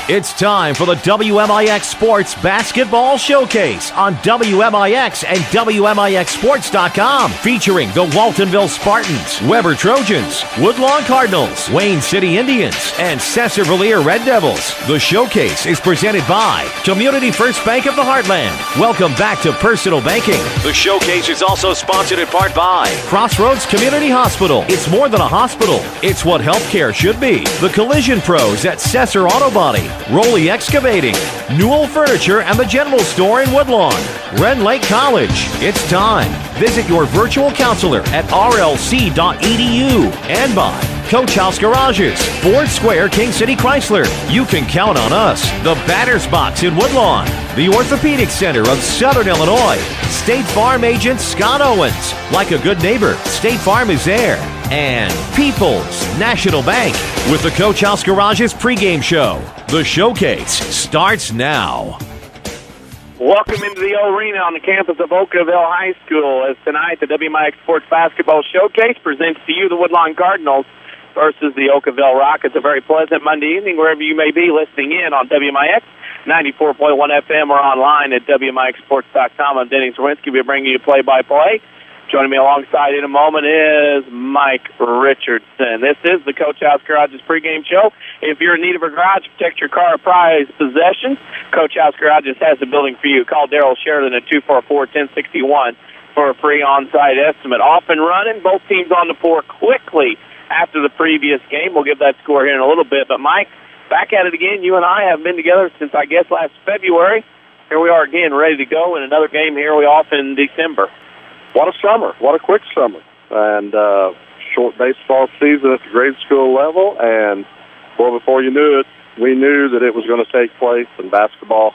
It's time for the WMIX Sports Basketball Showcase on WMIX and WMIXSports.com, featuring the Waltonville Spartans, Weber Trojans, Woodlawn Cardinals, Wayne City Indians, and Sesser-Valier Red Devils. The showcase is presented by Community First Bank of the Heartland. Welcome back to Personal Banking. The showcase is also sponsored in part by Crossroads Community Hospital. It's more than a hospital. It's what healthcare should be. The Collision Pros at Sesser Auto Body, Roley Excavating, Newell Furniture and the General Store in Woodlawn, Ren Lake College. It's time. Visit your virtual counselor at rlc.edu. And by Coach House Garages, Ford Square, King City Chrysler. You can count on us. The Batter's Box in Woodlawn, the Orthopedic Center of Southern Illinois, State Farm agent Scott Owens. Like a good neighbor, State Farm is there. And People's National Bank with the Coach House Garages pregame show. The showcase starts now. Welcome into the arena on the campus of Okawville High School as tonight the WMIX Sports Basketball Showcase presents to you the Woodlawn Cardinals versus the Okawville Rockets. A very pleasant Monday evening wherever you may be listening in on WMIX 94.1 FM or online at WMIXSports.com. I'm Denny Czerwinski. We're bringing you play-by-play. Joining me alongside in a moment is Mike Richardson. This is the Coach House Garages pregame show. If you're in need of a garage, protect your car or prized possessions, Coach House Garages has the building for you. Call Daryl Sheridan at 244-1061 for a free on-site estimate. Off and running, both teams on the floor quickly after the previous game. We'll give that score here in a little bit. But, Mike, back at it again. You and I have been together since, I guess, last February. Here we are again, ready to go in another game here we off in December. What a summer. What a quick summer. And short baseball season at the grade school level. And, well, before you knew it, we knew that it was going to take place. And basketball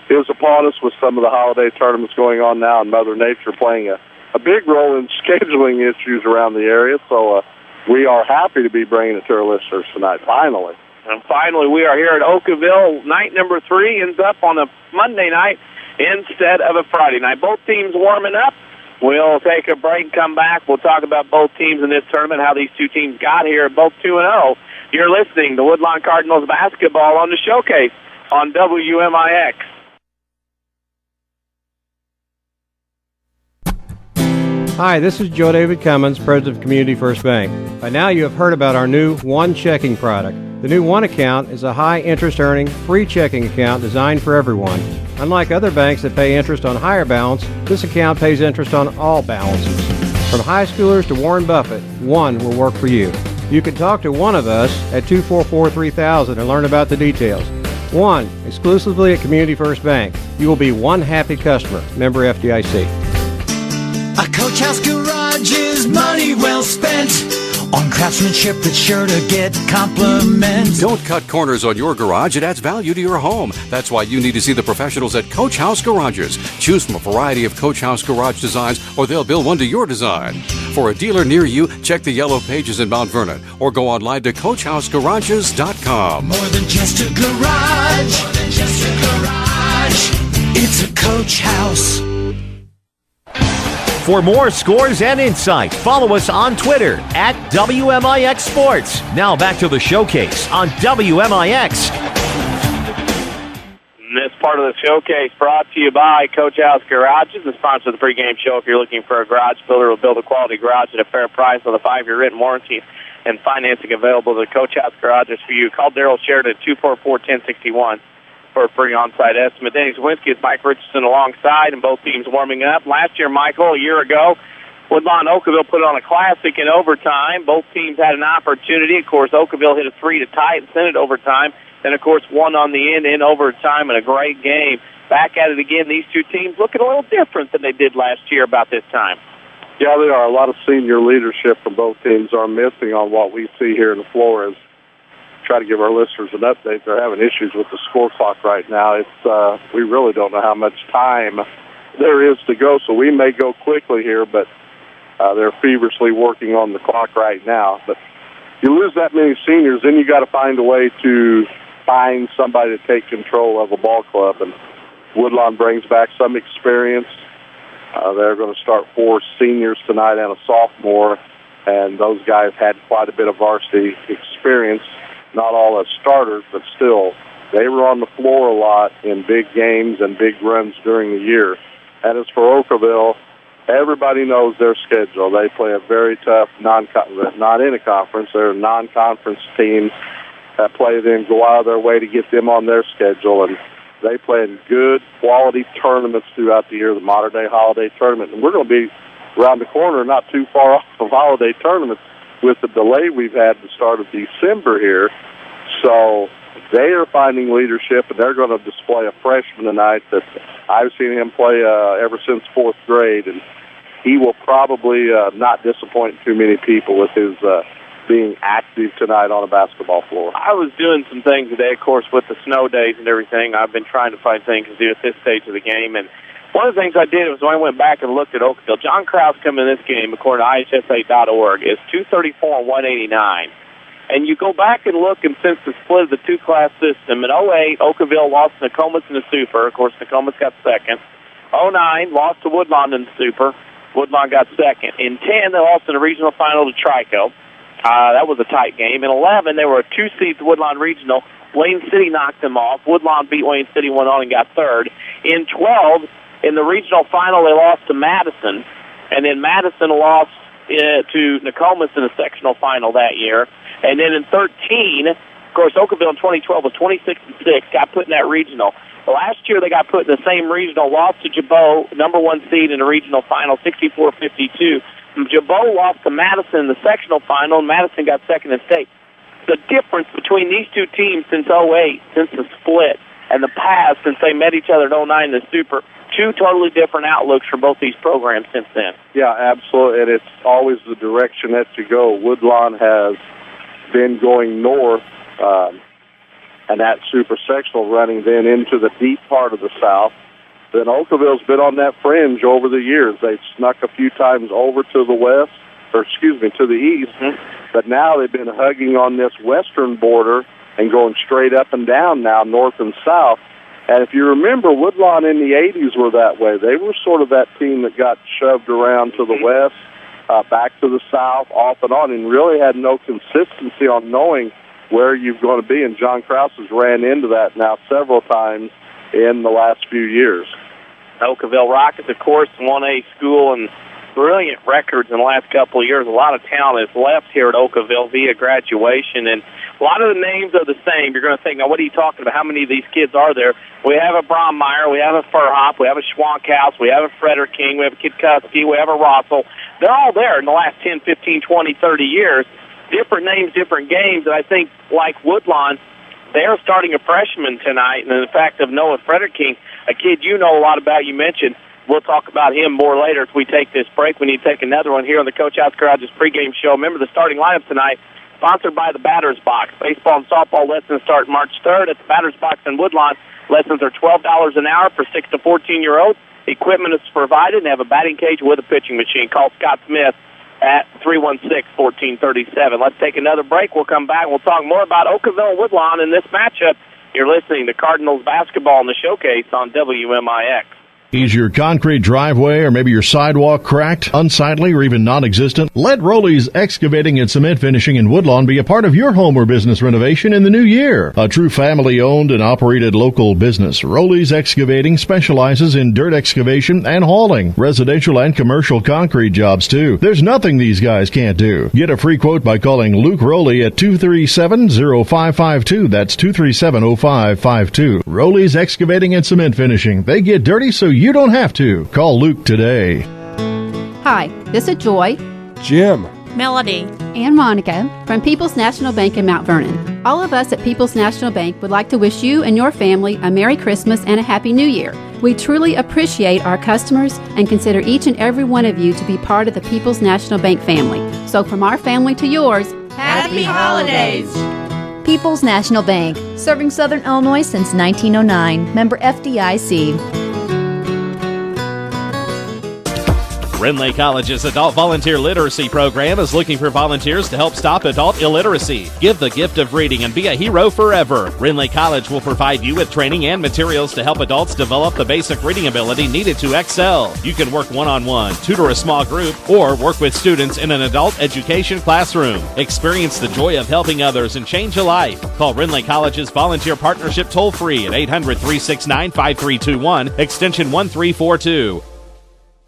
is upon us with some of the holiday tournaments going on now and Mother Nature playing a big role in scheduling issues around the area. So we are happy to be bringing it to our listeners tonight, finally. And finally, we are here at Okawville. Night number 3 ends up on a Monday night instead of a Friday night. Both teams warming up. We'll take a break and come back. We'll talk about both teams in this tournament, how these two teams got here, both 2-0. You're listening to Woodlawn Cardinals basketball on the showcase on WMIX. Hi, this is Joe David Cummins, President of Community First Bank. By now you have heard about our new One Checking product. The new One Account is a high-interest-earning, free checking account designed for everyone. Unlike other banks that pay interest on higher balance, this account pays interest on all balances. From high schoolers to Warren Buffett, One will work for you. You can talk to one of us at 244-3000 and learn about the details. One, exclusively at Community First Bank. You will be one happy customer. Member FDIC. A Coach House Garage is money well spent on craftsmanship that's sure to get compliments. Don't cut corners on your garage. It adds value to your home. That's why you need to see the professionals at Coach House Garages. Choose from a variety of Coach House Garage designs, or they'll build one to your design. For a dealer near you, check the yellow pages in Mount Vernon, or go online to CoachHouseGarages.com. More than just a garage. More than just a garage. It's a Coach House. For more scores and insight, follow us on Twitter at WMIX Sports. Now back to the showcase on WMIX. This part of the showcase brought to you by Coach House Garages, the sponsor of the pregame show. If you're looking for a garage builder, will build a quality garage at a fair price with a 5-year written warranty and financing available to Coach House Garages for you. Call Daryl Sheridan at 244-1061. For a free on-site estimate. Denny Czerwinski is Mike Richardson alongside, and both teams warming up. Last year, Michael, a year ago, Woodlawn Okawville put on a classic in overtime. Both teams had an opportunity. Of course, Okawville hit a 3 to tie it and send it overtime. Then, of course, won on the end in overtime, and a great game. Back at it again, these two teams looking a little different than they did last year about this time. Yeah, they are. A lot of senior leadership from both teams are missing on what we see here in the floor as try to give our listeners an update. They're having issues with the score clock right now. It's we really don't know how much time there is to go, so we may go quickly here, but they're feverishly working on the clock right now. But you lose that many seniors, then you got to find a way to find somebody to take control of a ball club, and Woodlawn brings back some experience. They're going to start 4 seniors tonight and a sophomore, and those guys had quite a bit of varsity experience. Not all as starters, but still they were on the floor a lot in big games and big runs during the year. And as for Okawville, everybody knows their schedule. They play a very tough, not in a conference, they're a non-conference team that play them, go out of their way to get them on their schedule. And they play in good, quality tournaments throughout the year, the modern-day holiday tournament. And we're going to be around the corner, not too far off of holiday tournaments, with the delay we've had at the start of December here. So they are finding leadership, and they're going to display a freshman tonight that I've seen him play ever since fourth grade, and he will probably not disappoint too many people with his being active tonight on a basketball floor. I was doing some things today, of course, with the snow days and everything. I've been trying to find things to do at this stage of the game, and one of the things I did was when I went back and looked at Okawville, John Krause coming in this game, according to IHSA.org, is 234 and 189. And you go back and look, and since the split of the two-class system, in 08, Okawville lost to Nokomis in the Super. Of course, Nokomis got second. 09, lost to Woodlawn in the Super. Woodlawn got second. In 10, they lost in the regional final to Trico. That was a tight game. In 11, they were a two-seed to Woodlawn Regional. Wayne City knocked them off. Woodlawn beat Wayne City, went on and got third. In 12, in the regional final, they lost to Madison. And then Madison lost to Nokomis in the sectional final that year. And then in 13, of course, Okawville in 2012 was 26-6, got put in that regional. Last year, they got put in the same regional, lost to Jabot, number one seed in the regional final, 64-52. Jabot lost to Madison in the sectional final, and Madison got second in state. The difference between these two teams since 08, since the split, and the past since they met each other in 09 in the Super, two totally different outlooks for both these programs since then. Yeah, absolutely, and it's always the direction that you go. Woodlawn has been going north, and that super sectional running then into the deep part of the South. Then Okawville's been on that fringe over the years. They've snuck a few times over to the west, to the east, but now they've been hugging on this western border and going straight up and down now, north and south. And if you remember, Woodlawn in the 80s were that way. They were sort of that team that got shoved around to the west, back to the south, off and on, and really had no consistency on knowing where you're going to be. And John Krause has ran into that now several times in the last few years. Okawville Rockets, of course, 1A school and brilliant records in the last couple of years. A lot of talent has left here at Okawville via graduation, and a lot of the names are the same. You're going to think, now, what are you talking about? How many of these kids are there? We have a Brommeyer, we have a Furhop, we have a Schwankhaus, we have a Frederking, we have a Kidkuski, we have a Rossel. They're all there in the last 10, 15, 20, 30 years. Different names, different games, and I think, like Woodlawn, they're starting a freshman tonight, and the fact of Noah Frederking, a kid you know a lot about, you mentioned, we'll talk about him more later if we take this break. We need to take another one here on the Coach House Garage's pregame show. Remember the starting lineup tonight, sponsored by the Batter's Box. Baseball and softball lessons start March 3rd at the Batter's Box in Woodlawn. Lessons are $12 an hour for 6 to 14-year-olds. Equipment is provided and have a batting cage with a pitching machine. Call Scott Smith at 316-1437. Let's take another break. We'll come back. We'll talk more about Okawville and Woodlawn in this matchup. You're listening to Cardinals basketball in the showcase on WMIX. Is your concrete driveway or maybe your sidewalk cracked, unsightly, or even non-existent? Let Rowley's Excavating and Cement Finishing in Woodlawn be a part of your home or business renovation in the new year. A true family-owned and operated local business, Rowley's Excavating specializes in dirt excavation and hauling, residential and commercial concrete jobs too. There's nothing these guys can't do. Get a free quote by calling Luke Rowley at 237-0552. That's 237-0552. Rowley's Excavating and Cement Finishing. They get dirty so you don't have to. Call Luke today. Hi, this is Joy, Jim, Melody, and Monica from People's National Bank in Mount Vernon. All of us at People's National Bank would like to wish you and your family a Merry Christmas and a Happy New Year. We truly appreciate our customers and consider each and every one of you to be part of the People's National Bank family. So from our family to yours, Happy Holidays! People's National Bank, serving Southern Illinois since 1909. Member FDIC. Renly College's Adult Volunteer Literacy Program is looking for volunteers to help stop adult illiteracy. Give the gift of reading and be a hero forever. Renly College will provide you with training and materials to help adults develop the basic reading ability needed to excel. You can work one-on-one, tutor a small group, or work with students in an adult education classroom. Experience the joy of helping others and change a life. Call Renly College's Volunteer Partnership toll-free at 800-369-5321, extension 1342.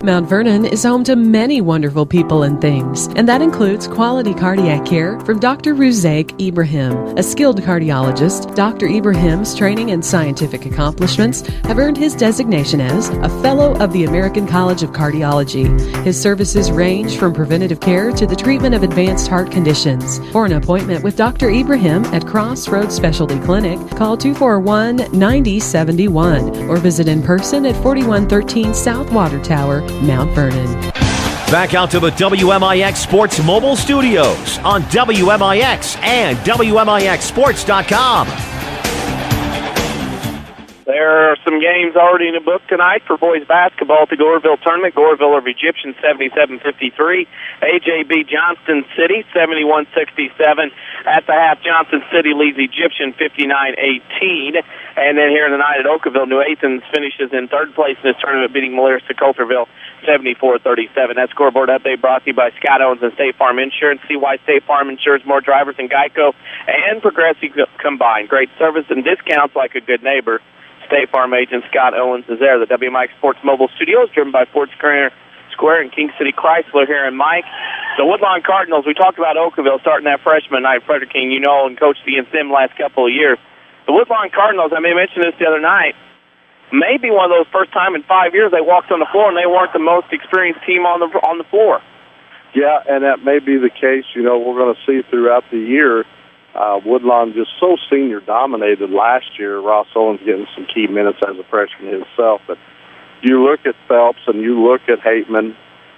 Mount Vernon is home to many wonderful people and things, and that includes quality cardiac care from Dr. Ruzaik Ibrahim. A skilled cardiologist, Dr. Ibrahim's training and scientific accomplishments have earned his designation as a Fellow of the American College of Cardiology. His services range from preventative care to the treatment of advanced heart conditions. For an appointment with Dr. Ibrahim at Crossroads Specialty Clinic, call 241-9071 or visit in person at 4113 South Water Tower, Mount Vernon. Back out to the WMIX Sports Mobile Studios on WMIX and WMIXsports.com. There are some games already in the book tonight for boys basketball at the Goreville tournament. Goreville of Egyptian 77-53. AJB Johnston City 71-67. At the half, Johnson City leads Egyptian 59-18. And then here tonight at Okawville, New Athens finishes in third place in this tournament, beating Malarius to Coulterville 74-37. That scoreboard update brought to you by Scott Owens and State Farm Insurance. See why State Farm insures more drivers than Geico and Progressive combined. Great service and discounts like a good neighbor. State Farm agent Scott Owens is there. The WMIX Sports Mobile Studios, driven by Ford Square and King City Chrysler here in Mike. The Woodlawn Cardinals, we talked about Okawville starting that freshman night. Frederking, and coached against them last couple of years. The Woodlawn Cardinals, I mentioned this the other night, maybe one of those first time in 5 years they walked on the floor and they weren't the most experienced team on the floor. Yeah, and that may be the case. We're going to see throughout the year. Woodlawn just so senior dominated last year. Ross Owens getting some key minutes as a freshman himself. But you look at Phelps and you look at Hateman,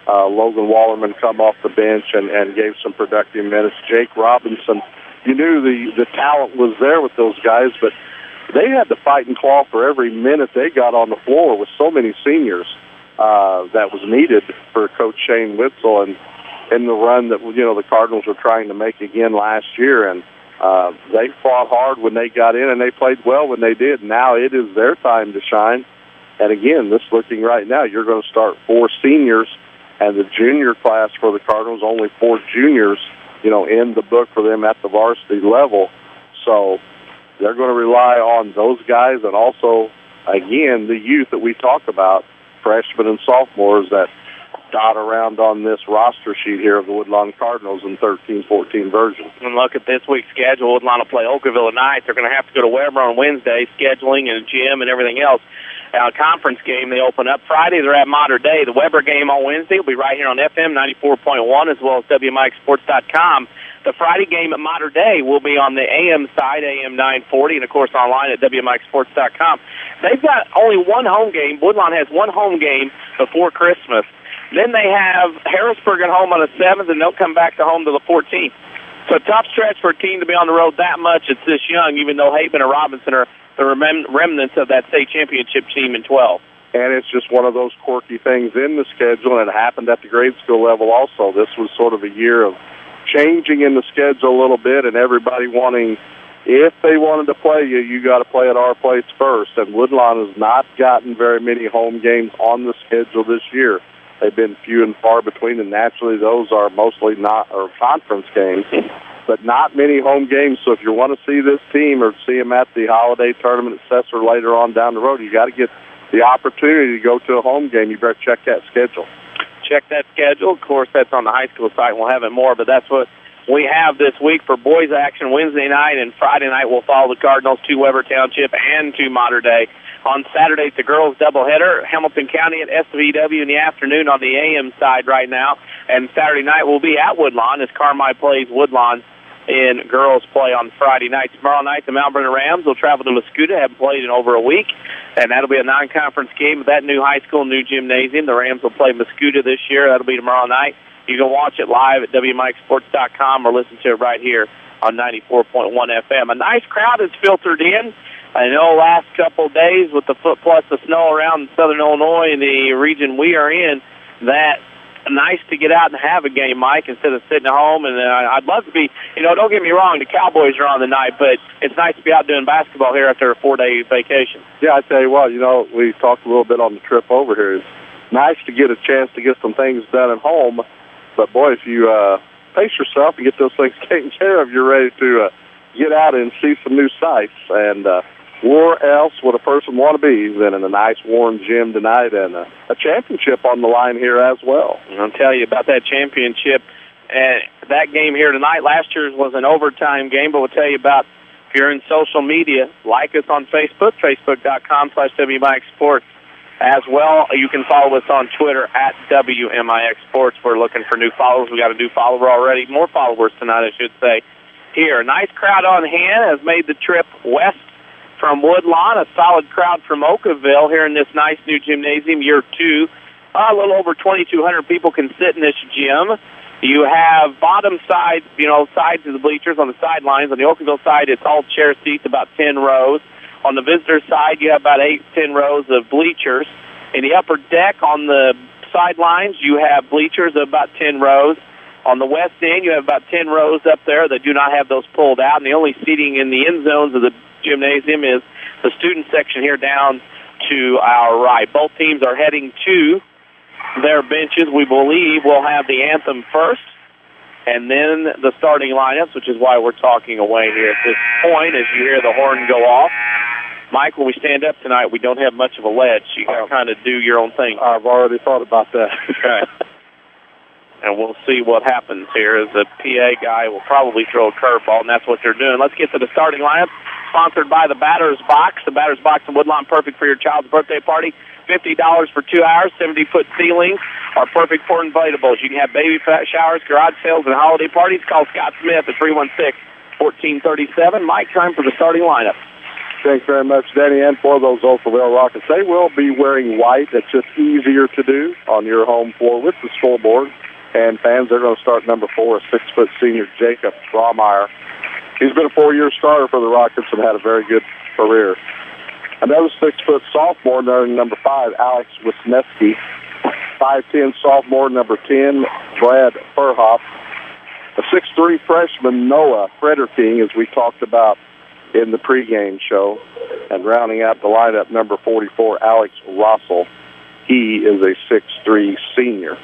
Logan Wallerman come off the bench and gave some productive minutes. Jake Robinson, you knew the talent was there with those guys, but they had to fight and claw for every minute they got on the floor with so many seniors that was needed for Coach Shane Witzel and in the run that the Cardinals were trying to make again last year. And they fought hard when they got in, and they played well when they did. Now it is their time to shine. And again, this looking right now, you're going to start 4 seniors, and the junior class for the Cardinals, only 4 juniors, in the book for them at the varsity level. So they're going to rely on those guys and also, again, the youth that we talk about, freshmen and sophomores that dot around on this roster sheet here of the Woodlawn Cardinals in 13-14 version. And look at this week's schedule. Woodlawn will play Okawville tonight. They're going to have to go to Weber on Wednesday, scheduling and gym and everything else. Conference game, they open up Friday. They're at Mater Dei. The Weber game on Wednesday will be right here on FM 94.1 as well as WMIXsports.com. The Friday game at Mater Dei will be on the AM side, AM 940, and, of course, online at WMIXsports.com. They've got only one home game. Woodlawn has one home game before Christmas. Then they have Harrisburg at home on the 7th, and they'll come back to home to the 14th. So tough stretch for a team to be on the road that much. It's this young, even though Hateman and Robinson are the remnants of that state championship team in 12. And it's just one of those quirky things in the schedule, and it happened at the grade school level also. This was sort of a year of changing in the schedule a little bit, and everybody wanting, if they wanted to play you got to play at our place first. And Woodlawn has not gotten very many home games on the schedule this year. They've been few and far between, and naturally those are mostly conference games, but not many home games. So if you want to see this team or see them at the holiday tournament at Sesser later on down the road, you got to get the opportunity to go to a home game. You better check that schedule. Check that schedule. Of course, that's on the high school site. We'll have it more, but that's what we have this week for boys action. Wednesday night and Friday night we'll follow the Cardinals to Weber Township and to Mater Dei. On Saturday, it's the girls' doubleheader, Hamilton County at SVW in the afternoon on the AM side right now. And Saturday night we'll be at Woodlawn as Carmi plays Woodlawn in girls' play on Friday night. Tomorrow night, the Mount Vernon Rams will travel to Mascoutah, haven't played in over a week, and that'll be a non-conference game with that new high school, new gymnasium. The Rams will play Mascoutah this year. That'll be tomorrow night. You can watch it live at WMIXsports.com or listen to it right here on 94.1 FM. A nice crowd has filtered in. I know last couple of days with the foot plus the snow around southern Illinois and the region we are in, that nice to get out and have a game, Mike, instead of sitting at home. And I'd love to be, don't get me wrong, the Cowboys are on tonight, but it's nice to be out doing basketball here after a 4-day vacation. Yeah, I tell you what, we talked a little bit on the trip over here. It's nice to get a chance to get some things done at home, but boy, if you pace yourself and get those things taken care of, you're ready to get out and see some new sights. And where else would a person want to be than in a nice warm gym tonight and a championship on the line here as well? I'll tell you about that championship. That game here tonight, last year's was an overtime game, but we'll tell you about, if you're in social media, like us on Facebook, facebook.com/WMIX Sports. As well, you can follow us on Twitter at WMIX Sports. We're looking for new followers. We got a new follower already. More followers tonight, I should say. Here, a nice crowd on hand has made the trip west from Woodlawn. A solid crowd from Okawville here in this nice new gymnasium, year 2. A little over 2,200 people can sit in this gym. You have bottom side, sides of the bleachers on the sidelines. On the Okawville side, it's all chair seats, about 10 rows. On the visitor side, you have about 8-10 rows of bleachers. In the upper deck on the sidelines, you have bleachers of about 10 rows. On the west end, you have about 10 rows up there that do not have those pulled out. And the only seating in the end zones of the gymnasium is the student section here down to our right. Both teams are heading to their benches. We believe we'll have the anthem first, and then the starting lineups, which is why we're talking away here at this point as you hear the horn go off. Mike, when we stand up tonight, we don't have much of a ledge. You got to kind of do your own thing. I've already thought about that. Okay. And we'll see what happens here as the PA guy will probably throw a curveball, and that's what they're doing. Let's get to the starting lineup, sponsored by the Batter's Box. The Batter's Box in Woodlawn, perfect for your child's birthday party. $50 for 2 hours, 70-foot ceilings are perfect for inflatables. You can have baby showers, garage sales, and holiday parties. Call Scott Smith at 316-1437. Mike, time for the starting lineup. Thanks very much, Danny, and for those Okawville Rockets. They will be wearing white. It's just easier to do on your home floor with the scoreboard. And fans, they're going to start number 4, a 6-foot senior, Jacob Braumeyer. He's been a 4-year starter for the Rockets and had a very good career. Another 6-foot sophomore, number 5, Alex Wisniewski. 5'10" sophomore, number 10, Brad Furhoff. A 6'3" freshman, Noah Frederking, as we talked about in the pregame show. And rounding out the lineup, number 44, Alex Rossell. He is a 6'3" senior.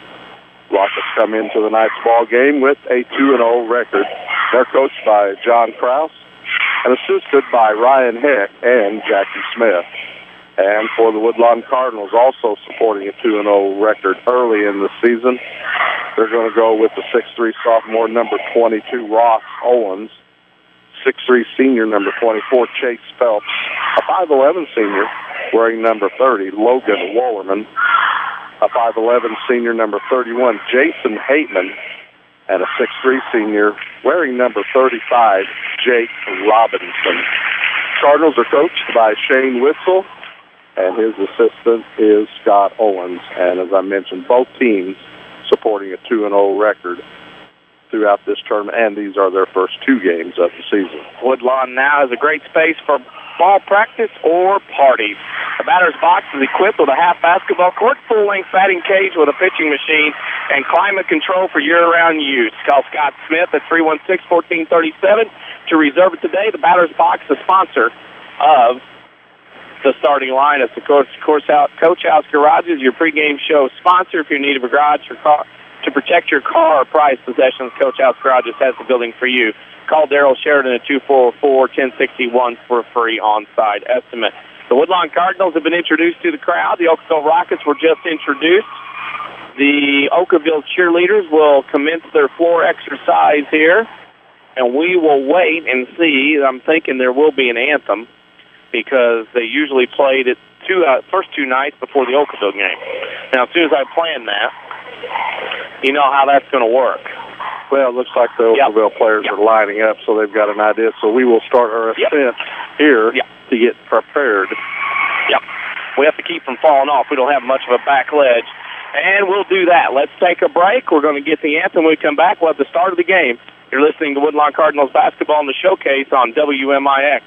Rockets come into the night's ball game with a 2-0 record. They're coached by John Krause and assisted by Ryan Heck and Jackie Smith. And for the Woodlawn Cardinals, also supporting a 2-0 record early in the season, they're going to go with the 6'3" sophomore, number 22, Ross Owens. 6'3" senior, number 24, Chase Phelps. A 5'11" senior, wearing number 30, Logan Wallerman. A 5'11" senior, number 31, Jason Hateman. And a 6'3" senior, wearing number 35, Jake Robinson. Cardinals are coached by Shane Witzel, and his assistant is Scott Owens. And as I mentioned, both teams supporting a 2-0 record throughout this tournament, and these are their first 2 games of the season. Woodlawn now has a great space for ball practice or parties. The Batter's Box is equipped with a half basketball court, full-length batting cage with a pitching machine, and climate control for year-round use. Call Scott Smith at 316-1437 to reserve it today. The Batter's Box, the sponsor of the starting lineup. Of course, Coach House Garages, your pregame show sponsor. If you need a garage or car to protect your car or prized possessions, Coach House Garages has the building for you. Call Daryl Sheridan at 244-1061 for a free on-site estimate. The Woodlawn Cardinals have been introduced to the crowd. The Okawville Rockets were just introduced. The Okawville cheerleaders will commence their floor exercise here, and we will wait and see. I'm thinking there will be an anthem because they usually played it first 2 nights before the Okawville game. Now, as soon as I plan that, you know how that's going to work. Well, it looks like the Okawville players are lining up, so they've got an idea. So we will start our ascent here to get prepared. Yep. We have to keep from falling off. We don't have much of a back ledge. And we'll do that. Let's take a break. We're going to get the anthem. When we come back, we'll have the start of the game. You're listening to Woodlawn Cardinals basketball in the showcase on WMIX.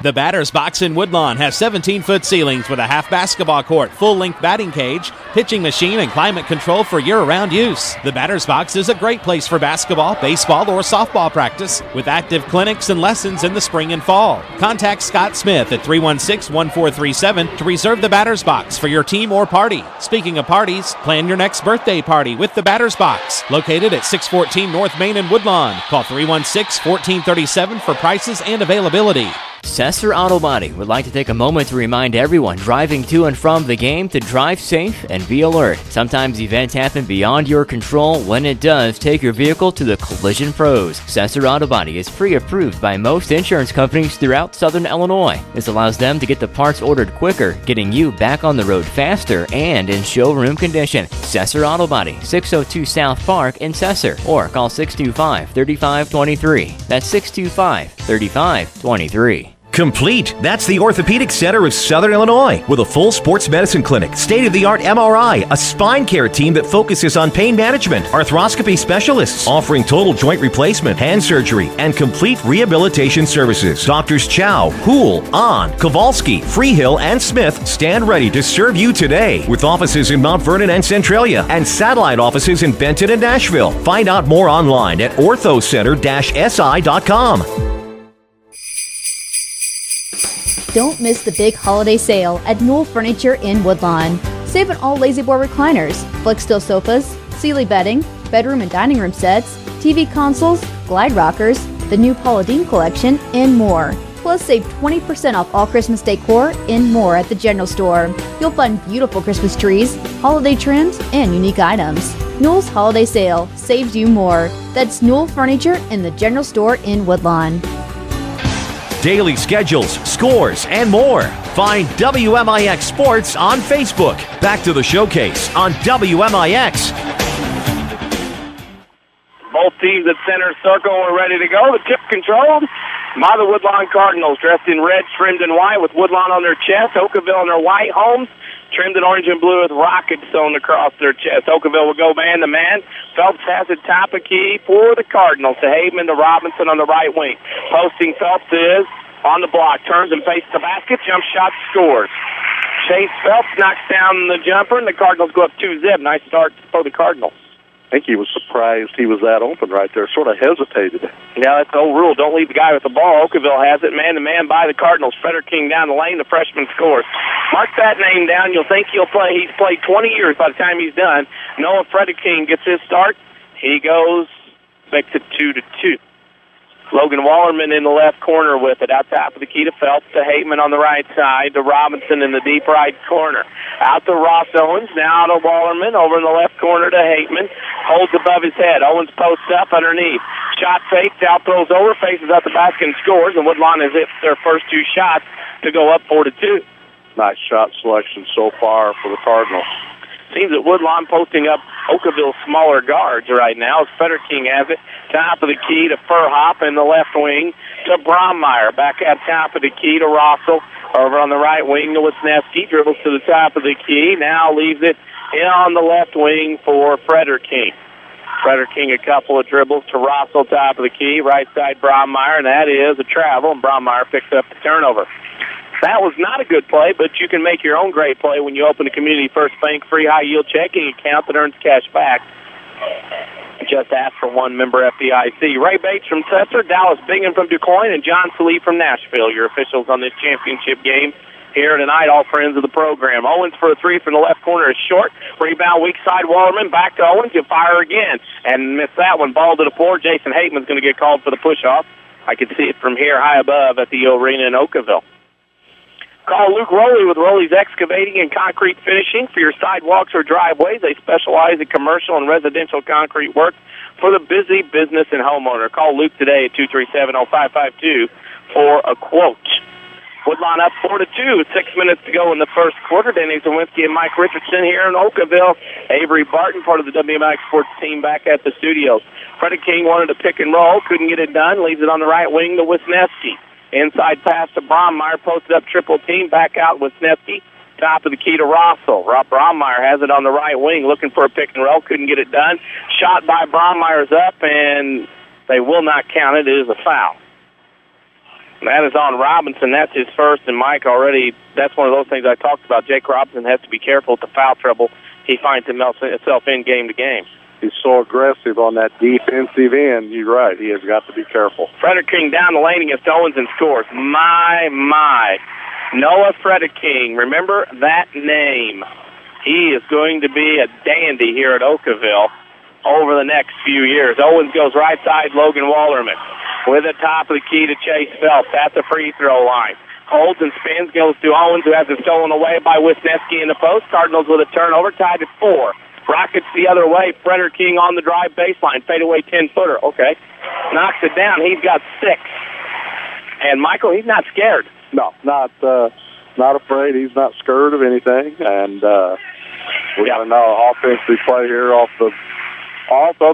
The Batter's Box in Woodlawn has 17-foot ceilings with a half basketball court, full-length batting cage, pitching machine, and climate control for year-round use. The Batter's Box is a great place for basketball, baseball, or softball practice with active clinics and lessons in the spring and fall. Contact Scott Smith at 316-1437 to reserve the Batter's Box for your team or party. Speaking of parties, plan your next birthday party with the Batter's Box, located at 614 North Main in Woodlawn. Call 316-1437 for prices and availability. Sesser Auto Body would like to take a moment to remind everyone driving to and from the game to drive safe and be alert. Sometimes events happen beyond your control. When it does, take your vehicle to the Collision Pros. Sesser Auto Body is pre-approved by most insurance companies throughout Southern Illinois. This allows them to get the parts ordered quicker, getting you back on the road faster and in showroom condition. Sesser Auto Body, 602 South Park in Sesser, or call 625-3523. That's 625-3523. Complete. That's the Orthopedic Center of Southern Illinois with a full sports medicine clinic, state-of-the-art MRI, a spine care team that focuses on pain management, arthroscopy specialists offering total joint replacement, hand surgery, and complete rehabilitation services. Doctors Chow, Houle, Ahn, Kowalski, Freehill, and Smith stand ready to serve you today with offices in Mount Vernon and Centralia and satellite offices in Benton and Nashville. Find out more online at orthocenter-si.com. Don't miss the big holiday sale at Newell Furniture in Woodlawn. Save on all Lazy Boy recliners, Flexsteel sofas, Sealy bedding, bedroom and dining room sets, TV consoles, glide rockers, the new Paula Deen collection, and more. Plus, save 20% off all Christmas decor and more at the General Store. You'll find beautiful Christmas trees, holiday trims, and unique items. Newell's Holiday Sale saves you more. That's Newell Furniture in the General Store in Woodlawn. Daily schedules, scores, and more. Find WMIX Sports on Facebook. Back to the showcase on WMIX. Both teams at center circle are ready to go. The tip controlled by the Woodlawn Cardinals, dressed in red, trimmed in white with Woodlawn on their chest. Okawville in their white homes, trimmed in orange and blue with Rockets sewn across their chest. Okawville will go man-to-man. Phelps has it top of key for the Cardinals to Haveman to Robinson on the right wing. Posting Phelps is on the block, turns and faces the basket, jump shot, scores. Chase Phelps knocks down the jumper, and the Cardinals go up 2-0. Nice start for the Cardinals. I think he was surprised he was that open right there, sort of hesitated. Yeah, that's the old rule. Don't leave the guy with the ball. Okawville has it man-to-man by the Cardinals. Frederking down the lane. The freshman scores. Mark that name down. You'll think he'll play. He's played 20 years by the time he's done. Noah Frederking gets his start. He goes, makes it 2-2. Logan Wallerman in the left corner with it. Out top of the key to Phelps, to Hateman on the right side, to Robinson in the deep right corner. Out to Ross Owens, now to Wallerman, over in the left corner to Hateman. Holds above his head. Owens posts up underneath. Shot fakes, out throws over, faces out the basket and scores, and Woodlawn has hit their first two shots to go up 4-2. Nice shot selection so far for the Cardinals. Seems that Woodlawn posting up Okawville's smaller guards right now as Frederking has it. Top of the key to Furhop in the left wing to Brommeyer. Back at top of the key to Rossell. Over on the right wing to Wisniewski. Dribbles to the top of the key. Now leaves it in on the left wing for Frederking. Frederking a couple of dribbles to Rossell, top of the key. Right side Brommeyer, and that is a travel. And Brommeyer picks up the turnover. That was not a good play, but you can make your own great play when you open a Community First Bank free high-yield checking account that earns cash back. Just ask for one member FDIC. Ray Bates from Sesser, Dallas Bingham from DuQuoin, and John Salee from Nashville, your officials on this championship game here tonight, all friends of the program. Owens for a three from the left corner is short. Rebound, weak side, Wallerman. Back to Owens. He'll fire again. And miss that one. Ball to the floor. Jason Hateman's going to get called for the push-off. I can see it from here high above at the arena in Okawville. Call Luke Rowley with Rowley's Excavating and Concrete Finishing for your sidewalks or driveways. They specialize in commercial and residential concrete work for the busy business and homeowner. Call Luke today at 237-0552 for a quote. Woodlawn up 4-2 with 6 minutes to go in the first quarter. Danny Czerwinski and Mike Richardson here in Okawville. Avery Barton, part of the WMIX sports team, back at the studios. Frederking wanted to pick and roll, couldn't get it done, leaves it on the right wing to Wisniewski. Inside pass to Brommeyer, posted up triple team, back out with Wisniewski. Top of the key to Rossell. Rob Brommeyer has it on the right wing, looking for a pick and roll, couldn't get it done. Shot by Brommeyer's up, and they will not count it. It is a foul. That is on Robinson. That's his first, and Mike already, that's one of those things I talked about. Jake Robinson has to be careful with the foul trouble he finds himself in game to game. He's so aggressive on that defensive end. You're right. He has got to be careful. Frederking down the lane against Owens and scores. My. Noah Frederking. Remember that name. He is going to be a dandy here at Okawville over the next few years. Owens goes right side, Logan Wallerman with the top of the key to Chase Phelps at the free throw line. Holds and spins, goes to Owens, who has it stolen away by Wisniewski in the post. Cardinals with a turnover, tied at 4. Rockets the other way. Frederking on the drive baseline. Fadeaway 10-footer. Okay. Knocks it down. He's got 6. And, Michael, he's not scared. No, not afraid. He's not scared of anything. And we got another offensive play here off of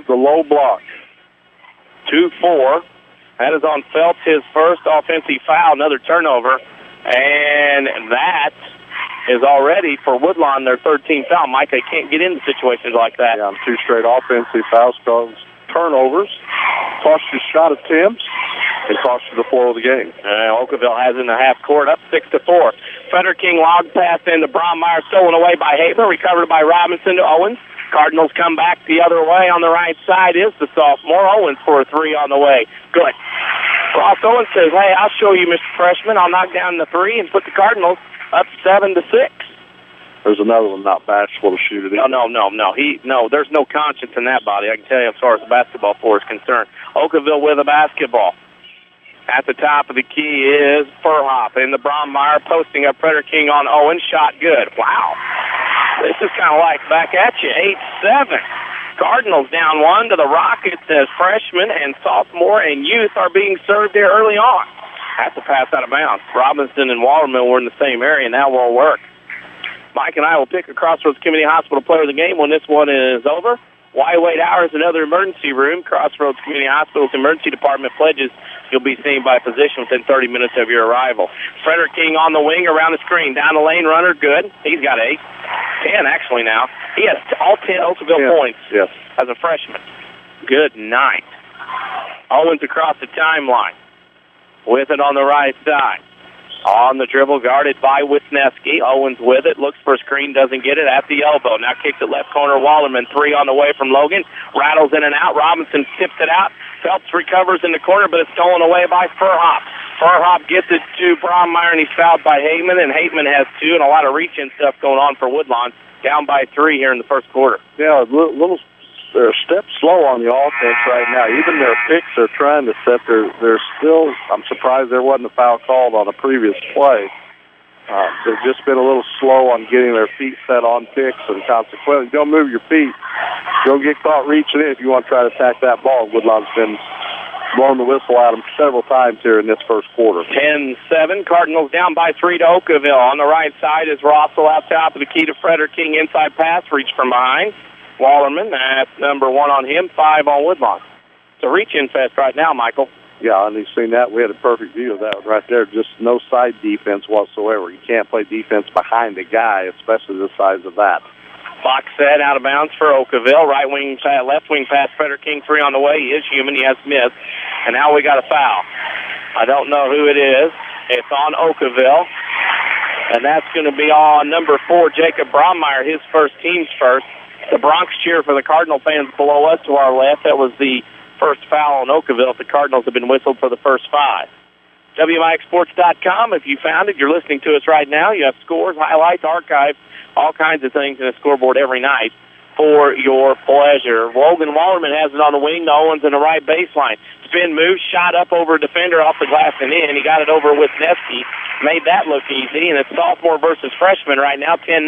the low block. 2-4. That is on Phelps, his first offensive foul, another turnover. And that is already for Woodlawn their 13th foul. Mike, they can't get into situations like that. Yeah, 2 straight offensive fouls cause turnovers, cost you shot attempts, and cost you the flow of the game. Okawville has in the half court up 6-4. Frederking log pass into Brommeyer, stolen away by Haber, recovered by Robinson to Owens. Cardinals come back the other way on the right side is the sophomore. Owens for a 3 on the way. Good. Ross Owens says, hey, I'll show you, Mr. Freshman. I'll knock down the 3 and put the Cardinals up 7-6. There's another one not bashful to shoot it in. No. There's no conscience in that body, I can tell you, as far as the basketball floor is concerned. Okawville with a basketball. At the top of the key is Furhop in the Brommeyer, posting up Frederking on Owens. Shot good. Wow. This is kind of like back at you, 8-7. Cardinals down 1 to the Rockets as freshmen and sophomore and youth are being served there early on. That's a pass out of bounds. Robinson and Wallerman were in the same area, and that won't work. Mike and I will pick a Crossroads Community Hospital player of the game when this one is over. Wide hours, another emergency room. Crossroads Community Hospital's emergency department pledges you'll be seen by a physician within 30 minutes of your arrival. Frederking on the wing around the screen. Down the lane runner, good. He's got 8. 10, actually, now. He has all 10 Okawville points as a freshman. Good night. Owens across the timeline with it on the right side. On the dribble, guarded by Wisniewski. Owens with it, looks for a screen, doesn't get it at the elbow. Now kicks it left corner, Wallerman. 3 on the way from Logan. Rattles in and out. Robinson tips it out. Phelps recovers in the corner, but it's stolen away by Furhop. Furhop gets it to Brommeyer, and he's fouled by Hateman, and Hateman has 2, and a lot of reach-in stuff going on for Woodlawn. Down by 3 here in the first quarter. Yeah, they're a step slow on the offense right now. Even their picks they're trying to set, they're still, I'm surprised there wasn't a foul called on a previous play. They've just been a little slow on getting their feet set on picks, and consequently, don't move your feet. Don't get caught reaching in if you want to try to attack that ball. Woodlawn's been blowing the whistle at them several times here in this first quarter. 10-7. Cardinals down by 3 to Okawville. On the right side is Rossell out top of the key to Frederking. Inside pass, reach from behind. Wallerman, that's number 1 on him, 5 on Woodlawn. It's a reach-in fest right now, Michael. Yeah, and you've seen that. We had a perfect view of that right there. Just no side defense whatsoever. You can't play defense behind a guy, especially the size of that. Fox set out of bounds for Okawville. Right wing, left wing pass, Frederking 3 on the way. He is human. He has missed. And now we got a foul. I don't know who it is. It's on Okawville. And that's going to be on number 4, Jacob Brommeyer, his first, team's first. The Bronx cheer for the Cardinal fans below us to our left. That was the first foul on Okawville. The Cardinals have been whistled for the first 5. WMIXsports.com. If you found it, you're listening to us right now. You have scores, highlights, archives, all kinds of things in a scoreboard every night for your pleasure. Logan Wallerman has it on the wing. Owens in the right baseline. Spin move, shot up over a defender off the glass and in. He got it over with Wisniewski. Made that look easy, and it's sophomore versus freshman right now, 10-9.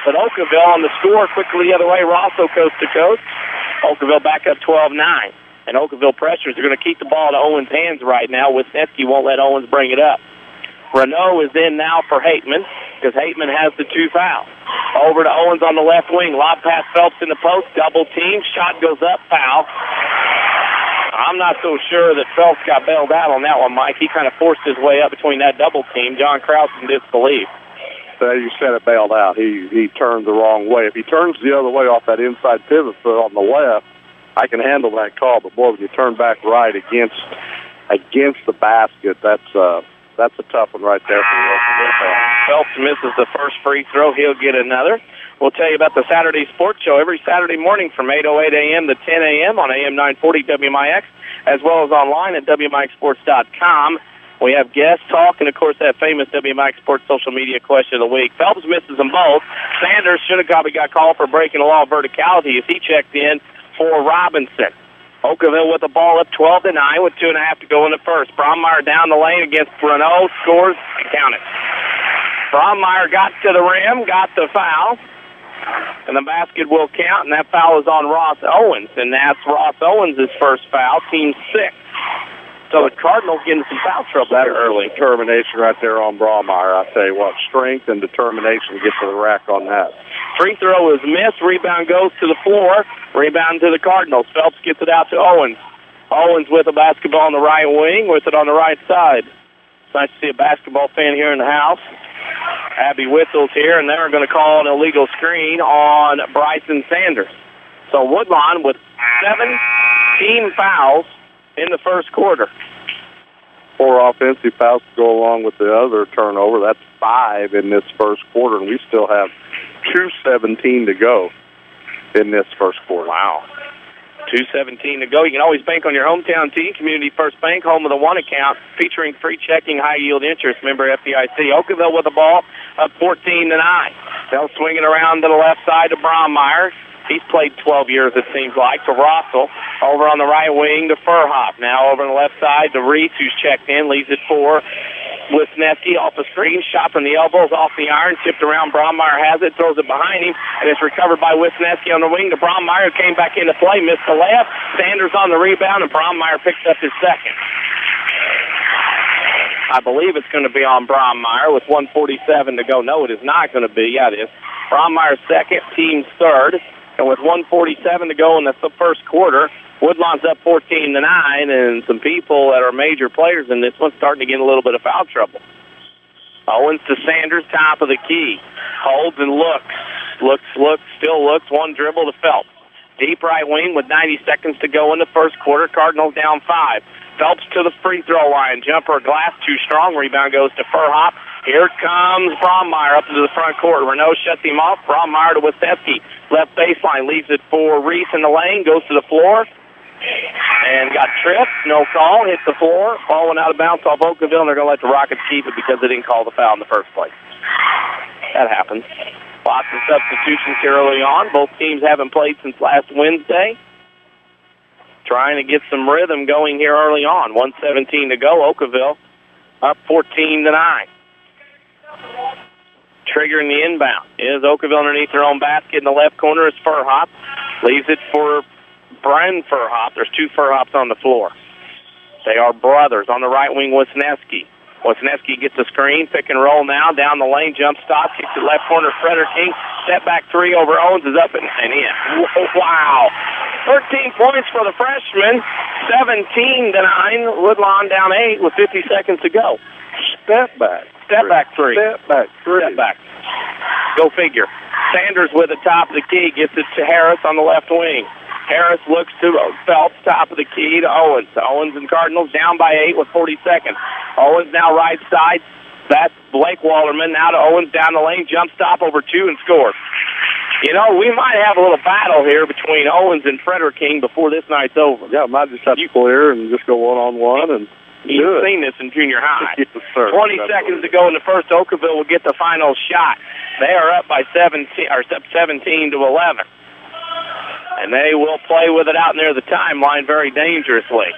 But Okawville on the score, quickly the other way, Rosso coast to coast. Okawville back up 12-9. And Okawville pressures are going to keep the ball to Owens' hands right now. Wisniewski won't let Owens bring it up. Renault is in now for Hateman, because Hateman has the 2 fouls. Over to Owens on the left wing. Lob pass Phelps in the post. Double team. Shot goes up. Foul. I'm not so sure that Phelps got bailed out on that one, Mike. He kind of forced his way up between that double team. John Krause in disbelief. You said it bailed out. He turned the wrong way. If he turns the other way off that inside pivot foot on the left, I can handle that call. But, boy, when you turn back right against against the basket, that's a tough one right there for the Okawville fans. Phelps misses the first free throw. He'll get another. We'll tell you about the Saturday Sports Show every Saturday morning from 8:08 a.m. to 10 a.m. on AM 940 WMIX, as well as online at WMIXsports.com. We have guest talk and, of course, that famous WMIX Sports social media question of the week. Phelps misses them both. Sanders should have probably got called for breaking the law of verticality as he checked in for Robinson. Okawville with the ball up 12-9 with 2.5 to go in the first. Brommeyer down the lane against Bruneau, scores and counted. Brommeyer got to the rim, got the foul, and the basket will count, and that foul is on Ross Owens, and that's Ross Owens' first foul, team 6. So the Cardinals getting some foul trouble there early. Determination right there on Brommeyer. I tell you what, strength and determination to get to the rack on that. Free throw is missed. Rebound goes to the floor. Rebound to the Cardinals. Phelps gets it out to Owens. Owens with the basketball on the right wing, with it on the right side. It's nice to see a basketball fan here in the house. Abby Whistle's here, and they're going to call an illegal screen on Bryson Sanders. So Woodlawn with 17 fouls in the first quarter. 4 offensive fouls to go along with the other turnover. That's 5 in this first quarter, and we still have 2:17 to go in this first quarter. Wow. 2:17 to go. You can always bank on your hometown team, Community First Bank, home of the one account, featuring free checking, high-yield interest, member FDIC. Okawville with the ball up 14-9. They'll swing it around to the left side to Brommeyer. He's played 12 years, it seems like, to Rossell. Over on the right wing to Furhop. Now over on the left side to Reese, who's checked in, leaves it for Wisniewski off the screen, shot from the elbows, off the iron, tipped around. Brommeyer has it, throws it behind him, and it's recovered by Wisniewski on the wing to Brommeyer, who came back into play, missed the layup. Sanders on the rebound, and Brommeyer picks up his second. I believe it's going to be on Brommeyer with 1:47 to go. No, it is not going to be. Yeah, it is. Brommeyer's second, team's third. And with 1:47 to go in the first quarter, Woodlawn's up 14-9, and some people that are major players in this one starting to get a little bit of foul trouble. Owens to Sanders, top of the key. Holds and looks, still looks. One dribble to Phelps. Deep right wing with 90 seconds to go in the first quarter. Cardinals down 5. Phelps to the free throw line. Jumper, glass, too strong. Rebound goes to Furhop. Here comes Brommeyer up into the front court. Renault shuts him off. Brommeyer to Wisniewski. Left baseline, leaves it for Reese in the lane. Goes to the floor. And got tripped. No call. Hit the floor. Ball went out of bounds off Okawville, and they're going to let the Rockets keep it because they didn't call the foul in the first place. That happens. Lots of substitutions here early on. Both teams haven't played since last Wednesday. Trying to get some rhythm going here early on. 1:17 to go. Okawville up 14-9. Triggering the inbound is Okawville underneath their own basket. In the left corner is Furhop. Leaves it for Brian Furhop. There's 2 Furhops on the floor. They are brothers. On the right wing, Wisniewski. Wisniewski gets a screen. Pick and roll now. Down the lane. Jump stop. Kicks it left corner. Frederking. Step back 3 over Owens is up and in. Wow. 13 points for the freshman. 17-9. Woodlawn down 8 with 50 seconds to go. Step back 3. Step back. Go figure. Sanders with the top of the key. Gets it to Harris on the left wing. Harris looks to Phelps, top of the key to Owens. Owens and Cardinals down by 8 with 40 seconds. Owens now right side. That's Blake Wallerman. Now to Owens down the lane. Jump stop over 2 and scores. You know, we might have a little battle here between Owens and Frederking before this night's over. Yeah, might just have to clear and just go one-on-one and You've seen this in junior high. Yes, sir. 20 seconds to go in the first. Okawville will get the final shot. They are up by 17 to 11. And they will play with it out near the timeline very dangerously.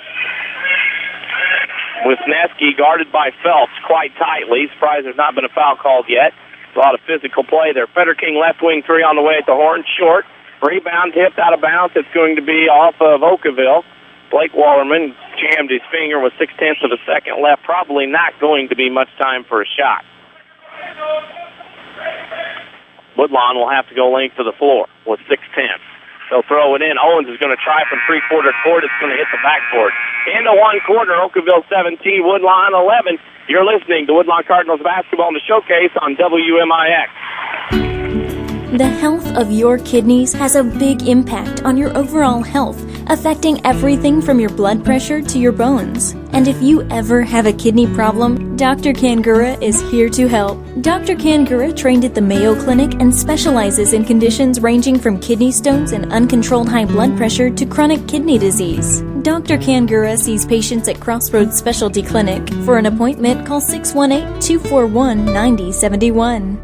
Wisniewski guarded by Phelps quite tightly. Surprised there's not been a foul called yet. A lot of physical play there. Frederking left wing 3 on the way at the horn. Short. Rebound tipped out of bounds. It's going to be off of Okawville. Blake Wallerman jammed his finger with 0.6 of a second left. Probably not going to be much time for a shot. Woodlawn will have to go length to the floor with 6:10. They'll throw it in. Owens is going to try from three-quarter court. It's going to hit the backboard. Into one quarter, Okawville 17, Woodlawn 11. You're listening to Woodlawn Cardinals basketball in the showcase on WMIX. The health of your kidneys has a big impact on your overall health, affecting everything from your blood pressure to your bones. And if you ever have a kidney problem, Dr. Kangura is here to help. Dr. Kangura trained at the Mayo Clinic and specializes in conditions ranging from kidney stones and uncontrolled high blood pressure to chronic kidney disease. Dr. Kangura sees patients at Crossroads Specialty Clinic. For an appointment, call 618-241-9071.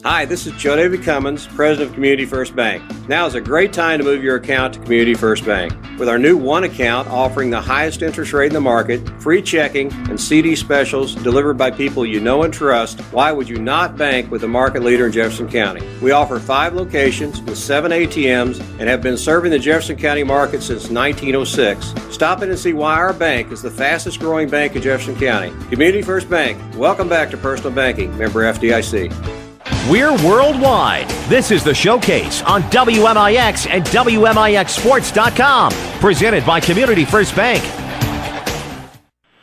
Hi, this is Joe David Cummins, President of Community First Bank. Now is a great time to move your account to Community First Bank. With our new One account offering the highest interest rate in the market, free checking, and CD specials delivered by people you know and trust, why would you not bank with the market leader in Jefferson County? We offer 5 locations with 7 ATMs and have been serving the Jefferson County market since 1906. Stop in and see why our bank is the fastest growing bank in Jefferson County. Community First Bank. Welcome back to Personal Banking. Member FDIC. We're worldwide. This is the Showcase on WMIX and WMIXsports.com. Presented by Community First Bank.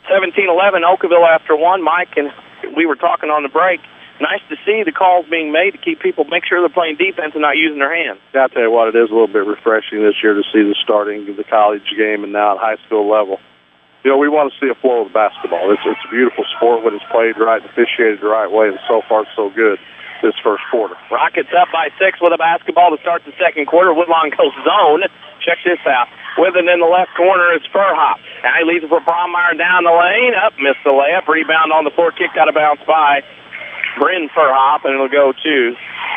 17-11, Okawville after 1. Mike, and we were talking on the break. Nice to see the calls being made to keep people, make sure they're playing defense and not using their hands. I'll tell you what, it is a little bit refreshing this year to see the starting of the college game and now at high school level. You know, we want to see a flow of basketball. It's a beautiful sport when it's played right, officiated the right way, and so far so good this first quarter. Rockets up by 6 with a basketball to start the second quarter. Woodlawn goes zone. Check this out. With it in the left corner is Furhop. Now he leaves it for Brommeyer down the lane. Up, missed the layup. Rebound on the floor, kicked out of bounds by Bryn Furhop, and it'll go to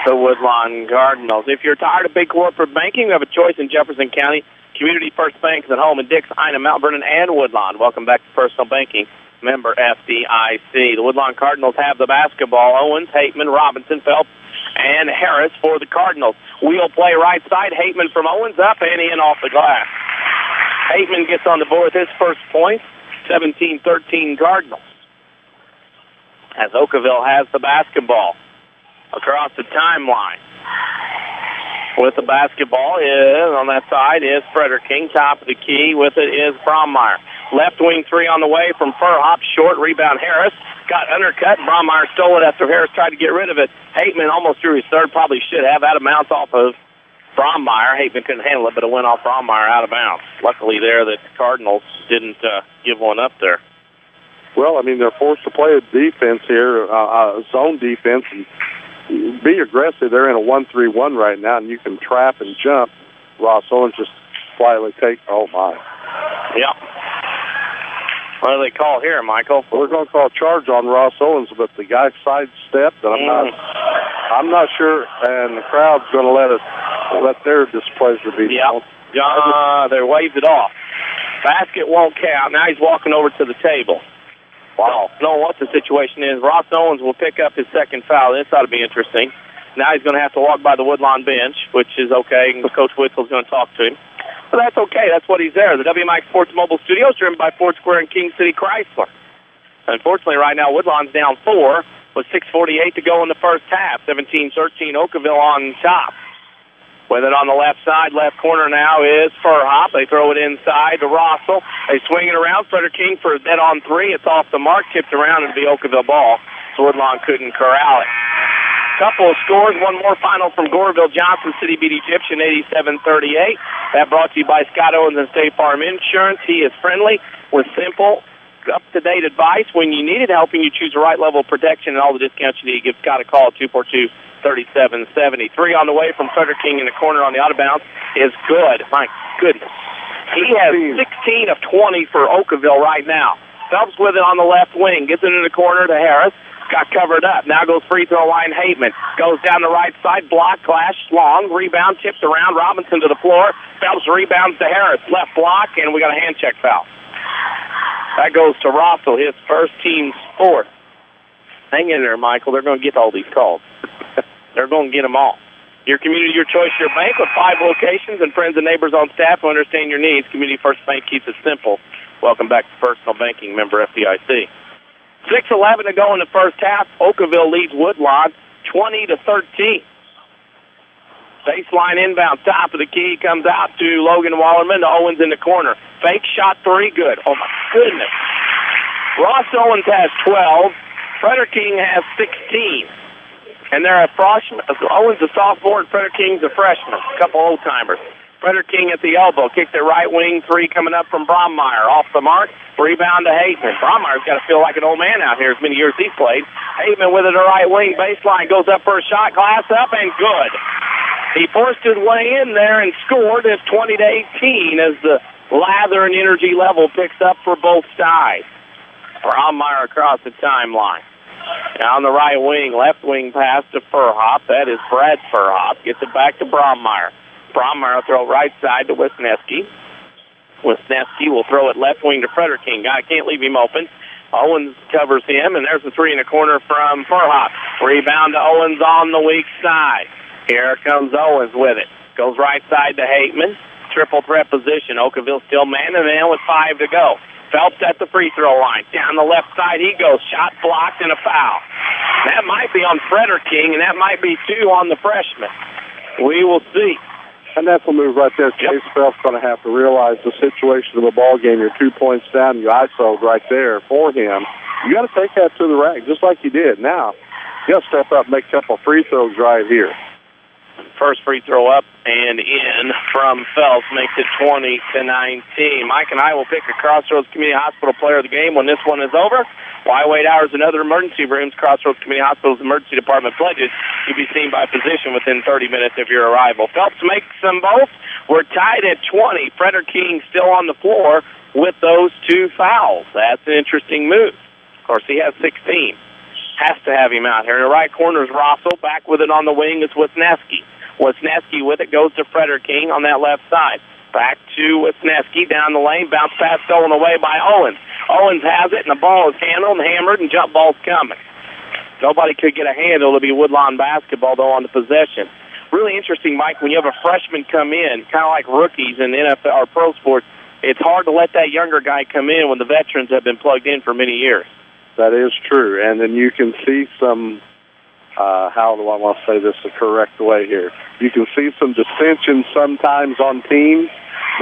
the Woodlawn Cardinals. If you're tired of big corporate banking, you have a choice in Jefferson County. Community First Bank is at home in Dix, Ina, Mount Vernon, and Woodlawn. Welcome back to Personal Banking. Member FDIC. The Woodlawn Cardinals have the basketball. Owens, Hateman, Robinson, Phelps, and Harris for the Cardinals. Wheel play right side. Hateman from Owens up and in off the glass. Hateman gets on the board with his first point. 17-13 Cardinals. As Okawville has the basketball across the timeline. With the basketball is on that side is Frederking. Top of the key with it is Brommeyer. Left wing 3 on the way from Furhop. Short rebound Harris. Got undercut. Brommeyer stole it after Harris tried to get rid of it. Hateman almost drew his third. Probably should have. Out of bounds off of Brommeyer. Hateman couldn't handle it, but it went off Brommeyer out of bounds. Luckily there that the Cardinals didn't give one up there. Well, I mean, they're forced to play a defense here, zone defense, and be aggressive. They're in a 1-3-1 right now, and you can trap and jump. Ross Owens just slightly take. Oh, my. Yep. What do they call here, Michael? Well, they're going to call a charge on Ross Owens, but the guy sidestepped, and I'm not sure, and the crowd's going to let their displeasure be known. They waved it off. Basket won't count. Now he's walking over to the table. Wow. I don't know what the situation is. Ross Owens will pick up his second foul. This ought to be interesting. Now he's going to have to walk by the Woodlawn bench, which is okay. Coach Witzel's going to talk to him. But that's okay. That's what he's there. The WMIX Sports Mobile Studios driven by Ford Square and King City Chrysler. Unfortunately, right now, Woodlawn's down 4 with 6:48 to go in the first half. 17-13, Okawville on top. With it on the left side, left corner now is Furhop. They throw it inside to Rossell. They swing it around. Frederking for a dead on 3. It's off the mark, tipped around, and it'll be Okawville ball. So Woodlawn couldn't corral it. Couple of scores, one more final from Goreville. Johnson City beat Egyptian 87-38. That brought to you by Scott Owens and State Farm Insurance. He is friendly with simple, up-to-date advice when you need it, helping you choose the right level of protection and all the discounts you need. Give Scott a call at 242-3770. 3 on the way from Frederking in the corner on the out of bounds is good. My goodness. He has 16 of 20 for Okawville right now. Phelps with it on the left wing. Gets it in the corner to Harris. Got covered up. Now goes free throw line Hateman. Goes down the right side. Block, clash, long. Rebound, tipped around. Robinson to the floor. Phelps rebounds to Harris. Left block, and we got a hand check foul. That goes to Rossell, his first, team's 4th. Hang in there, Michael. They're going to get all these calls. They're going to get them all. Your community, your choice, your bank with 5 locations and friends and neighbors on staff who understand your needs. Community First Bank keeps it simple. Welcome back to Personal Banking, member FDIC. 6:11 to go in the first half. Okawville leads Woodlawn 20-13. Baseline inbound, top of the key, comes out to Logan Wallerman. To Owens in the corner. Fake shot 3, good. Oh, my goodness. Ross Owens has 12. Frederking has 16. And they're a freshman. Owens a sophomore and Frederking's a freshman. A couple old-timers. Frederking at the elbow. Kicked it right wing. 3 coming up from Brommeyer. Off the mark. Rebound to Hateman. Brommeyer's got to feel like an old man out here as many years he's played. Hateman with it to right wing. Baseline goes up for a shot. Glass up and good. He forced his way in there and scored. It's 20-18 as the lather and energy level picks up for both sides. Brommeyer across the timeline. Down the right wing, left wing pass to Furhop. That is Brad Furhop. Gets it back to Brommeyer. Brommeyer will throw right side to Wisniewski. Wisniewski will throw it left wing to Frederking. Guy can't leave him open. Owens covers him, and there's a 3 in the corner from Furhop. Rebound to Owens on the weak side. Here comes Owens with it. Goes right side to Hateman. Triple threat position. Okawville still man and man with 5 to go. Phelps at the free throw line. Down the left side he goes. Shot blocked and a foul. That might be on Frederking, and that might be 2 on the freshman. We will see. And that's a move right there. Chase Phelps going to have to realize the situation of the ball game. You're 2 points down, and you ISO'd right there for him. You got to take that to the rack, just like you did. Now, you got to step up and make a couple of free throws right here. First free throw up and in from Phelps makes it 20-19. Mike and I will pick a Crossroads Community Hospital player of the game when this one is over. Why wait hours and other emergency rooms? Crossroads Community Hospital's emergency department pledges you'll be seen by physician within 30 minutes of your arrival. Phelps makes them both. We're tied at 20. Frederking still on the floor with those 2 fouls. That's an interesting move. Of course, he has 16. Has to have him out here. In the right corner is Rossell. Back with it on the wing is Wisniewski. Wisniewski with it goes to Frederking on that left side. Back to Wisniewski down the lane. Bounce pass stolen away by Owens. Owens has it, and the ball is handled and hammered, and jump ball's coming. Nobody could get a handle. It'll be Woodlawn basketball, though, on the possession. Really interesting, Mike, when you have a freshman come in, kind of like rookies in the NFL or pro sports, it's hard to let that younger guy come in when the veterans have been plugged in for many years. That is true. And then you can see some, how do I want to say this the correct way here? You can see some dissension sometimes on teams,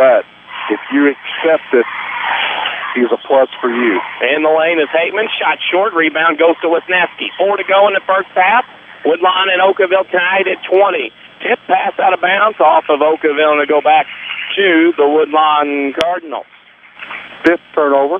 but if you accept it, he's a plus for you. In the lane is Hateman. Shot short. Rebound goes to Wisniewski. 4 to go in the first half. Woodlawn and Okawville tied at 20. Tip pass out of bounds off of Okawville, and to go back to the Woodlawn Cardinals. 5th turnover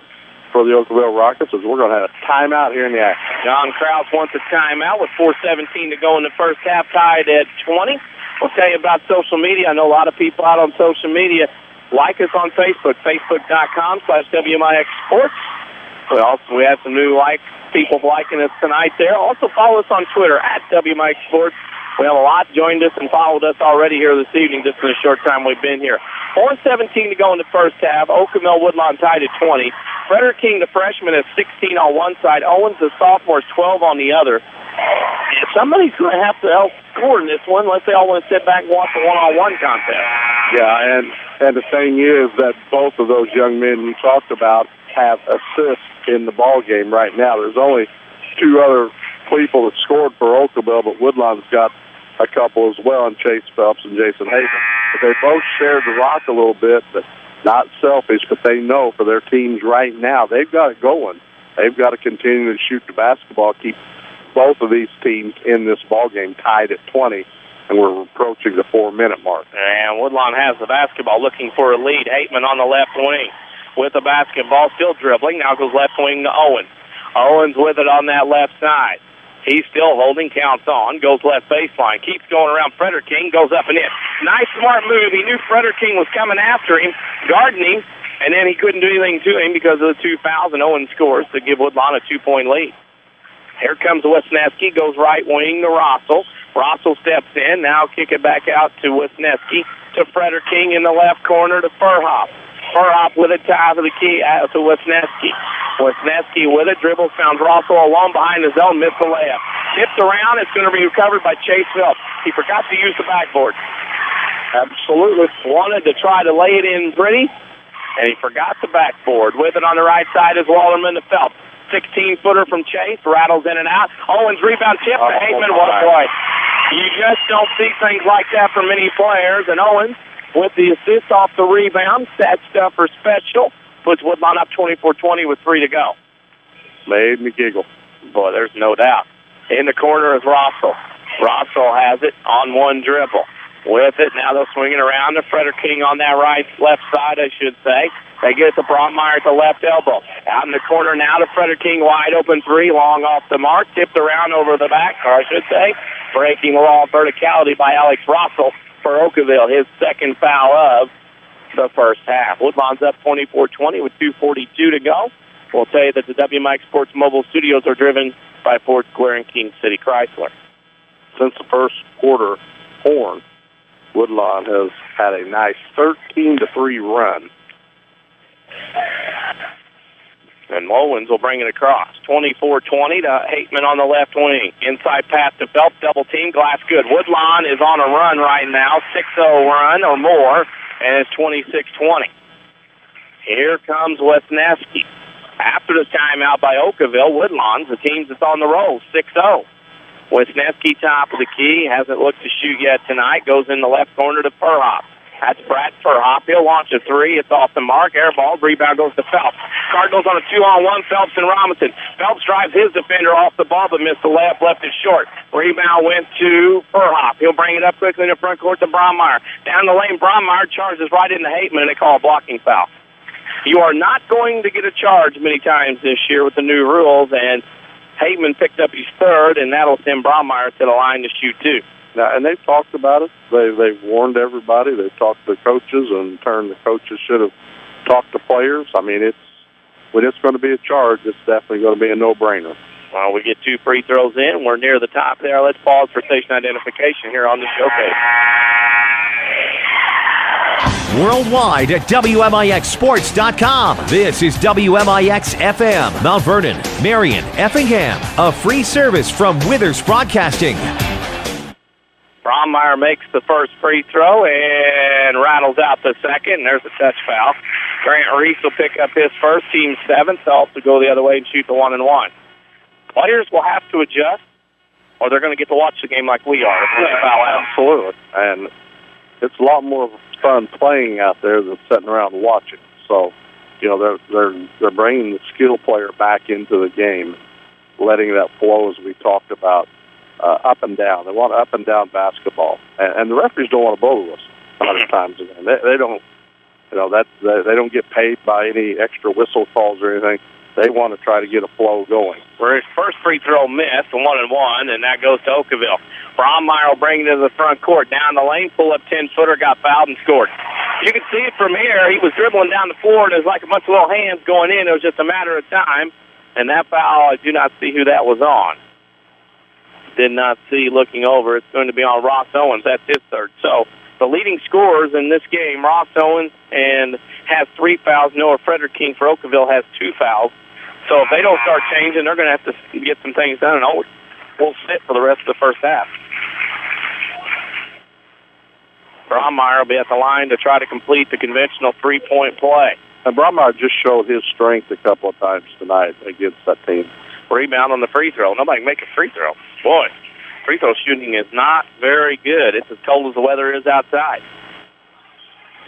for the Okawville Rockets, as we're going to have a timeout here in the action. John Krause wants a timeout with 4:17 to go in the first half, tied at 20. We'll tell you about social media. I know a lot of people out on social media. Like us on Facebook, facebook.com/WMIX Sports. We have some new people liking us tonight there. Also follow us on Twitter at WMIX Sports. We have a lot joined us and followed us already here this evening, just in a short time we've been here. 4:17 to go in the first half. Okawville Woodlawn tied at 20. Frederking, the freshman, is 16 on one side. Owens, the sophomore, is 12 on the other. And somebody's going to have to help score in this one unless they all want to sit back and watch a one-on-one contest. Yeah, and the thing is that both of those young men you talked about have assists in the ball game right now. There's only 2 other people that scored for Okawville, but Woodlawn's got a couple as well, and Chase Phelps and Jason Haven. But they both shared the rock a little bit, but not selfish, but they know for their teams right now, they've got it going. They've got to continue to shoot the basketball, keep both of these teams in this ball game tied at 20, and we're approaching the 4-minute mark. And Woodlawn has the basketball, looking for a lead. Hateman on the left wing with the basketball, still dribbling. Now goes left wing to Owens. Owens with it on that left side. He's still holding, counts on, goes left baseline, keeps going around Frederking, goes up and in. Nice, smart move. He knew Frederking was coming after him, guarding him, and then he couldn't do anything to him because of the 2 fouls, and Owens scores to give Woodlawn a 2-point lead. Here comes Wisniewski, goes right wing to Rossell. Rossell steps in, now kick it back out to Wisniewski, to Frederking in the left corner to Furhop. Furhop with a tie to the key to Wisniewski. Wisniewski with it, dribbles, found Rossell alone behind the zone, missed the layup. Tipped around, it's going to be recovered by Chase Phelps. He forgot to use the backboard. Absolutely. Wanted to try to lay it in pretty, and he forgot the backboard. With it on the right side is Wallerman to Phelps. 16-footer from Chase, rattles in and out. Owens rebound tip to Hateman. What a play. You just don't see things like that from many players, and Owens with the assist off the rebound. That stuff for special. Puts Woodlawn up 24-20 with 3 to go. Made me giggle. Boy, there's no doubt. In the corner is Rossell. Rossell has it on one dribble. with it. Now they'll swing it around to Frederking on that left side, I should say. They get it to Brommeyer at the left elbow. Out in the corner now to Frederking, wide open three, long off the mark, tipped around over the back, or I should say, breaking the law of verticality by Alex Rossell for Okawville, his second foul of the first half. Woodlawn's up 24-20 with 2:42 to go. We'll tell you that the WMIX Sports Mobile Studios are driven by Ford Square and King City Chrysler. Since the first quarter horn, Woodlawn has had a nice 13-3 run. And Owens will bring it across. 24-20 to Hateman on the left wing. Inside pass to Phelps, double team, glass good. Woodlawn is on a run right now, 6-0 run or more, and it's 26-20. Here comes Wisniewski. After the timeout by Okawville, Woodlawn's the team that's on the roll, 6-0. Wisniewski top of the key, hasn't looked to shoot yet tonight, goes in the left corner to Furhop. That's Brad Furhop. He'll launch a three. It's off the mark. Air ball. Rebound goes to Phelps. Cardinals on a 2-on-1. Phelps and Robinson. Phelps drives his defender off the ball, but missed the layup. Left it short. Rebound went to Furhop. He'll bring it up quickly in the front court to Brommeyer. Down the lane, Brommeyer charges right into Hateman, and they call a blocking foul. You are not going to get a charge many times this year with the new rules, and Hateman picked up his third, and that'll send Brommeyer to the line to shoot two. Now, and they've talked about it. They've warned everybody. They've talked to the coaches, and in turn, the coaches should have talked to players. I mean, when it's going to be a charge, it's definitely going to be a no-brainer. Well, we get two free throws in. We're near the top there. Let's pause for station identification here on the showcase. Worldwide at WMIXsports.com. This is WMIX FM, Mount Vernon, Marion, Effingham. A free service from Withers Broadcasting. Brommeyer makes the first free throw and rattles out the second. There's a touch foul. Grant Reese will pick up his first, team seventh. They'll also go the other way and shoot the 1-and-1. Players will have to adjust, or they're going to get to watch the game like we are if they foul out. Absolutely. And it's a lot more fun playing out there than sitting around and watching. So, you know, they're bringing the skill player back into the game, letting that flow as we talked about. Up and down. They want up and down basketball, and the referees don't want to bowl us a lot of times. They don't, you know, they don't get paid by any extra whistle calls or anything. They want to try to get a flow going. For his first free throw missed, 1-and-1, and that goes to Okawville. Brommeyer will bring it to the front court. Down the lane, pull up 10-footer, got fouled and scored. You can see it from here. He was dribbling down the floor, and it was like a bunch of little hands going in. It was just a matter of time, and that foul, I do not see who that was on. Did not see looking over. It's going to be on Ross Owens. That's his third. So the leading scorers in this game, Ross Owens, and has 3 fouls. Noah Frederking for Okawville has 2 fouls. So if they don't start changing, they're going to have to get some things done, and we'll sit for the rest of the first half. Brommeyer will be at the line to try to complete the conventional three-point play. And Brommeyer just showed his strength a couple of times tonight against that team. Rebound on the free throw. Nobody can make a free throw. Boy, free throw shooting is not very good. It's as cold as the weather is outside.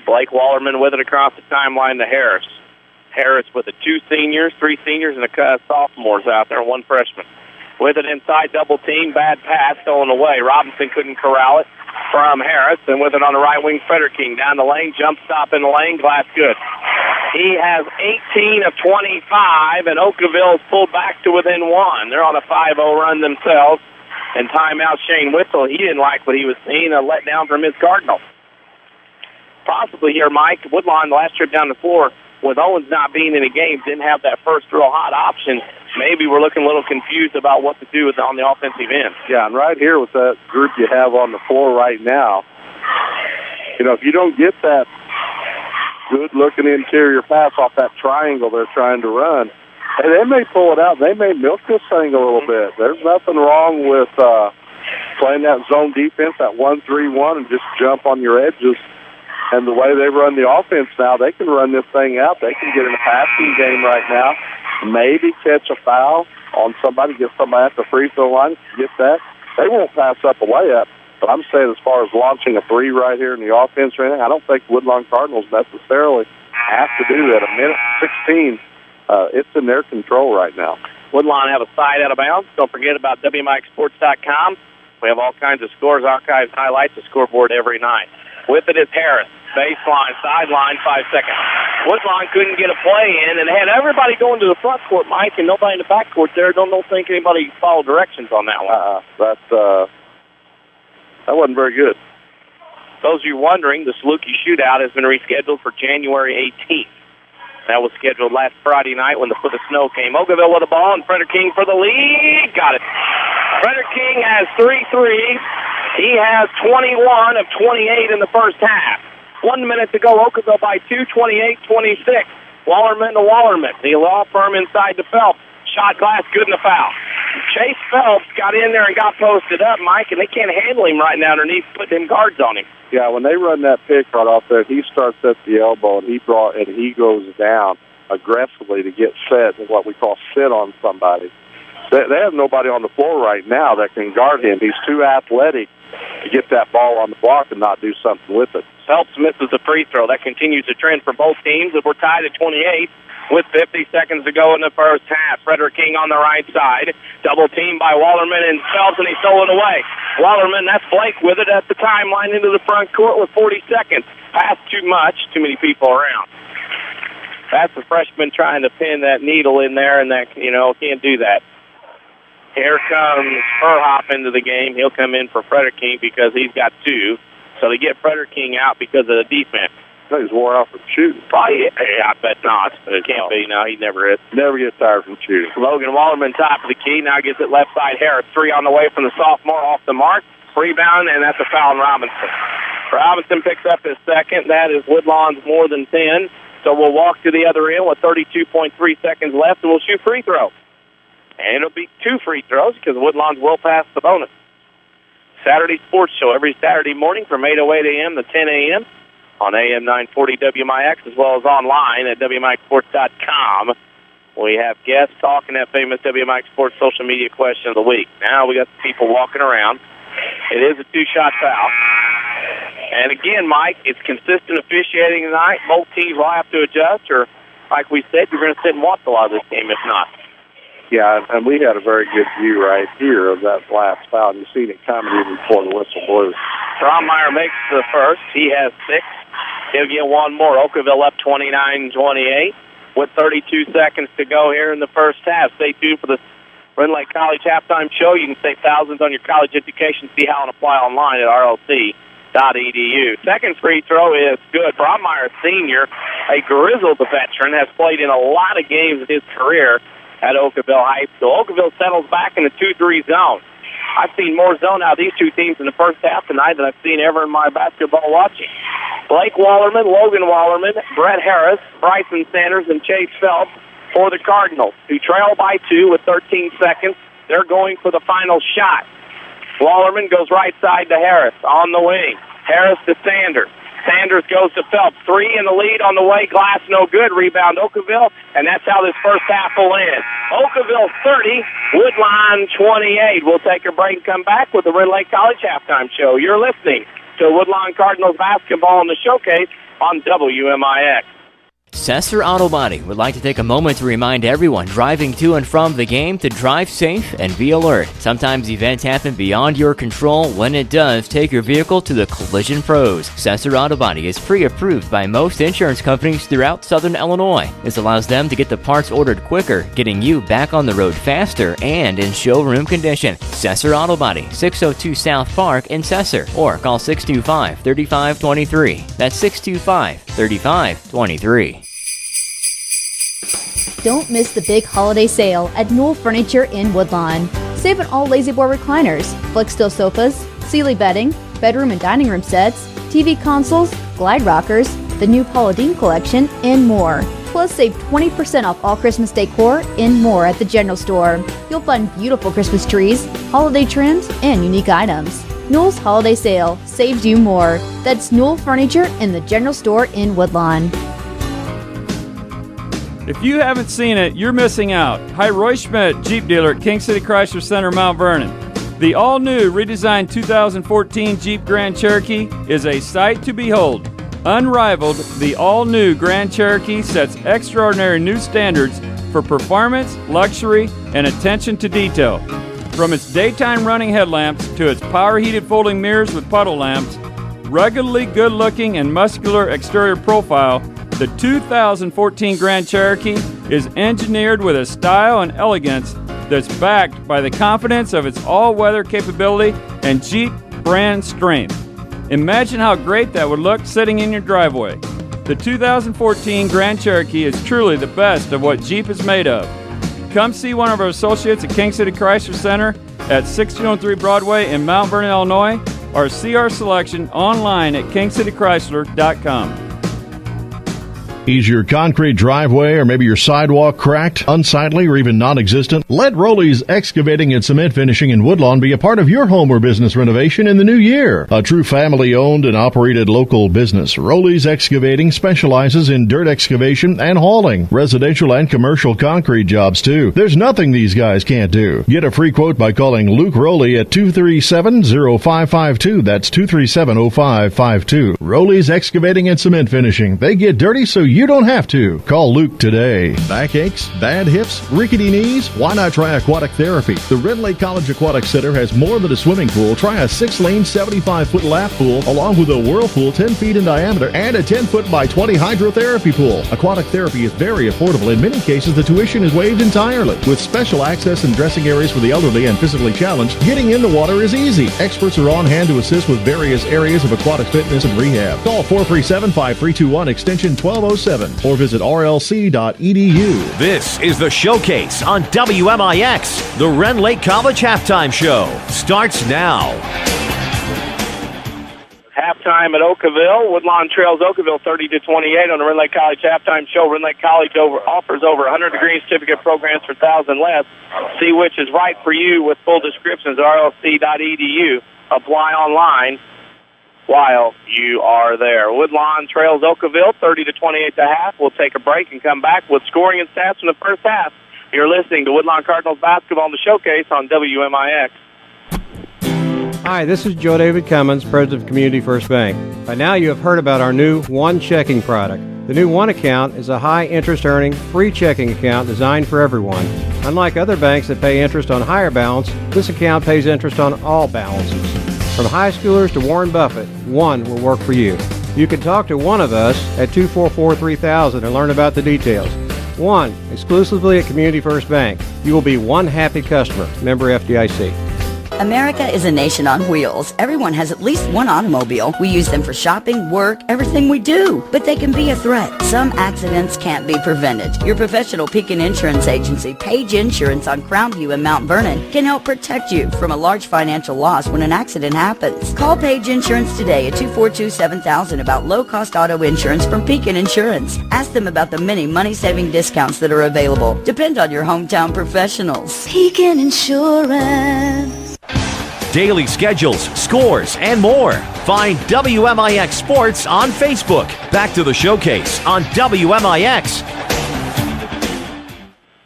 Blake Wallerman with it across the timeline to Harris. Harris with the 2 seniors, 3 seniors, and a sophomores out there, 1 freshman. With it inside, double team, bad pass, stolen away. Robinson couldn't corral it from Harris, and with it on the right wing, Frederking. Down the lane, jump stop in the lane, glass good. He has 18 of 25, and Okawville's pulled back to within 1. They're on a 5-0 run themselves, and timeout Shane Whistle. He didn't like what he was seeing, a letdown from his Cardinals. Possibly here, Mike, Woodlawn, the last trip down the floor, with Owens not being in the game, didn't have that first real hot option. Maybe we're looking a little confused about what to do on the offensive end. Yeah, and right here with that group you have on the floor right now, you know, if you don't get that good-looking interior pass off that triangle they're trying to run, hey, they may pull it out. They may milk this thing a little bit. There's nothing wrong with playing that zone defense, that 1-3-1, and just jump on your edges. And the way they run the offense now, they can run this thing out. They can get in a passing game right now, maybe catch a foul on somebody, get somebody at the free throw line, get that. They won't pass up a layup. But I'm saying as far as launching a three right here in the offense or anything, I don't think Woodlawn Cardinals necessarily have to do that. A minute 16, it's in their control right now. Woodlawn have a side out of bounds. Don't forget about WMIXsports.com. We have all kinds of scores, archives, highlights, the scoreboard every night. With it is Harris. Baseline, sideline, 5 seconds. Woodlawn couldn't get a play in and had everybody going to the front court, Mike, and nobody in the back court there. Don't think anybody followed directions on that one. That wasn't very good. Those of you wondering, the Saluki shootout has been rescheduled for January 18th. That was scheduled last Friday night when the foot of snow came. Okawville with the ball, and Frederking for the lead. Got it. Frederking has 3 threes. He has 21 of 28 in the first half. 1 minute to go. Okawville by 2, 28-26. Wallerman to Wallerman. The law firm inside the Phelps. Shot glass, good in the foul. Chase Phelps got in there and got posted up, Mike, and they can't handle him right now underneath, putting them guards on him. Yeah, when they run that pick right off there, he starts at the elbow and he goes down aggressively to get set, what we call sit on somebody. They have nobody on the floor right now that can guard him. He's too athletic to get that ball on the block and not do something with it. Phelps misses a free throw. That continues the trend for both teams, and we're tied at 28 with 50 seconds to go in the first half. Frederking on the right side. Double team by Wallerman and Phelps, and he stole it away. Wallerman, that's Blake with it at the timeline into the front court with 40 seconds. Pass too much, too many people around. That's the freshman trying to pin that needle in there, and that, can't do that. Here comes Furhop into the game. He'll come in for Frederking because he's got 2. So they get Frederking out because of the defense. He's wore out from shooting. Probably, I bet not. It can't be. No, he never is. Never gets tired from shooting. Logan Wallerman, top of the key. Now gets it left side. Harris, 3 on the way from the sophomore, off the mark. Rebound, and that's a foul on Robinson. Robinson picks up his second. That is Woodlawn's more than 10. So we'll walk to the other end with 32.3 seconds left, and we'll shoot free throw. And it'll be 2 free throws because Woodlawn's will pass the bonus. Saturday Sports Show every Saturday morning from 8:08 a.m. to 10 a.m. on AM 940 WMIX, as well as online at WMIXsports.com. We have guests talking that famous WMIX Sports social media question of the week. Now we got the people walking around. It is a 2-shot foul. And again, Mike, it's consistent officiating tonight. Both teams will have to adjust, or like we said, you're going to sit and watch a lot of this game if not. Yeah, and we had a very good view right here of that last foul. You've seen it coming even before the whistle blew. Brommeyer makes the first. He has 6. He'll get one more. Okawville up 29-28 with 32 seconds to go here in the first half. Stay tuned for the Rend Lake College halftime show. You can save thousands on your college education. See how and apply online at RLC.edu. Second free throw is good. Brommeyer Sr., a grizzled veteran, has played in a lot of games in his career at Okawville High School. Okawville settles back in the 2-3 zone. I've seen more zone out of these two teams in the first half tonight than I've seen ever in my basketball watching. Blake Wallerman, Logan Wallerman, Brett Harris, Bryson Sanders, and Chase Phelps for the Cardinals, who trail by 2 with 13 seconds. They're going for the final shot. Wallerman goes right side to Harris on the wing. Harris to Sanders. Sanders goes to Phelps. 3 in the lead on the way. Glass no good. Rebound Okawville. And that's how this first half will end. Okawville 30, Woodlawn 28. We'll take a break and come back with the Rend Lake College halftime show. You're listening to Woodlawn Cardinals basketball in the showcase on WMIX. Sesser Auto Body would like to take a moment to remind everyone driving to and from the game to drive safe and be alert. Sometimes events happen beyond your control. When it does, take your vehicle to the collision pros. Sesser Auto Body is pre-approved by most insurance companies throughout Southern Illinois. This allows them to get the parts ordered quicker, getting you back on the road faster and in showroom condition. Sesser Auto Body, 602 South Park in Sesser, or call 625-3523. That's 625-3523. Don't miss the big holiday sale at Newell Furniture in Woodlawn. Save on all lazy boy recliners, Flexsteel sofas, Sealy bedding, bedroom and dining room sets, TV consoles, glide rockers, the new Paula Deen collection, and more. Plus, save 20% off all Christmas decor and more at the General Store. You'll find beautiful Christmas trees, holiday trims, and unique items. Newell's Holiday Sale saves you more. That's Newell Furniture in the General Store in Woodlawn. If you haven't seen it, you're missing out. Hi, Roy Schmidt, Jeep dealer at King City Chrysler Center, Mount Vernon. The all-new, redesigned 2014 Jeep Grand Cherokee is a sight to behold. Unrivaled, the all-new Grand Cherokee sets extraordinary new standards for performance, luxury, and attention to detail. From its daytime running headlamps to its power-heated folding mirrors with puddle lamps, ruggedly good-looking and muscular exterior profile, the 2014 Grand Cherokee is engineered with a style and elegance that's backed by the confidence of its all-weather capability and Jeep brand strength. Imagine how great that would look sitting in your driveway. The 2014 Grand Cherokee is truly the best of what Jeep is made of. Come see one of our associates at King City Chrysler Center at 1603 Broadway in Mount Vernon, Illinois, or see our selection online at kingcitychrysler.com. Is your concrete driveway or maybe your sidewalk cracked, unsightly, or even non-existent? Let Rowley's Excavating and Cement Finishing in Woodlawn be a part of your home or business renovation in the new year. A true family-owned and operated local business, Rowley's Excavating specializes in dirt excavation and hauling, residential and commercial concrete jobs too. There's nothing these guys can't do. Get a free quote by calling Luke Rowley at 237-0552. That's 237-0552. Rowley's Excavating and Cement Finishing. They get dirty so you don't have to. Call Luke today. Backaches, bad hips, rickety knees? Why not try aquatic therapy? The Red Lake College Aquatic Center has more than a swimming pool. Try a 6-lane, 75-foot lap pool, along with a whirlpool 10 feet in diameter and a 10-foot by 20 hydrotherapy pool. Aquatic therapy is very affordable. In many cases, the tuition is waived entirely. With special access and dressing areas for the elderly and physically challenged, getting in the water is easy. Experts are on hand to assist with various areas of aquatic fitness and rehab. Call 437-5321 extension 1207 or visit rlc.edu. This is the Showcase on WMIX. The Ren Lake College Halftime Show starts now. Halftime at Okawville. Woodlawn trails Okawville 30-28 on the Ren Lake College Halftime Show. Ren Lake College offers over 100 degree certificate programs for 1,000 less. See which is right for you with full descriptions at rlc.edu. Apply online while you are there. Woodlawn trails Okawville 30-28 at the half. We'll take a break and come back with scoring and stats from the first half. You're listening to Woodlawn Cardinals basketball on the Showcase on WMIX. Hi, this is Joe David Cummins, President of Community First Bank. By now you have heard about our new One Checking product. The new One Account is a high-interest earning, free checking account designed for everyone. Unlike other banks that pay interest on higher balance, this account pays interest on all balances. From high schoolers to Warren Buffett, One will work for you. You can talk to one of us at 244-3000 and learn about the details. One, exclusively at Community First Bank. You will be one happy customer. Member FDIC. America is a nation on wheels. Everyone has at least one automobile. We use them for shopping, work, everything we do. But they can be a threat. Some accidents can't be prevented. Your professional Pekin Insurance Agency, Page Insurance on Crownview in Mount Vernon, can help protect you from a large financial loss when an accident happens. Call Page Insurance today at 242-7000 about low-cost auto insurance from Pekin Insurance. Ask them about the many money-saving discounts that are available. Depend on your hometown professionals. Pekin Insurance. Daily schedules, scores, and more. Find WMIX Sports on Facebook. Back to the Showcase on WMIX.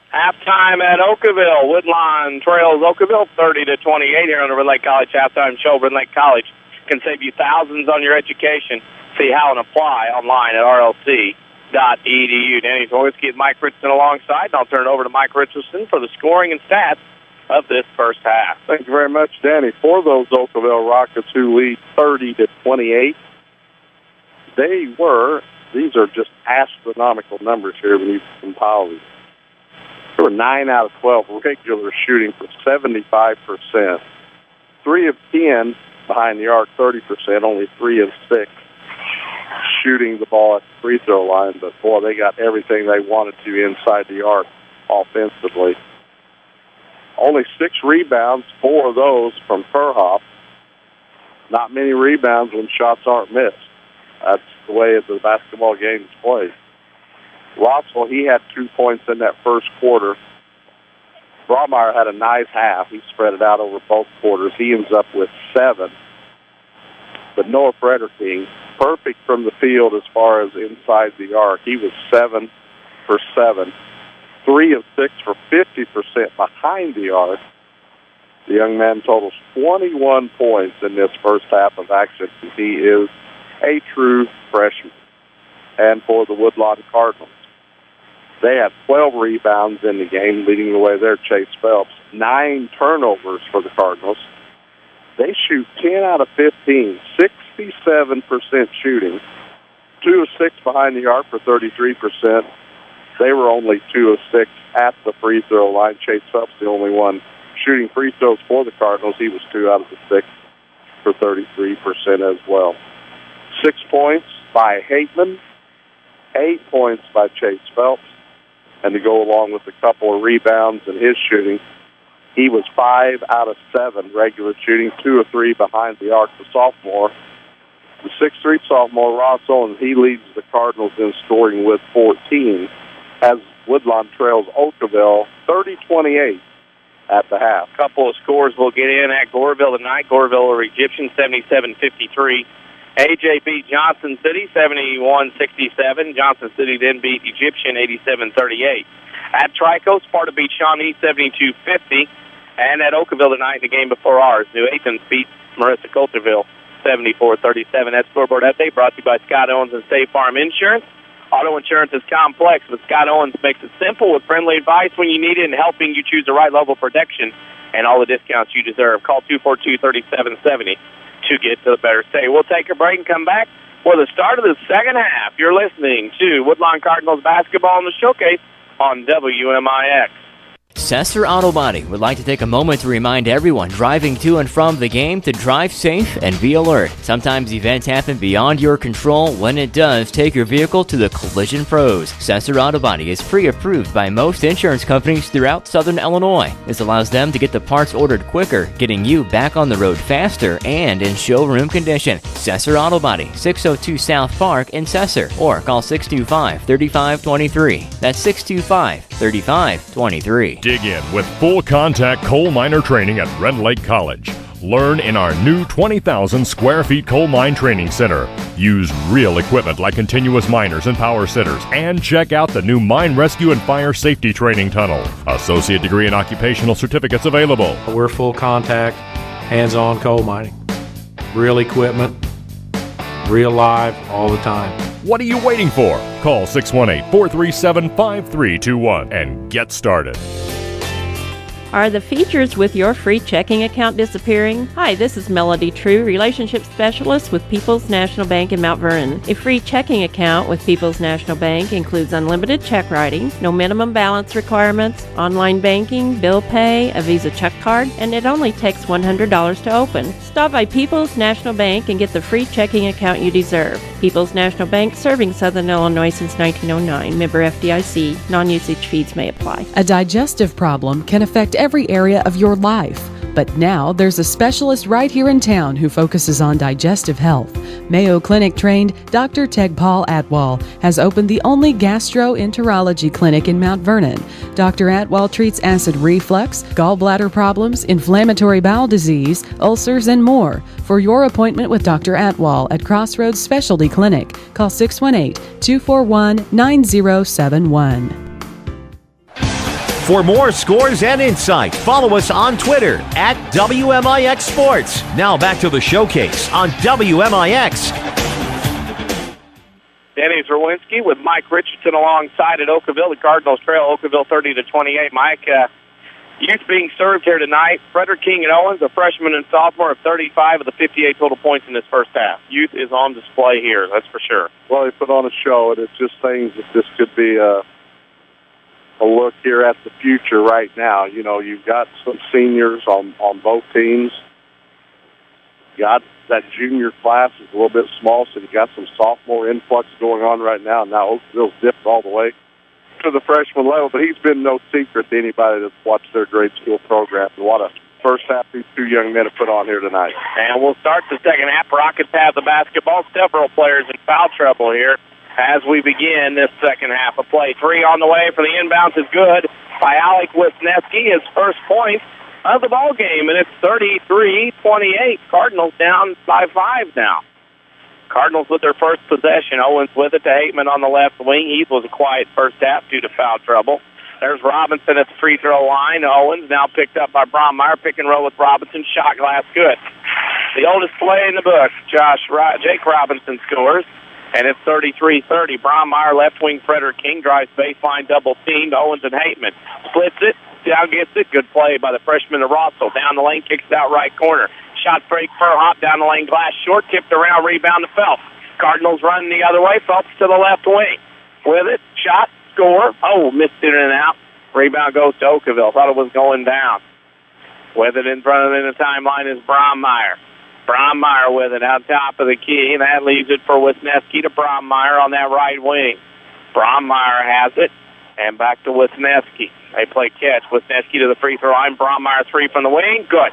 Halftime at Okawville. Woodlawn trails Okawville 30-28 here on the Ren Lake College Halftime Show. Ren Lake College can save you thousands on your education. See how and apply online at rlc.edu. Danny Czerwinski with Mike Richardson alongside, and I'll turn it over to Mike Richardson for the scoring and stats of this first half. Thank you very much, Danny. For those Okawville Rockets who lead 30-28, these are just astronomical numbers here when you compile these. There were 9 out of 12 regular shooting for 75%. 3 of 10 behind the arc, 30%, only 3 of 6 shooting the ball at the free throw line. But, boy, they got everything they wanted to inside the arc offensively. Only 6 rebounds, 4 of those from Furhoff. Not many rebounds when shots aren't missed. That's the way the basketball game is played. Rossville, he had 2 points in that first quarter. Braumeyer had a nice half. He spread it out over both quarters. He ends up with 7. But Noah Frederking, perfect from the field as far as inside the arc. He was 7 for 7. 3 of 6 for 50% behind the arc. The young man totals 21 points in this first half of action. He is a true freshman. And for the Woodlawn Cardinals, They had 12 rebounds in the game, leading the way there, Chase Phelps. 9 turnovers for the Cardinals. They shoot 10 out of 15, 67% shooting. 2 of 6 behind the arc for 33%. They were only 2 of 6 at the free throw line. Chase Phelps, the only one shooting free throws for the Cardinals. He was 2 out of the 6 for 33% as well. 6 points by Hateman, 8 points by Chase Phelps, and to go along with a couple of rebounds and his shooting, he was 5 out of 7 regular shooting, 2 of 3 behind the arc, the sophomore. The 6'3" sophomore, Ross Owens, he leads the Cardinals in scoring with 14, as Woodlawn trails Okawville 30-28 at the half. Couple of scores we'll get in at Goreville tonight. Goreville over Egyptian, 77-53. AJ beat Johnson City, 71-67. Johnson City then beat Egyptian, 87-38. At Trico, Sparta beat Shawnee, 72-50. And at Okawville tonight, the game before ours, New Athens beat Marissa Coulterville, 74-37. That scoreboard update brought to you by Scott Owens and State Farm Insurance. Auto insurance is complex, but Scott Owens makes it simple with friendly advice when you need it and helping you choose the right level of protection and all the discounts you deserve. Call 242-3770 to get to the better state. We'll take a break and come back for the start of the second half. You're listening to Woodlawn Cardinals basketball in the showcase on WMIX. Sesser Auto Body would like to take a moment to remind everyone driving to and from the game to drive safe and be alert. Sometimes events happen beyond your control. When it does, take your vehicle to the collision pros. Sesser Auto Body is pre-approved by most insurance companies throughout Southern Illinois. This allows them to get the parts ordered quicker, getting you back on the road faster and in showroom condition. Sesser Auto Body, 602 South Park in Sesser, or call 625-3523. That's 625-3523. Dig in with full contact coal miner training at Red Lake College. Learn in our new 20,000 square feet coal mine training center. Use real equipment like continuous miners and power sitters, and check out the new mine rescue and fire safety training tunnel. Associate degree and occupational certificates available. We're full contact, hands-on coal mining. Real equipment, real live, all the time. What are you waiting for? Call 618-437-5321 and get started. Are the features with your free checking account disappearing? Hi, this is Melody True, Relationship Specialist with People's National Bank in Mount Vernon. A free checking account with People's National Bank includes unlimited check writing, no minimum balance requirements, online banking, bill pay, a Visa check card, and it only takes $100 to open. Stop by People's National Bank and get the free checking account you deserve. People's National Bank, serving Southern Illinois since 1909. Member FDIC. Non-usage fees may apply. A digestive problem can affect every area of your life. But now there's a specialist right here in town who focuses on digestive health. Mayo Clinic trained Dr. Tegpal Atwal has opened the only gastroenterology clinic in Mount Vernon. Dr. Atwal treats acid reflux, gallbladder problems, inflammatory bowel disease, ulcers, and more. For your appointment with Dr. Atwal at Crossroads Specialty Clinic, call 618-241-9071. For more scores and insight, follow us on Twitter at WMIX Sports. Now back to the showcase on WMIX. Danny Czerwinski with Mike Richardson alongside at Okawville. The Cardinals trail Okawville 30-28. Mike, youth being served here tonight. Frederking and Owens, a freshman and sophomore, of 35 of the 58 total points in this first half. Youth is on display here, that's for sure. Well, they put on a show, and it's just things that this could be a look here at the future right now. You know, you've got some seniors on both teams. You got that junior class is a little bit small, so you got some sophomore influx going on right now. Now Oakville's dipped all the way to the freshman level, but he's been no secret to anybody that's watched their grade school program. And what a first half these two young men have put on here tonight. And we'll start the second half. Rockets have the basketball. Several players in foul trouble here as we begin this second half of play. 3 on the way for the inbounds is good by Alec Wisniewski, his first point of the ball game, and it's 33-28. Cardinals down by 5 now. Cardinals with their first possession. Owens with it to Hateman on the left wing. He was a quiet first half due to foul trouble. There's Robinson at the free throw line. Owens now picked up by Brommeyer. Pick and roll with Robinson. Shot glass good. The oldest play in the book. Jake Robinson scores. And it's 33-30. Brommeyer, left wing Frederking, drives baseline, double teamed. Owens and Hateman. Splits it, down gets it. Good play by the freshman of Rossell. Down the lane, kicks it out right corner. Shot fake, hop down the lane, glass short, tipped around, rebound to Phelps. Cardinals running the other way. Phelps to the left wing. With it, shot, score. Oh, missed it in and out. Rebound goes to Okawville. Thought it was going down. With it in front of them in the timeline is Brommeyer. Brommeyer with it out top of the key, and that leaves it for Wisniewski to Brommeyer on that right wing. Brommeyer has it, and back to Wisniewski. They play catch. Wisniewski to the free throw line. Brommeyer 3 from the wing. Good.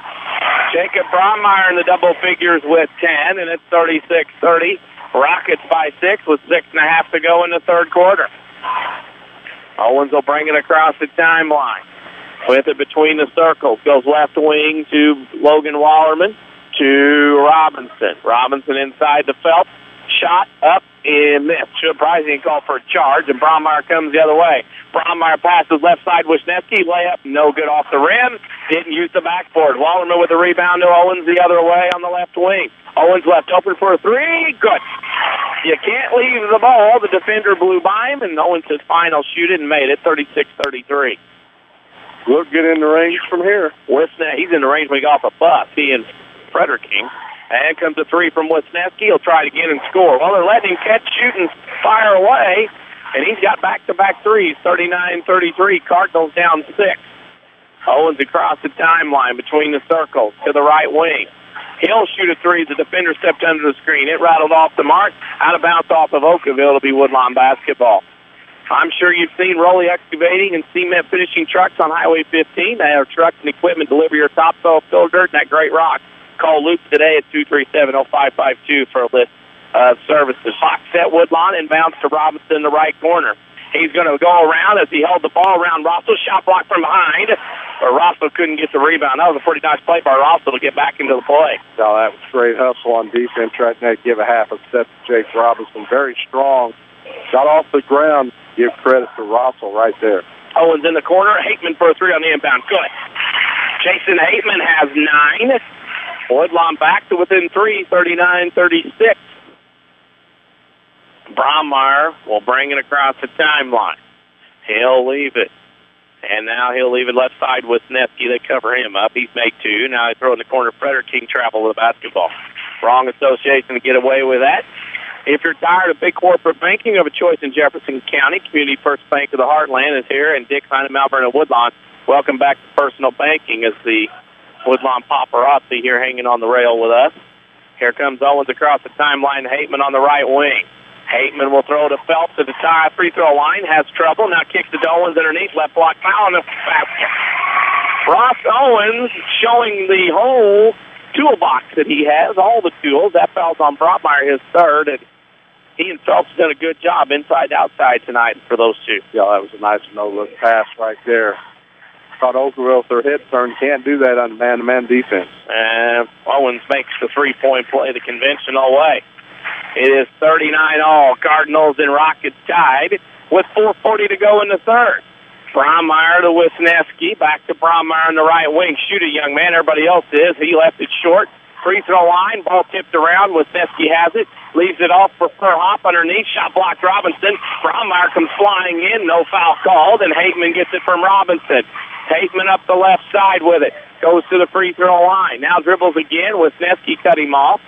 Jacob Brommeyer in the double figures with 10, and it's 36-30. Rockets by 6 with 6.5 to go in the third quarter. Owens will bring it across the timeline. With it between the circles. Goes left wing to Logan Wallerman. To Robinson. Robinson inside the Phelps. Shot up and missed. Surprising call for a charge, and Brommeyer comes the other way. Brommeyer passes left side. Wisniewski layup, no good off the rim. Didn't use the backboard. Wallerman with the rebound to Owens the other way on the left wing. Owens left open for a 3. Good. You can't leave the ball. The defender blew by him, and Owens says fine, I'll shoot it, and made it 36-33. Look good in the range from here. He's in the range when he got off a bus. He and Frederking. And comes a 3 from Wisniewski. He'll try it again and score. Well, they're letting him catch, shoot, and fire away. And he's got back-to-back threes, 39-33. Cardinals down 6. Owens across the timeline between the circles to the right wing. He'll shoot a 3. The defender stepped under the screen. It rattled off the mark. Out of bounds off of Okawville. It'll be Woodlawn basketball. I'm sure you've seen Rowley Excavating and Cement Finishing trucks on Highway 15. They have trucks and equipment deliver your topsoil, fill dirt, and that great rock. Call Luke today at 237-0552 for a list of services. Fox set Woodlawn and bounce to Robinson in the right corner. He's going to go around as he held the ball around Rossell. Shot block from behind, but Rossell couldn't get the rebound. That was a pretty nice play by Rossell to get back into the play. No, that was great hustle on defense right now. Give a half a step to Jake Robinson. Very strong. Got off the ground. Give credit to Rossell right there. Owens in the corner. Hateman for a 3 on the inbound. Good. Jason Hateman has 9. Woodlawn back to within 3, 39-36. Brommeyer will bring it across the timeline. He'll leave it. And now he'll leave it left side with Wisniewski. They cover him up. He's made 2. Now they throw in the corner. Frederking travel with the basketball. Wrong association to get away with that. If you're tired of big corporate banking, you have a choice in Jefferson County. Community First Bank of the Heartland is here, and Dick Heine, Mount Vernon, Woodlawn. Welcome back to personal banking as the Woodlawn paparazzi here hanging on the rail with us. Here comes Owens across the timeline. Hateman on the right wing. Hateman will throw to Phelps at the free throw line. Has trouble. Now kicks it to Owens underneath. Left block foul on the basket. Ross Owens showing the whole toolbox that he has, all the tools. That foul's on Brommeyer, his third, and he and Phelps have done a good job inside outside tonight for those two. Yeah, that was a nice no-look pass right there. Thought Okawville, if their head turned, can't do that on man-to-man defense. And Owens makes the three-point play the conventional way. It is 39-all. Cardinals and Rockets tied with 4:40 to go in the third. Brommeyer to Wisniewski. Back to Brommeyer on the right wing. Shoot it, young man. Everybody else is. He left it short. Free throw line. Ball tipped around. Wisniewski has it. Leaves it off for hop underneath. Shot blocked Robinson. Brommeyer comes flying in. No foul called. And Hateman gets it from Robinson. Hateman up the left side with it. Goes to the free throw line. Now dribbles again. Wisniewski cut him off.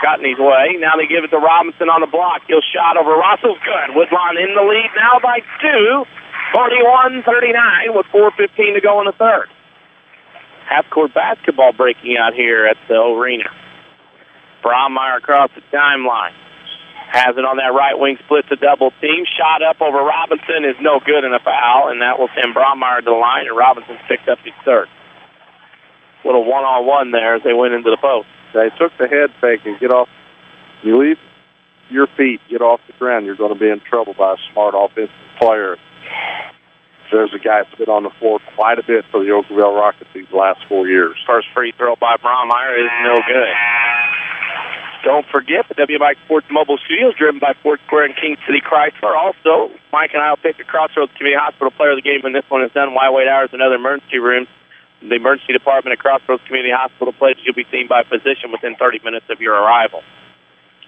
Got in his way. Now they give it to Robinson on the block. He'll shot over Russell. Good. Woodlawn in the lead now by 2. 41-39 with 4:15 to go in the third. Half-court basketball breaking out here at the arena. Brommeyer across the timeline. Has it on that right wing, splits a double team. Shot up over Robinson is no good in a foul, and that will send Brommeyer to the line, and Robinson's picked up his third. Little one-on-one there as they went into the post. They took the head fake and get off. You leave your feet, get off the ground, you're going to be in trouble by a smart offensive player. There's a guy that's been on the floor quite a bit for the Okawville Rockets these last 4 years. First free throw by Brommeyer is no good. Don't forget the WMIX Sports Mobile Studios, driven by Fort Square and King City Chrysler. Also, Mike and I will pick the Crossroads Community Hospital player of the game when this one is done. Wide hours and other emergency rooms. The emergency department at Crossroads Community Hospital pledges you'll be seen by a physician within 30 minutes of your arrival.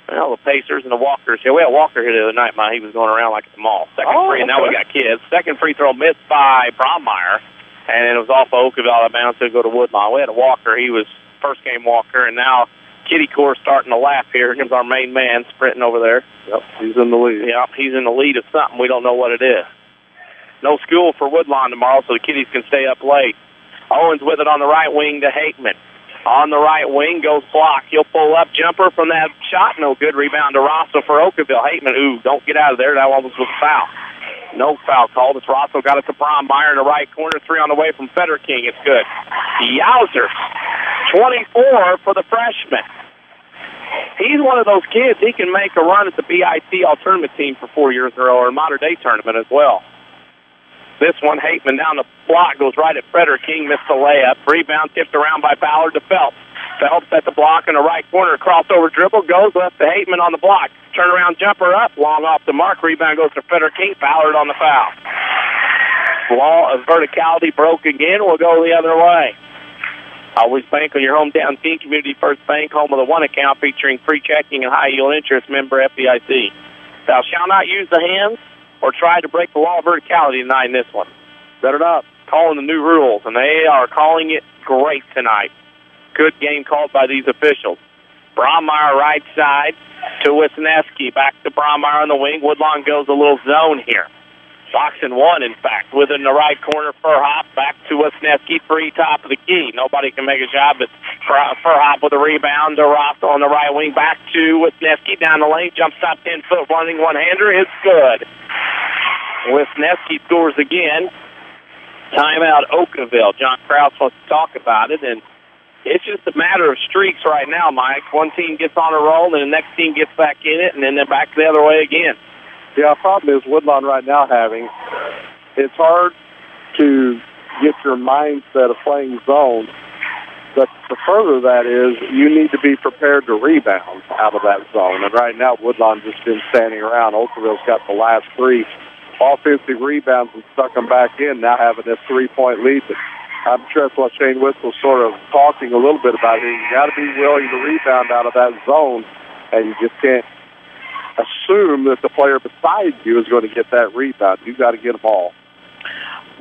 Well, the Pacers and the Walkers here. We had Walker here the other night, He was going around like at the mall. Second free, and now we got kids. Second free throw missed by Brommeyer, and it was off of Okawville out of bounds to go to Woodlawn. We had a Walker. He was first game Walker, and now Kitty Core starting to lap here. Here comes our main man sprinting over there. Yep, he's in the lead. Yep, he's in the lead of something. We don't know what it is. No school for Woodlawn tomorrow, so the kiddies can stay up late. Owens with it on the right wing to Hakeman. On the right wing goes block. He'll pull up jumper from that shot. No good. Rebound to Rosso for Okawville. Hakeman, don't get out of there. That almost was foul. No foul called. It's Rosso got it to Brommeyer in the right corner. 3 on the way from Frederking. It's good. Yowzers. 24 for the freshman. He's one of those kids. He can make a run at the BIT all-tournament team for 4 years in a row, or a modern-day tournament as well. This one, Hakeman down the block, goes right at Frederking, missed the layup. Rebound tipped around by Ballard to Phelps. Phelps at the block in the right corner, crossover dribble, goes left to Hakeman on the block. Turnaround jumper up, long off the mark. Rebound goes to Frederking, Ballard on the foul. Law of verticality broke again. We'll go the other way. Always bank on your hometown team, Community First Bank, home of the one account featuring free checking and high yield interest, member FDIC. Thou shalt not use the hands or try to break the law of verticality tonight in this one. Better not. Calling the new rules, and they are calling it great tonight. Good game called by these officials. Brommeyer right side to Wisniewski. Back to Brommeyer on the wing. Woodlawn goes a little zone here. Box and one, in fact. Within the right corner, Furhop back to Wisniewski, 3 top of the key. Nobody can make a job, but Furhop with a rebound to Rosso on the right wing. Back to Wisniewski down the lane. Jump stop, 10-foot running one-hander. It's good. Wisniewski scores again. Timeout Okawville. John Krause wants to talk about it, and it's just a matter of streaks right now, Mike. One team gets on a roll, and the next team gets back in it, and then they're back the other way again. Yeah, the problem is Woodlawn right now it's hard to get your mindset of playing zone, but the further that is, you need to be prepared to rebound out of that zone. And right now, Woodlawn just been standing around. Okawville's got the last 3 offensive rebounds and stuck them back in, now having this 3-point lead. But I'm sure that's what Shane Whistle's sort of talking a little bit about here. You got to be willing to rebound out of that zone, and you just can't assume that the player beside you is going to get that rebound. You've got to get them all.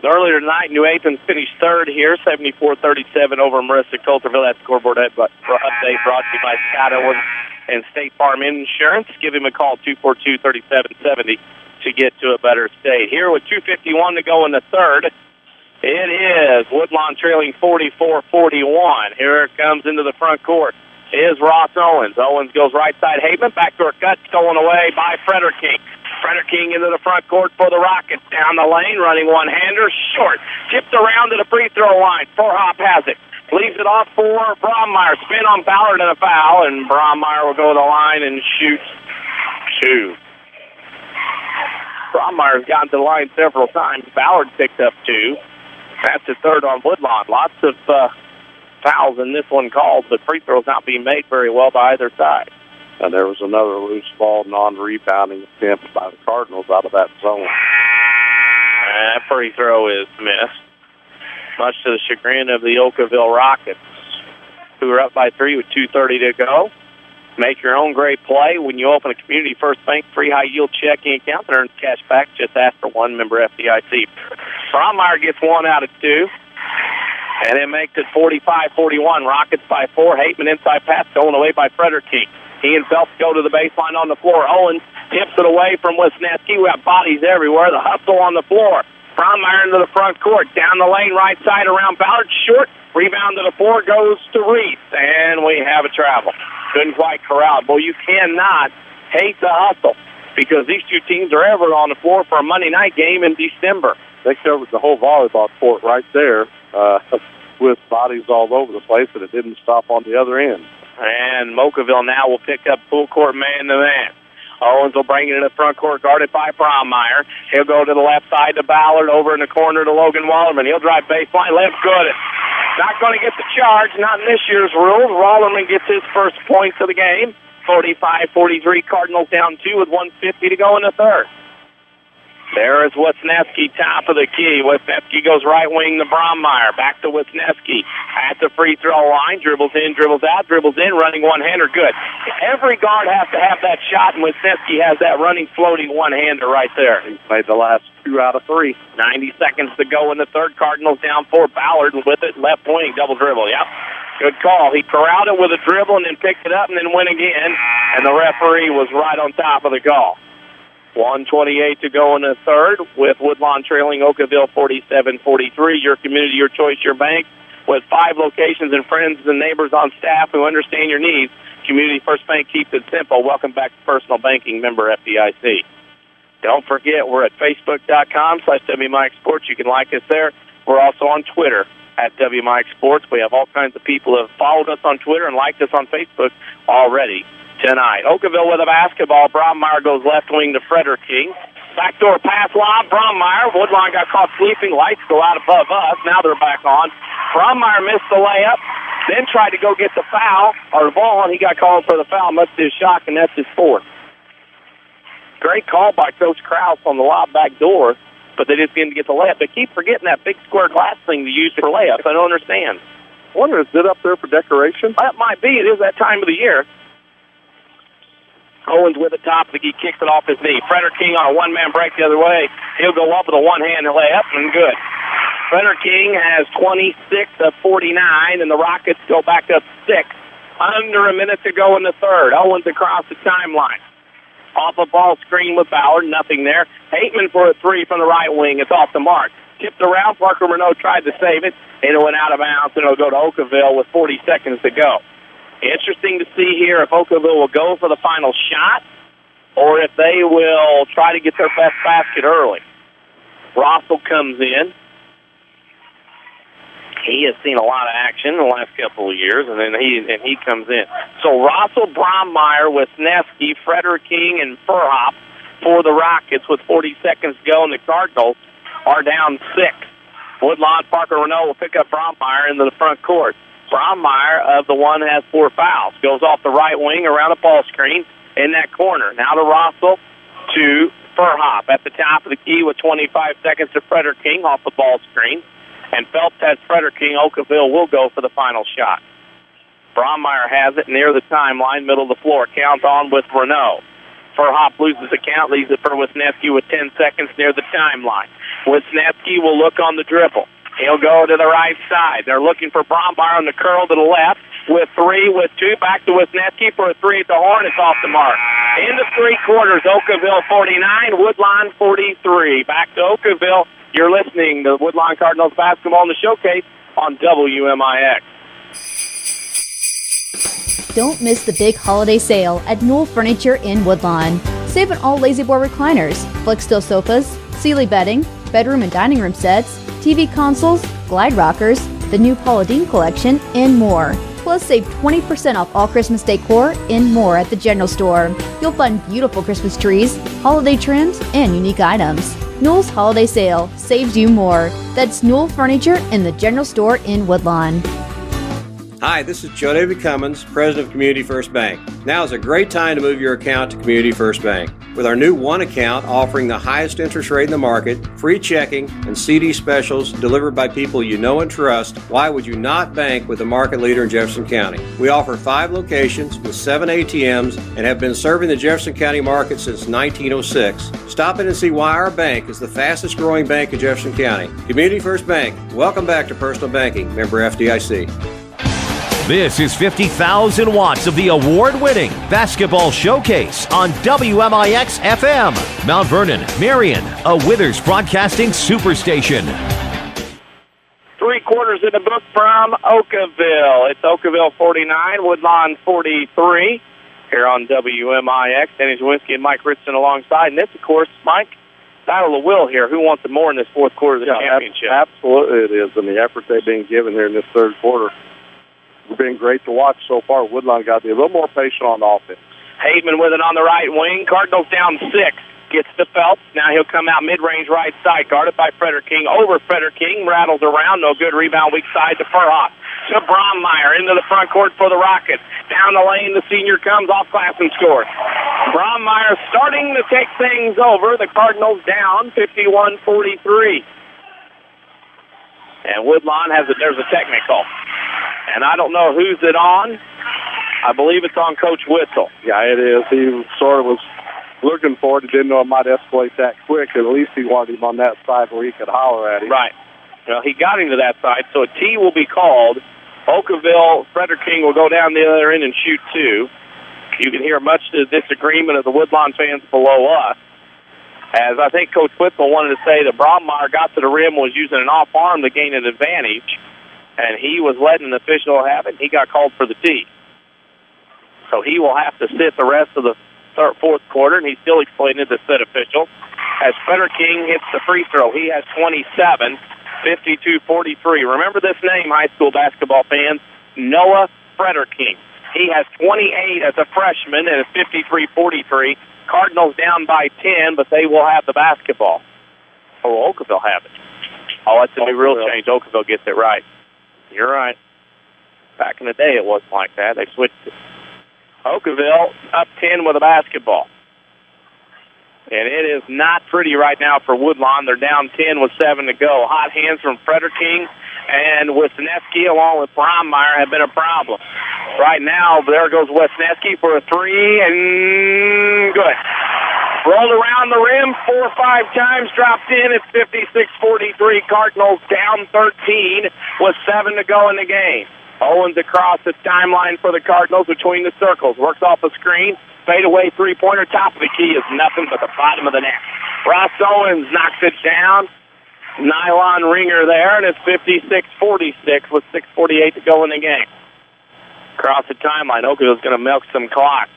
Earlier tonight, New Athens finished third here, 74-37 over Marissa Coulterville. That scoreboard update brought to you by Scott Owens and State Farm Insurance. Give him a call, 242-3770, to get to a better state. Here with 2:51 to go in the third, it is Woodlawn trailing 44-41. Here it comes into the front court. Is Ross Owens. Owens goes right side. Hakeman back to her cut, stolen away by Frederking. Frederking into the front court for the Rockets. Down the lane, running one-hander, short. Tipped around to the free throw line. Furhop has it. Leaves it off for Brommeyer. Spin on Ballard and a foul, and Brommeyer will go to the line and shoot 2. Brommeyer's gotten to the line several times. Ballard picked up 2. That's his third on Woodlawn. Lots of fouls in this one called, but free throws not being made very well by either side. And there was another loose ball, non-rebounding attempt by the Cardinals out of that zone. That free throw is missed, much to the chagrin of the Okawville Rockets, who are up by 3 with 2:30 to go. Make your own great play when you open a Community First Bank free high-yield checking account that earns cash back. Just ask for one, member FDIC. Brommeyer gets 1 out of 2. And it makes it 45-41. Rockets by 4. Hakeman inside pass stolen away by Frederking. He and Phelps go to the baseline on the floor. Owens tips it away from Wisniewski. We have bodies everywhere. The hustle on the floor. Brommeyer into the front court. Down the lane, right side around Ballard. Short. Rebound to the floor goes to Reese. And we have a travel. Couldn't quite corral. Boy, you cannot hate the hustle, because these two teams are ever on the floor for a Monday night game in December. They covered the whole volleyball court right there with bodies all over the place, and it didn't stop on the other end. And Okawville now will pick up full court man-to-man. Owens will bring it in the front court, guarded by Brommeyer. He'll go to the left side to Ballard, over in the corner to Logan Wallerman. He'll drive baseline, left good. Not going to get the charge, not in this year's rules. Wallerman gets his first points of the game. 45-43, Cardinals down 2 with 1:50 to go in the third. There is Wisniewski, top of the key. Wisniewski goes right wing to Brommeyer. Back to Wisniewski at the free throw line. Dribbles in, dribbles out, dribbles in, running one-hander. Good. Every guard has to have that shot, and Wisniewski has that running, floating one-hander right there. He's made the last 2 out of 3. 90 seconds to go in the third. Cardinals down 4. Ballard with it, left wing, double dribble. Yep. Good call. He corralled it with a dribble and then picked it up and then went again, and the referee was right on top of the call. 1:28 to go in the third, with Woodlawn trailing Okawville 47-43. Your community, your choice, your bank, with 5 locations and friends and neighbors on staff who understand your needs. Community First Bank keeps it simple. Welcome back to Personal Banking, member FDIC. Don't forget, we're at Facebook.com/WMIX Sports. You can like us there. We're also on Twitter at WMIX Sports. We have all kinds of people who have followed us on Twitter and liked us on Facebook already tonight. Okawville with a basketball. Brommeyer goes left wing to Frederking. Backdoor pass lob. Brommeyer. Woodlawn got caught sleeping. Lights go out above us. Now they're back on. Brommeyer missed the layup, then tried to go get the foul, or the ball, and he got called for the foul. Must be a shock, and that's his 4th. Great call by Coach Krause on the lob back door, but they just didn't get the layup. They keep forgetting that big square glass thing to use for layups. I don't understand. I wonder, is it up there for decoration? That might be. It is that time of the year. Owens with the top. He kicks it off his knee. Frederking on a one-man break the other way. He'll go up with a one-hand layup, and good. Frederking has 26 of 49, and the Rockets go back up 6. Under a minute to go in the third. Owens across the timeline. Off a ball screen with Ballard. Nothing there. Hateman for a 3 from the right wing. It's off the mark. Tipped around. Parker Renault tried to save it, and it went out of bounds, and it'll go to Okawville with 40 seconds to go. Interesting to see here if Okawville will go for the final shot or if they will try to get their best basket early. Rossell comes in. He has seen a lot of action in the last couple of years, and then he comes in. So Rossell, Brommeyer, Wisniewski, Frederking, and Furhop for the Rockets with 40 seconds to go, and the Cardinals are down 6. Woodlawn, Parker Renault will pick up Brommeyer into the front court. Brommeyer, of the one, has 4 fouls. Goes off the right wing around a ball screen in that corner. Now to Rossell, to Furhop at the top of the key with 25 seconds to Frederking off the ball screen. And Phelps has Frederking. Okawville will go for the final shot. Brommeyer has it near the timeline, middle of the floor. Count on with Renault. Furhop loses the count, leaves it for Wisniewski with 10 seconds near the timeline. Wisniewski will look on the dribble. He'll go to the right side. They're looking for Brommeyer on the curl to the left with 3, with 2. Back to Wisniewski for a 3 at the horn. It's off the mark. End of 3 quarters. Okawville 49, Woodlawn 43. Back to Okawville. You're listening to Woodlawn Cardinals basketball in the showcase on WMIX. Don't miss the big holiday sale at Newell Furniture in Woodlawn. Save on all lazy boy recliners, Flexsteel sofas, Sealy bedding, bedroom and dining room sets, TV consoles, glide rockers, the new Paula Deen collection, and more. Plus, save 20% off all Christmas decor and more at the General Store. You'll find beautiful Christmas trees, holiday trims, and unique items. Newell's Holiday Sale saves you more. That's Newell Furniture in the General Store in Woodlawn. Hi, this is Joe David Cummins, President of Community First Bank. Now is a great time to move your account to Community First Bank. With our new One Account offering the highest interest rate in the market, free checking, and CD specials delivered by people you know and trust, why would you not bank with the market leader in Jefferson County? We offer 5 locations with 7 ATMs and have been serving the Jefferson County market since 1906. Stop in and see why our bank is the fastest growing bank in Jefferson County. Community First Bank. Welcome back to Personal Banking. Member FDIC. This is 50,000 watts of the award-winning Basketball Showcase on WMIX FM. Mount Vernon, Marion, a Withers Broadcasting Superstation. 3 quarters in the book from Okawville. It's Okawville 49, Woodlawn 43 here on WMIX. Danny Czerwinski and Mike Richardson alongside. And this, of course, Mike, battle of will here. Who wants it more in this fourth quarter of the championship? Absolutely it is. And the effort they've been given here in this third quarter. It's been great to watch so far. Woodlawn got to be a little more patient on the offense. Hateman with it on the right wing. Cardinals down 6. Gets to Phelps. Now he'll come out mid-range right side. Guarded by Frederking. Over Frederking. Rattles around. No good. Rebound weak side to Furhop. to Brommeyer into the front court for the Rockets. Down the lane, the senior comes off glass and scores. Brommeyer starting to take things over. The Cardinals down 51-43. And Woodlawn there's a technical. And I don't know who's it on. I believe it's on Coach Whistle. Yeah, it is. He sort of was looking for it. He didn't know it might escalate that quick. At least he wanted him on that side where he could holler at him. Right. Well, he got him to that side, so a T will be called. Okawville, Frederking will go down the other end and shoot two. You can hear much of the disagreement of the Woodlawn fans below us. As I think Coach Whittle wanted to say that Brommeyer got to the rim, was using an off arm to gain an advantage, and he was letting an official have it. He got called for the T. So he will have to sit the rest of the fourth quarter, and he's still explaining to said official. As Frederking hits the free throw, he has 27, 52-43. Remember this name, high school basketball fans, Noah Frederking. He has 28 as a freshman, and it's 53-43. Cardinals down by 10, but they will have the basketball. Oh, Okawville have it. Oh, that's a new rule change. Okawville gets it right. You're right. Back in the day, it wasn't like that. They switched it. Okawville up 10 with a basketball. And it is not pretty right now for Woodlawn. They're down 10 with 7 to go. Hot hands from Frederking and Wisniewski along with Brommeyer have been a problem. Right now, there goes Wisniewski for a three, and good. Rolled around the rim 4 or 5 times, dropped in. It's 56-43. Cardinals down 13 with 7 to go in the game. Owens across the timeline for the Cardinals between the circles. Works off a screen. Fadeaway three-pointer. Top of the key is nothing but the bottom of the net. Ross Owens knocks it down. Nylon ringer there, and it's 56-46 with 6:48 to go in the game. Across the timeline, Okawville's going to milk some clock.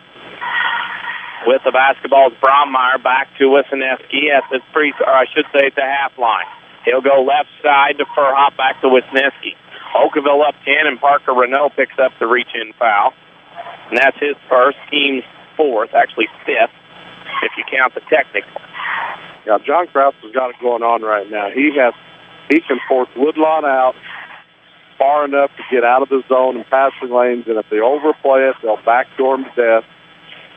With the basketball, it's Brommeyer back to Wisniewski at the free, or I should say at the half line. He'll go left side to Furhop, back to Wisniewski. Okawville up 10, and Parker Renault picks up the reach-in foul. And that's his first, team's fourth, actually fifth, if you count the technical. Yeah, John Krause has got it going on right now. He can force Woodlawn out far enough to get out of the zone and passing lanes, and if they overplay it, they'll backdoor him to death.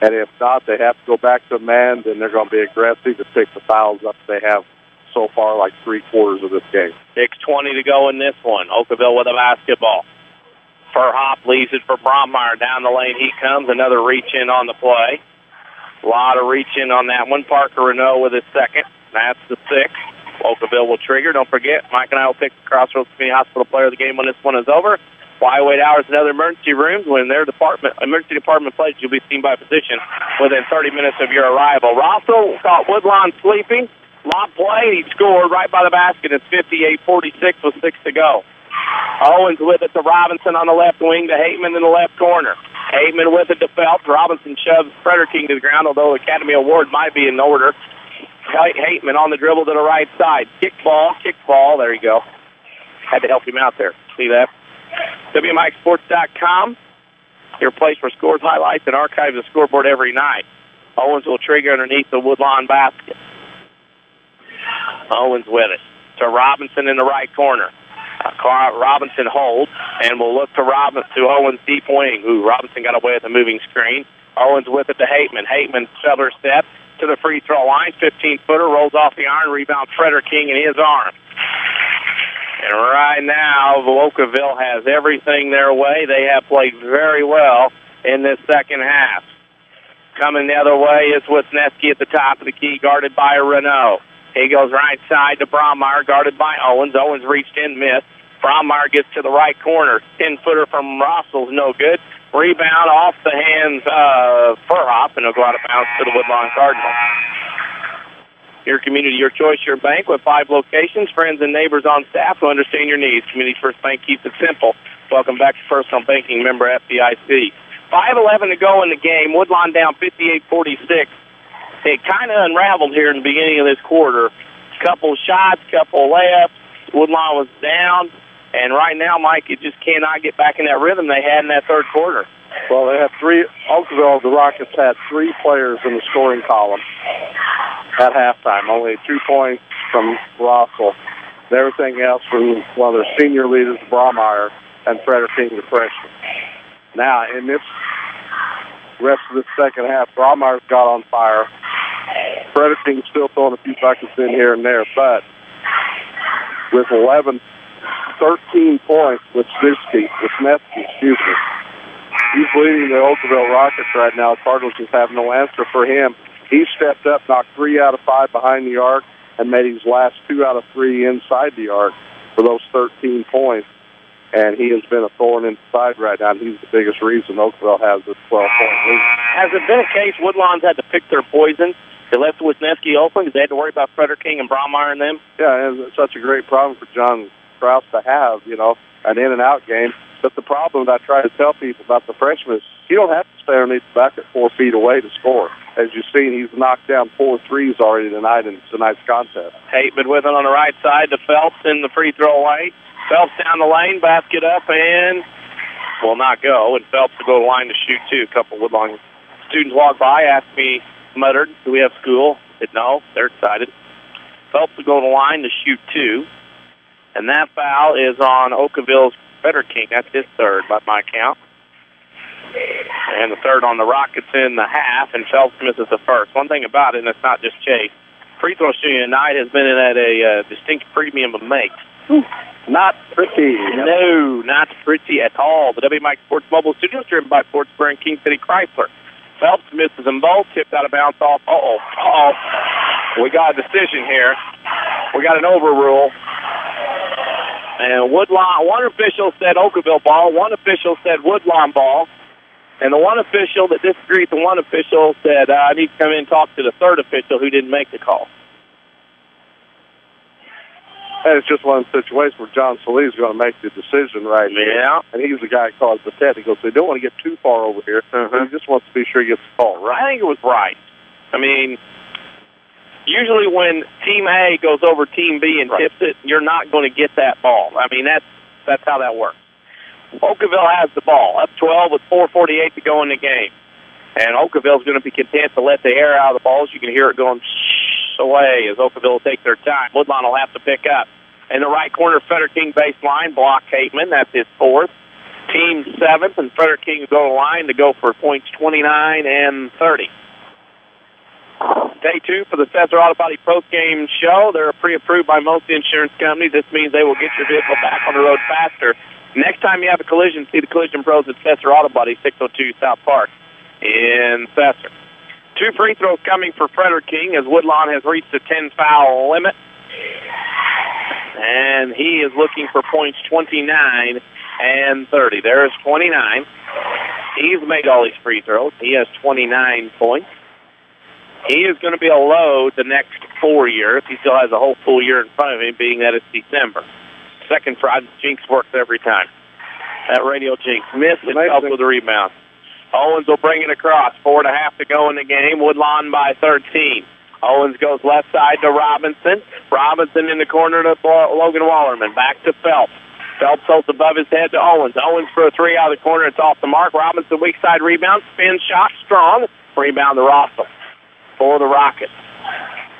And if not, they have to go back to man, then they're going to be aggressive to pick the fouls up they have so far, like 3/4 of this game. 6:20 to go in this one. Okawville with a basketball. Furhop leaves it for Brommeyer. Down the lane he comes. Another reach-in on the play. A lot of reach-in on that one. Parker Renault with his second. That's the 6th. Okawville will trigger. Don't forget, Mike and I will pick the Crossroads Community Hospital player of the game when this one is over. Flyweight hours and other emergency rooms. When their emergency department plays, you'll be seen by physician within 30 minutes of your arrival. Rossell caught Woodlawn sleeping. Lob play, he scored right by the basket. It's 58-46 with 6 to go. Owens with it to Robinson on the left wing to Hateman in the left corner. Hateman with it to Phelps. Robinson shoves Frederking to the ground, although the Academy Award might be in order. Hateman on the dribble to the right side. Kick ball. There you go. Had to help him out there. See that? WMIXsports.com, your place for scores, highlights, and archives the scoreboard every night. Owens will trigger underneath the Woodlawn basket. Owens with it to Robinson in the right corner. Robinson holds, and we'll look to Owens' deep wing. Robinson got away with a moving screen. Owens with it to Hateman. Hateman feather step to the free throw line. 15-footer, rolls off the iron, rebound Frederking in his arm. And right now, Okawville has everything their way. They have played very well in this second half. Coming the other way is Wisniewski at the top of the key, guarded by Renault. He goes right side to Brommeyer, guarded by Owens. Owens reached in, missed. Brommeyer gets to the right corner. 10-footer from Rossell's no good. Rebound off the hands of Furhop, and it'll go out of bounds to the Woodlawn Cardinals. Your community, your choice, your bank with 5 locations, friends and neighbors on staff who understand your needs. Community First Bank keeps it simple. Welcome back to Personal Banking, member FDIC. 5:11 to go in the game. Woodlawn down 58-46. It kind of unraveled here in the beginning of this quarter. Couple shots, couple layups. Woodlawn was down. And right now, Mike, you just cannot get back in that rhythm they had in that third quarter. Well, they had 3. Okawville, the Rockets had 3 players in the scoring column at halftime. Only 2 points from Rossell. Everything else from one of their senior leaders, Brommeyer, and Frederking, the freshman. Now, in this rest of the second half, Brahmeyer's got on fire. Frederking's still throwing a few buckets in here and there, but with 13 points with Wisniewski, he's leading the Okawville Rockets right now. Cardinals just have no answer for him. He stepped up, knocked 3 out of 5 behind the arc, and made his last 2 out of 3 inside the arc for those 13 points. And he has been a thorn in the side right now, and he's the biggest reason Okawville has this 12-point lead. Has it been a case Woodlawn's had to pick their poison? They left Wisniewski open because they had to worry about Frederking and Brahmeyer and them? Yeah, and it's such a great problem for John Krause to have, an in-and-out game. But the problem that I try to tell people about the freshman is you don't have to stay underneath the bucket 4 feet away to score. As you've seen, he's knocked down 4 threes already tonight in tonight's contest. Hateman with it on the right side to Phelps in the free throw line. Phelps down the lane, basket up, and will not go. And Phelps will go to the line to shoot, too. A couple Woodlawn students walked by, asked me, muttered, do we have school? I said, no. They're excited. Phelps will go to the line to shoot, 2. And that foul is on Okawville's Frederking. That's his third by my count. And the third on the Rockets in the half, and Phelps misses the first. One thing about it, and it's not just Chase, free throw shooting tonight has been at a distinct premium of makes. Not pretty. No, not pretty at all. The WMIX Sports Mobile Studios driven by Fort Spur and King City Chrysler. Phelps misses them both, tipped out of bounds off. We got a decision here. We got an overrule. And Woodlawn, one official said Okawville ball, one official said Woodlawn ball. And the one official that disagreed with the one official said, I need to come in and talk to the third official who didn't make the call. And it's just one of the situations where John Solis is going to make the decision right now. And he's the guy who caused the technical. So they don't want to get too far over here. He just wants to be sure he gets the call right. I think it was right. I mean, usually when Team A goes over Team B and tips it, you're not going to get that ball. I mean, that's how that works. Okawville has the ball, up 12 with 4:48 to go in the game. And Okawville's going to be content to let the air out of the balls. You can hear it going away as Okawville will take their time. Woodlawn will have to pick up. In the right corner, Frederking baseline, block Hateman. That's his fourth. Team 7th, and Frederking will go to the line to go for points 29 and 30. Day 2 for the Sesser Auto Body post-game show. They're pre-approved by most insurance companies. This means they will get your vehicle back on the road faster. Next time you have a collision, see the Collision Pros at Sesser Auto Body, 602 South Park in Sesser. 2 free throws coming for Frederking as Woodlawn has reached the 10-foul limit. And he is looking for points 29 and 30. There's 29. He's made all these free throws. He has 29 points. He is going to be a load the next 4 years. He still has a whole full year in front of him, being that it's December. Second Friday, Jinx works every time. That radio Jinx missed and helped with the rebound. Owens will bring it across. 4.5 to go in the game. Woodlawn by 13. Owens goes left side to Robinson. Robinson in the corner to Logan Wallerman. Back to Phelps. Phelps holds above his head to Owens. Owens for a 3 out of the corner. It's off the mark. Robinson weak side rebound. Spin shot strong. Rebound to Rossell for the Rockets.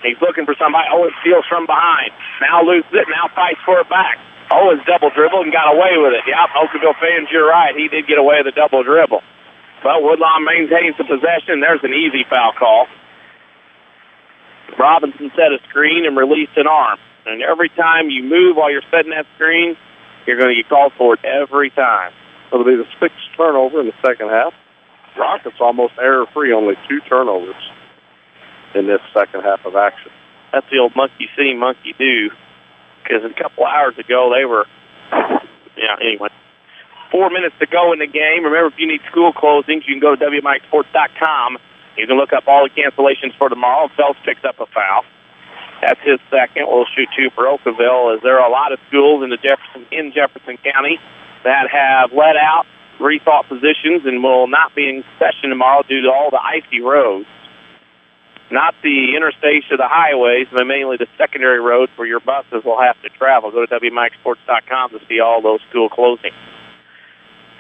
He's looking for somebody. Owens steals from behind. Now loses it. Now fights for it back. Owens double dribbled and got away with it. Yep, Okawville fans, you're right. He did get away with the double dribble. But Woodlawn maintains the possession. There's an easy foul call. Robinson set a screen and released an arm. And every time you move while you're setting that screen, you're going to get called for it every time. It'll be the 6th turnover in the second half. Rockets almost error-free, only 2 turnovers in this second half of action. That's the old monkey see, monkey do. Because a couple hours ago, they were, anyway. 4 minutes to go in the game. Remember, if you need school closings, you can go to WMIXsports.com. You can look up all the cancellations for tomorrow. Phelps picks up a foul. That's his second. We'll shoot 2 for Okawville, as there are a lot of schools in Jefferson County that have let out rethought positions and will not be in session tomorrow due to all the icy roads. Not the interstates or the highways, but mainly the secondary roads where your buses will have to travel. Go to WMIXsports.com to see all those school closings.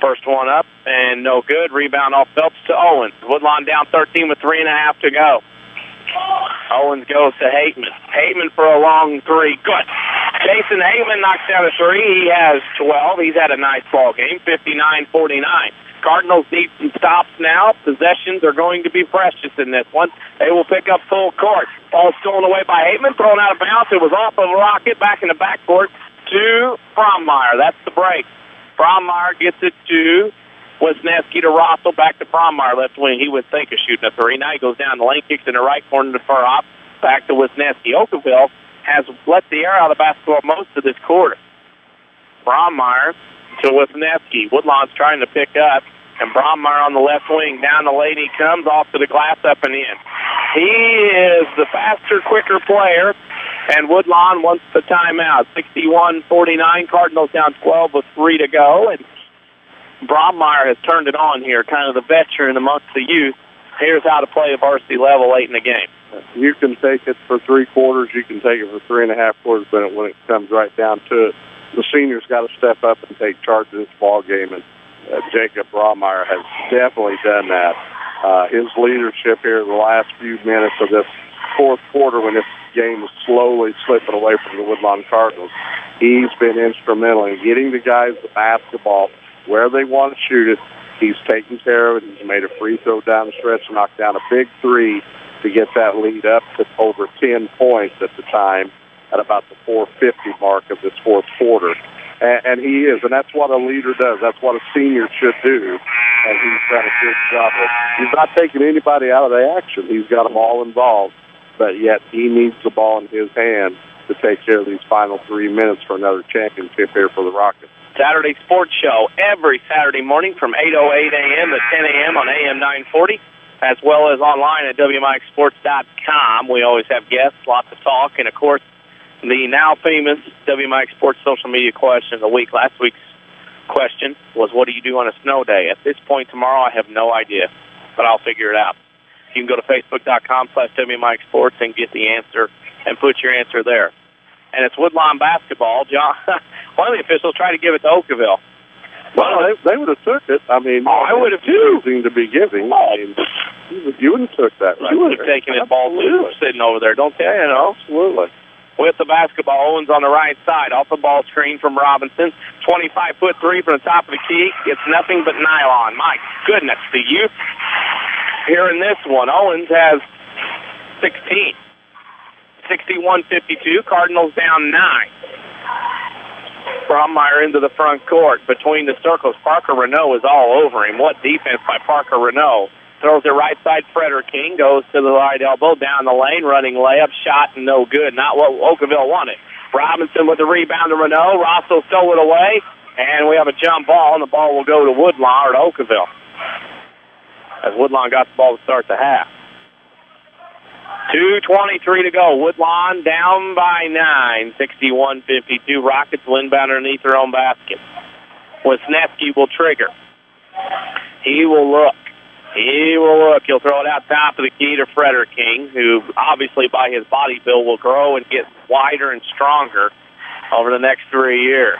First one up, and no good. Rebound off Phelps to Owens. Woodlawn down 13 with 3.5 to go. Owens goes to Hateman. Hateman for a long 3. Good. Jason Heyman knocks down a three. He has 12. He's had a nice ball game, 59-49. Cardinals need some stops now. Possessions are going to be precious in this one. They will pick up full court. Ball stolen away by Heyman, thrown out of bounds. It was off of Rocket, back in the backcourt to Brommeyer. That's the break. Brommeyer gets it to Wisniewski to Rossel, back to Brommeyer, left wing. He would think of shooting a three. Now he goes down the lane, kicks in the right corner to Furhop, back to Wisniewski. Okawville has let the air out of the basketball most of this quarter. Brommeyer to Wisniewski. Woodlawn's trying to pick up, and Brommeyer on the left wing. Down the lane he comes, off to the glass, up and in. He is the faster, quicker player, and Woodlawn wants the timeout. 61-49, Cardinals down 12 with 3 to go, and Brommeyer has turned it on here, kind of the veteran amongst the youth. Here's how to play a varsity level late in the game. You can take it for 3 quarters, you can take it for 3.5 quarters, but when it comes right down to it, the seniors got to step up and take charge of this ball game, and Jacob Brommeyer has definitely done that. His leadership here in the last few minutes of this fourth quarter, when this game was slowly slipping away from the Woodlawn Cardinals, he's been instrumental in getting the guys the basketball where they want to shoot it. He's taken care of it. He's made a free throw down the stretch, knocked down a big three to get that lead up to over 10 points at the time, at about the 4:50 mark of this fourth quarter. And he is, and that's what a leader does. That's what a senior should do, and he's done a good job. He's not taking anybody out of the action. He's got them all involved, but yet he needs the ball in his hand to take care of these final 3 minutes for another championship here for the Rockets. Saturday Sports Show every Saturday morning from 8:08 a.m. to 10 a.m. on AM 940, as well as online at WMIXsports.com. We always have guests, lots of talk, and, of course, the now famous WMIX Sports social media question of the week. Last week's question was, what do you do on a snow day? At this point tomorrow, I have no idea, but I'll figure it out. You can go to Facebook.com/WMIX Sports and get the answer and put your answer there. And it's Woodlawn basketball. John, one of the officials tried to give it to Okawville. Well, they would have took it. I mean, I would have too. To be giving. I mean, you would have took that right. You would have taken his ball too, sitting over there, don't you? You know, absolutely. With the basketball, Owens on the right side, off the ball screen from Robinson. 25-foot three from the top of the key. It's nothing but nylon. My goodness, the youth here in this one. Owens has 16. 61-52. Cardinals down 9. Brommeyer into the front court. Between the circles, Parker Renault is all over him. What defense by Parker Renault. Throws it right side. Frederking goes to the right elbow, down the lane, running layup, shot, and no good. Not what Okawville wanted. Robinson with the rebound to Renault. Rosso stole it away, and we have a jump ball, and the ball will go to Woodlawn or to Okawville, as Woodlawn got the ball to start the half. 2:23 to go. Woodlawn down by 9. 61-52. Rockets will inbound underneath their own basket. Wisniewski will trigger. He will look. He'll throw it out top of the key to Frederking, who obviously by his body build will grow and get wider and stronger over the next 3 years.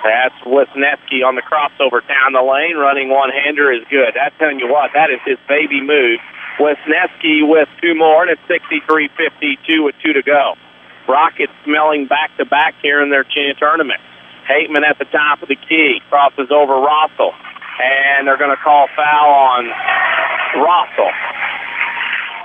That's Wisniewski on the crossover down the lane. Running one-hander is good. I'm telling you what, that is his baby move. Wisniewski with 2 more, and it's 63-52 with 2 to go. Rockets smelling back-to-back here in their tournament. Hateman at the top of the key. Crosses over Rossel. And they're going to call foul on Rossel.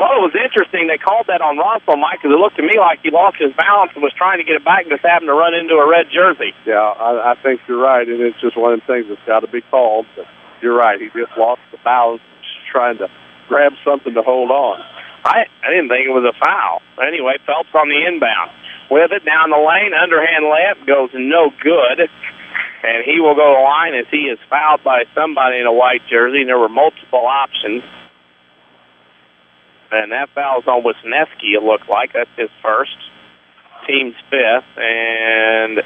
Well, it was interesting. They called that on Rossel, Mike, because it looked to me like he lost his balance and was trying to get it back and just happened to run into a red jersey. Yeah, I think you're right, and it's just one of the things that's got to be called. But you're right. He just lost the balance, just trying to grab something to hold on. I didn't think it was a foul. Anyway, Phelps on the inbound. With it down the lane, underhand layup goes no good. And he will go to the line as he is fouled by somebody in a white jersey. And there were multiple options. And that foul's on Wisniewski, it looked like. That's his first. Team's 5th. And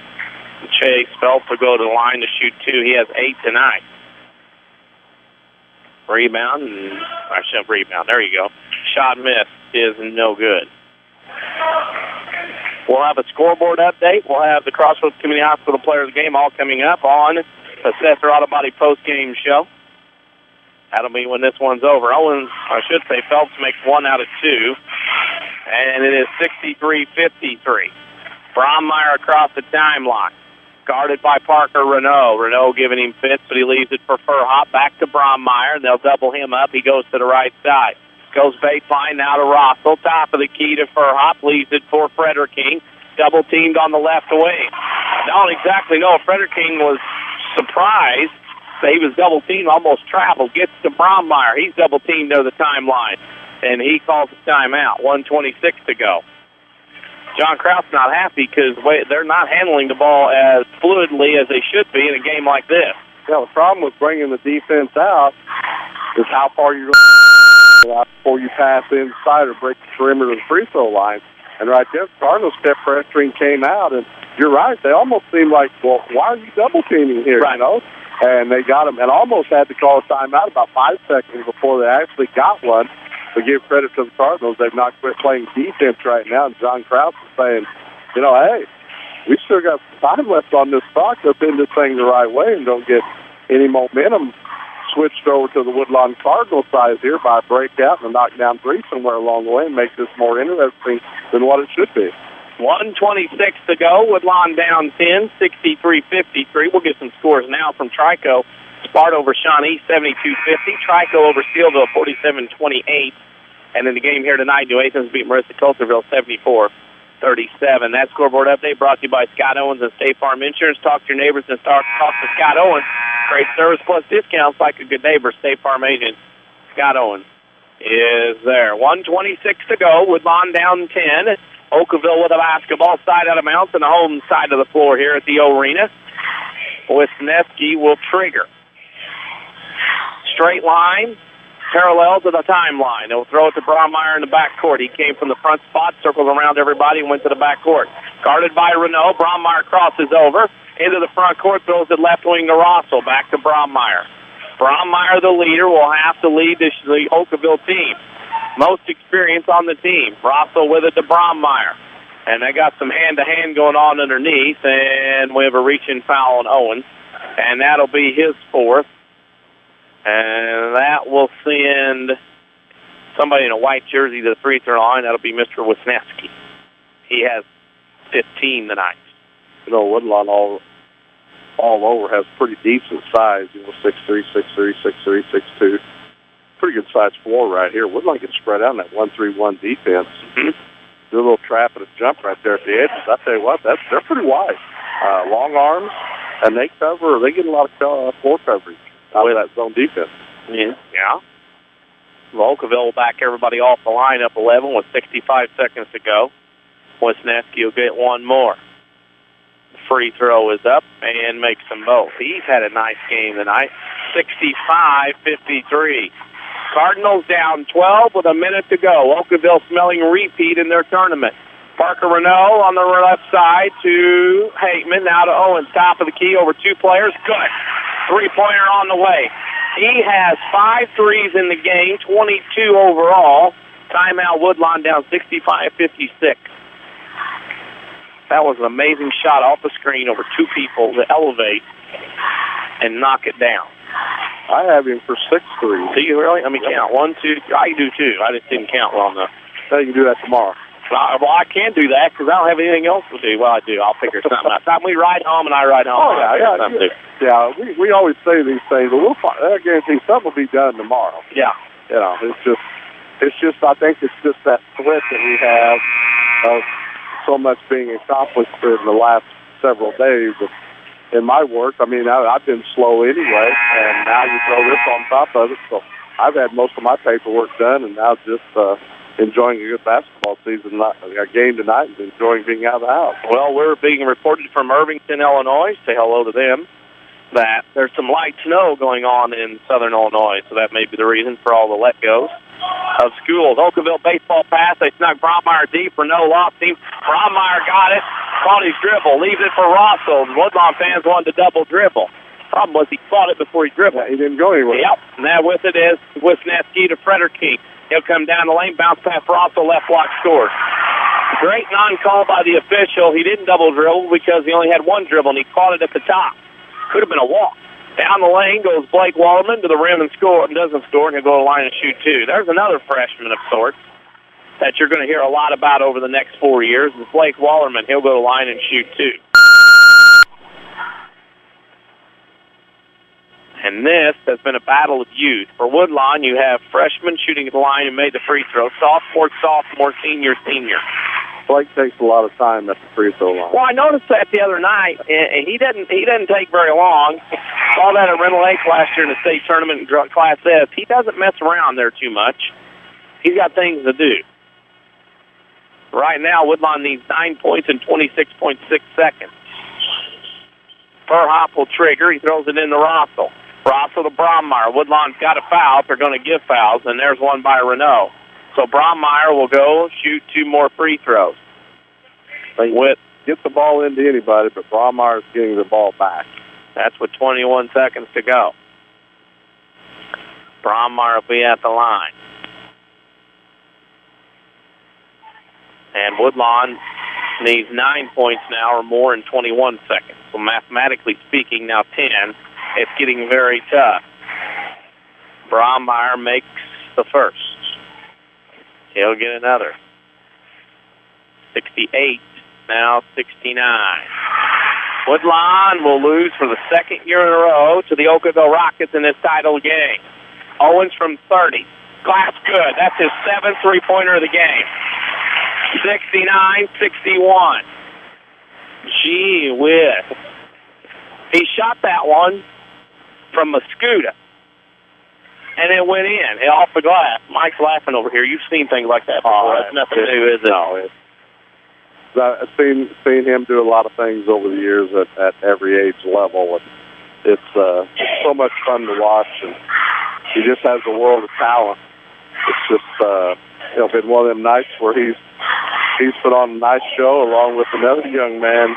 Chase Phelps will go to the line to shoot 2. He has 8 tonight. Rebound. I shouldn't rebound. There you go. Shot missed is no good. We'll have a scoreboard update. We'll have the Crossroads Community Hospital Player of the Game all coming up on the Sesser Auto Body post-game show. That'll be when this one's over. Owens, I should say Phelps makes 1 out of 2. And it is 63-53. Brommeyer across the timeline. Guarded by Parker Renault. Renault giving him fits, but he leaves it for Furhop. Back to Brommeyer, and they'll double him up. He goes to the right side. Goes baseline now to Rossel. Top of the key to Furhop. Leaves it for Frederking. Double teamed on the left wing. Don't exactly know if Frederking was surprised that he was double teamed, almost traveled. Gets to Brommeyer. He's double teamed near the timeline, and he calls a timeout. 1:26 to go. John Kraut's not happy because they're not handling the ball as fluidly as they should be in a game like this. Yeah, the problem with bringing the defense out is how far you're going to before you pass inside or break the perimeter of the free throw line. And right there, Cardinals kept pressuring, came out, and you're right. They almost seemed like, well, why are you double teaming here? Right. You know? And they got him, and almost had to call a timeout about 5 seconds before they actually got one. To give credit to the Cardinals, they've not quit playing defense right now. And John Kraut is saying, you know, hey, we still got some time left on this clock. Let's end this thing the right way and don't get any momentum switched over to the Woodlawn Cardinals side here by a breakout and a knockdown three somewhere along the way and make this more interesting than what it should be. 1:26 to go. Woodlawn down 10, 63-53. We'll get some scores now from Trico. Sparta over Shawnee, 72-50. Trico over Steelville, 47-28. And in the game here tonight, New Athens beat Marissa Coulterville, 74-37. That scoreboard update brought to you by Scott Owens and State Farm Insurance. Talk to your neighbors and talk to Scott Owens. Great service plus discounts like a good neighbor. State Farm agent Scott Owens is there. 1:26 to go. Woodlawn down 10. Okawville with a basketball side out of bounds on the home side of the floor here at the arena. Wisniewski will trigger. Straight line, parallel to the timeline. They'll throw it to Brommeyer in the backcourt. He came from the front spot, circled around everybody, and went to the backcourt. Guarded by Renault, Brommeyer crosses over into the front court, throws it left wing to Rossel. Back to Brommeyer. Brommeyer, the leader, will have to lead the Okawville team. Most experience on the team. Rossel with it to Brommeyer. And they got some hand-to-hand going on underneath, and we have a reach-in foul on Owens. And that'll be his fourth. And that will send somebody in a white jersey to the free throw line. That'll be Mr. Wisniewski. He has 15 tonight. You know, Woodlawn all over has pretty decent size. You know, 6'3", 6'3", 6'3", 6'2". Pretty good size floor right here. Woodlawn gets spread out in that 1-3-1 defense. Mm-hmm. Do a little trap and a jump right there at the edges. I tell you what, they're pretty wide. Long arms, and they get a lot of floor coverage out of that zone defense. Yeah. Okawville will back everybody off the line up 11 with 65 seconds to go. Wisniewski will get one more. The free throw is up and makes them both. He's had a nice game tonight. 65-53. Cardinals down 12 with a minute to go. Okawville smelling repeat in their tournament. Parker Renault on the left side to Hateman. Now to Owens. Top of the key over two players. Good. Three-pointer on the way. He has 5 threes in the game, 22 overall. Timeout Woodlawn down 65-56. That was an amazing shot off the screen over two people to elevate and knock it down. I have him for 6 threes. Do you really? Let me count. 1, 2, 3. I do too. I just didn't count well enough. So you can do that tomorrow. Well, I can't do that because I don't have anything else to do. Well, I do. I'll figure something out. Time we ride home and I ride home. Oh, yeah. We always say these things, but I guarantee something will be done tomorrow. Yeah. You know, it's just. I think it's just that threat that we have of so much being accomplished in the last several days. In my work, I mean, I've been slow anyway, and now you throw this on top of it. So I've had most of my paperwork done, and now just enjoying a good basketball season, a game tonight, and enjoying being out of the house. Well, we're being reported from Irvington, Illinois. Say hello to them. That there's some light snow going on in southern Illinois, so that may be the reason for all the let-goes of schools. Okawville baseball pass. They snuck Brommeyer deep. Renault lost him. Brommeyer got it. Caught his dribble. Leaves it for Rossel. Woodlawn fans wanted to double dribble. Problem was he caught it before he dribbled. Yeah, he didn't go anywhere. Yep. And that with it is Wisniewski to Frederking. He'll come down the lane, bounce past Rossel, left block, scores. Great non-call by the official. He didn't double dribble because he only had one dribble, and he caught it at the top. Could have been a walk. Down the lane goes Blake Wallerman to the rim and doesn't score, and he'll go to the line and shoot two. There's another freshman of sorts. that you're going to hear a lot about over the next 4 years is Blake Wallerman. He'll go to line and shoot two. And this has been a battle of youth. For Woodlawn, you have freshmen shooting at the line and made the free throw. Sophomore, senior. Blake takes a lot of time at the free throw line. Well, I noticed that the other night, and he doesn't take very long. Saw that at Rental Lake last year in the state tournament in Class S. He doesn't mess around there too much. He's got things to do. Right now, Woodlawn needs 9 points in 26.6 seconds. Furhop will trigger. He throws it into Rossell. Rossell to Brommeyer. Woodlawn's got a foul. They're going to give fouls, and there's one by Renault. So Brommeyer will go shoot 2 more free throws. Get the ball into anybody, but Brommeyer's getting the ball back. That's with 21 seconds to go. Brommeyer will be at the line. And Woodlawn needs 9 points now or more in 21 seconds. So mathematically speaking, now 10. It's getting very tough. Brommeyer makes the first. He'll get another. 68, now 69. Woodlawn will lose for the second year in a row to the Okawville Rockets in this title game. Owens from 30. Glass good. That's his 7th three-pointer of the game. 69-61. Gee whiz. He shot that one from Mascuda, and it went in, off the glass. Mike's laughing over here. You've seen things like that before. That's nothing new, is it? No, I've seen him do a lot of things over the years at every age level, and it's so much fun to watch, and he just has a world of talent. It's just been one of them nights where he's put on a nice show along with another young man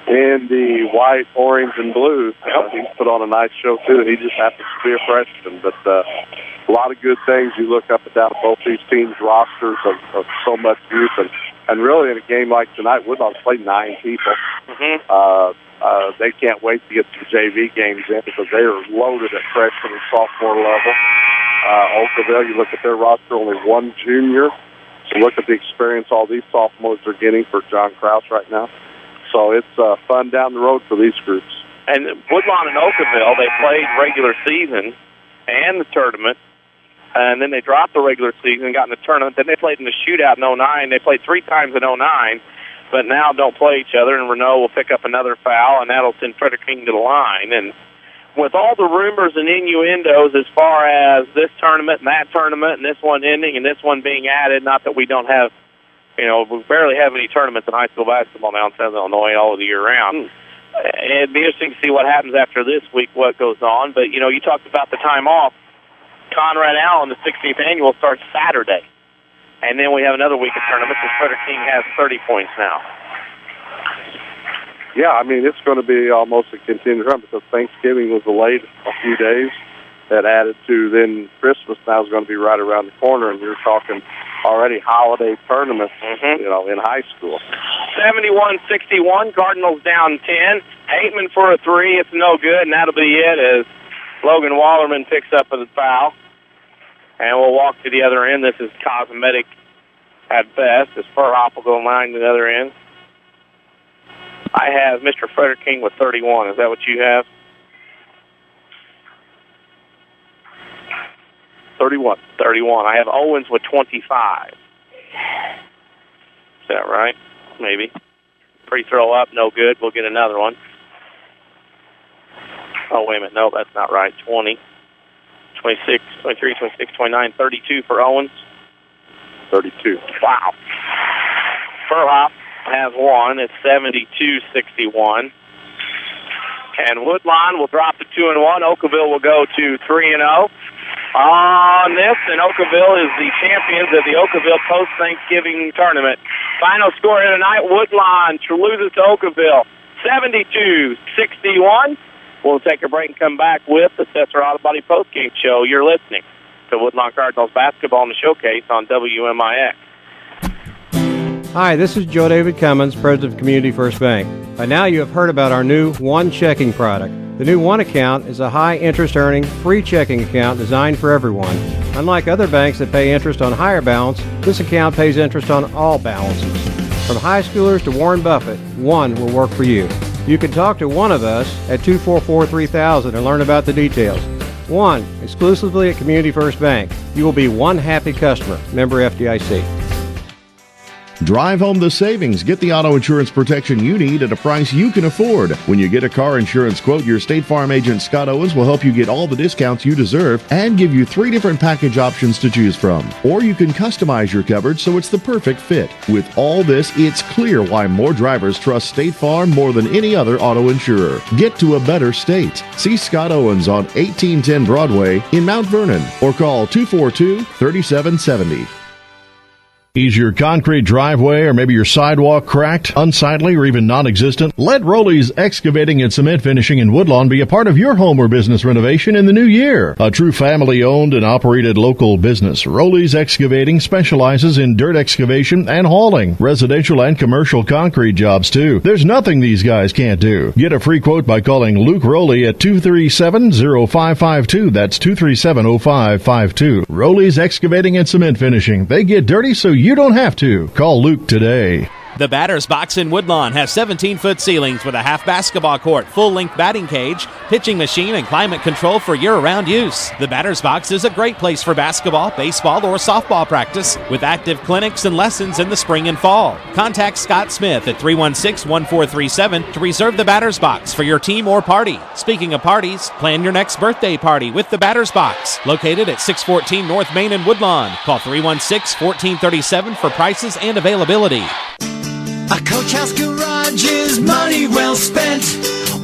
in the white, orange, and blue. He's put on a nice show, too, and he just happens to be a freshman. But a lot of good things. You look up and down at both these teams' rosters of so much youth. And really, in a game like tonight, Woodlawn's played 9 people. Mm-hmm. They can't wait to get some JV games in because they are loaded at freshman and sophomore level. Okawville, you look at their roster, only 1 junior. So look at the experience all these sophomores are getting for John Krause right now. So it's fun down the road for these groups. And Woodlawn and Okawville, they played regular season and the tournament, and then they dropped the regular season and got in the tournament. Then they played in the shootout in 09. They played 3 times in 09, but now don't play each other, and Renault will pick up another foul, and that'll send Frederking to the line. And with all the rumors and innuendos as far as this tournament and that tournament and this one ending and this one being added, not that we don't have, we barely have any tournaments in high school basketball now in Southern Illinois all the year round. It'd be interesting to see what happens after this week, what goes on. But, you talked about the time off. Conrad Allen, the 16th annual, starts Saturday. And then we have another week of tournaments, and Frederking has 30 points now. Yeah, I mean, it's going to be almost a continued run because Thanksgiving was delayed a few days. That added to then Christmas now is going to be right around the corner, and you're talking already holiday tournaments, in high school. 71-61, Cardinals down 10. Aitman for a 3. It's no good, and that'll be it as Logan Wallerman picks up a foul. And we'll walk to the other end. This is cosmetic at best as Furhop will go line to the other end. I have Mr. Frederking with 31. Is that what you have? 31. I have Owens with 25. Is that right? Maybe. Free throw up, no good. We'll get another one. Oh, wait a minute. No, that's not right. 20, 26, 23, 26, 29, 32 for Owens. 32. Wow. Furhop has one. It's 72-61. And Woodlawn will drop to 2-1. Okawville will go to 3-0 on this, and Okawville is the champions of the Okawville Post-Thanksiving tournament. Final score here tonight, Woodlawn loses to Okawville 72-61. We'll take a break and come back with the Sesser Auto Body Postgame Show. You're listening to Woodlawn Cardinals basketball in the showcase on WMIX. Hi, this is Joe David Cummins, President of Community First Bank. By now you have heard about our new One Checking product. The new One account is a high interest earning, free checking account designed for everyone. Unlike other banks that pay interest on higher balance, this account pays interest on all balances. From high schoolers to Warren Buffett, one will work for you. You can talk to one of us at 244-3000 and learn about the details. One, exclusively at Community First Bank. You will be one happy customer. Member FDIC. Drive home the savings. Get the auto insurance protection you need at a price you can afford. When you get a car insurance quote, your State Farm agent Scott Owens will help you get all the discounts you deserve and give you 3 different package options to choose from. Or you can customize your coverage so it's the perfect fit. With all this, it's clear why more drivers trust State Farm more than any other auto insurer. Get to a better state. See Scott Owens on 1810 Broadway in Mount Vernon or call 242-3770. Is your concrete driveway or maybe your sidewalk cracked, unsightly, or even non-existent? Let Rowley's Excavating and Cement Finishing in Woodlawn be a part of your home or business renovation in the new year. A true family-owned and operated local business, Rowley's Excavating specializes in dirt excavation and hauling, residential and commercial concrete jobs too. There's nothing these guys can't do. Get a free quote by calling Luke Rowley at 237-0552. That's 237-0552. Rowley's Excavating and Cement Finishing. They get dirty so you don't have to. Call Luke today. The Batter's Box in Woodlawn has 17-foot ceilings with a half basketball court, full-length batting cage, pitching machine, and climate control for year-round use. The Batter's Box is a great place for basketball, baseball, or softball practice with active clinics and lessons in the spring and fall. Contact Scott Smith at 316-1437 to reserve the Batter's Box for your team or party. Speaking of parties, plan your next birthday party with the Batter's Box, located at 614 North Main in Woodlawn. Call 316-1437 for prices and availability. A Coach House Garage is money well spent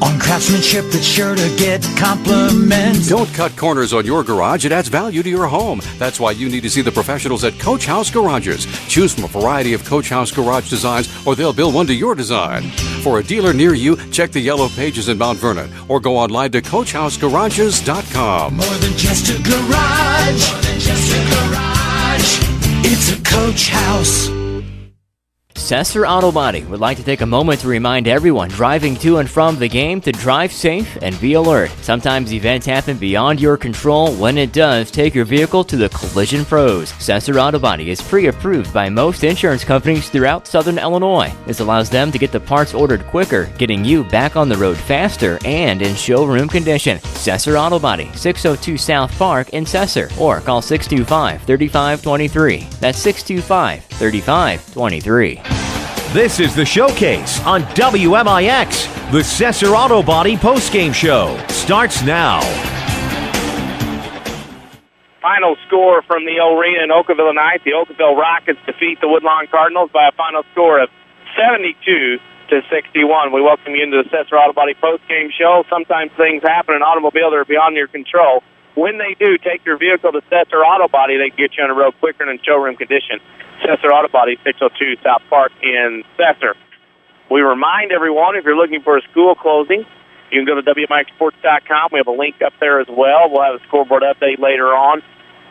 on craftsmanship that's sure to get compliments. Don't cut corners on your garage. It adds value to your home. That's why you need to see the professionals at Coach House Garages. Choose from a variety of Coach House Garage designs, or they'll build one to your design. For a dealer near you, check the yellow pages in Mount Vernon or go online to CoachHouseGarages.com. More than just a garage. More than just a garage. It's a Coach House. Sesser Auto Body would like to take a moment to remind everyone driving to and from the game to drive safe and be alert. Sometimes events happen beyond your control. When it does, take your vehicle to the collision pros. Sesser Auto Body is pre-approved by most insurance companies throughout Southern Illinois. This allows them to get the parts ordered quicker, getting you back on the road faster and in showroom condition. Sesser Auto Body, 602 South Park in Sesser, or call 625-3523. That's 625-3523. This is the Showcase on WMIX. The Sesser Auto Body postgame show starts now. Final score from the arena in Okawville tonight. The Okawville Rockets defeat the Woodlawn Cardinals by a final score of 72-61. We welcome you into the Sesser Auto Body postgame show. Sometimes things happen in an automobile that are beyond your control. When they do, take your vehicle to Sesser Auto Body. They can get you on the road quicker and in showroom condition. Sesser Auto Body, 602 South Park in Sesser. We remind everyone, if you're looking for a school closing, you can go to WMIXsports.com. We have a link up there as well. We'll have a scoreboard update later on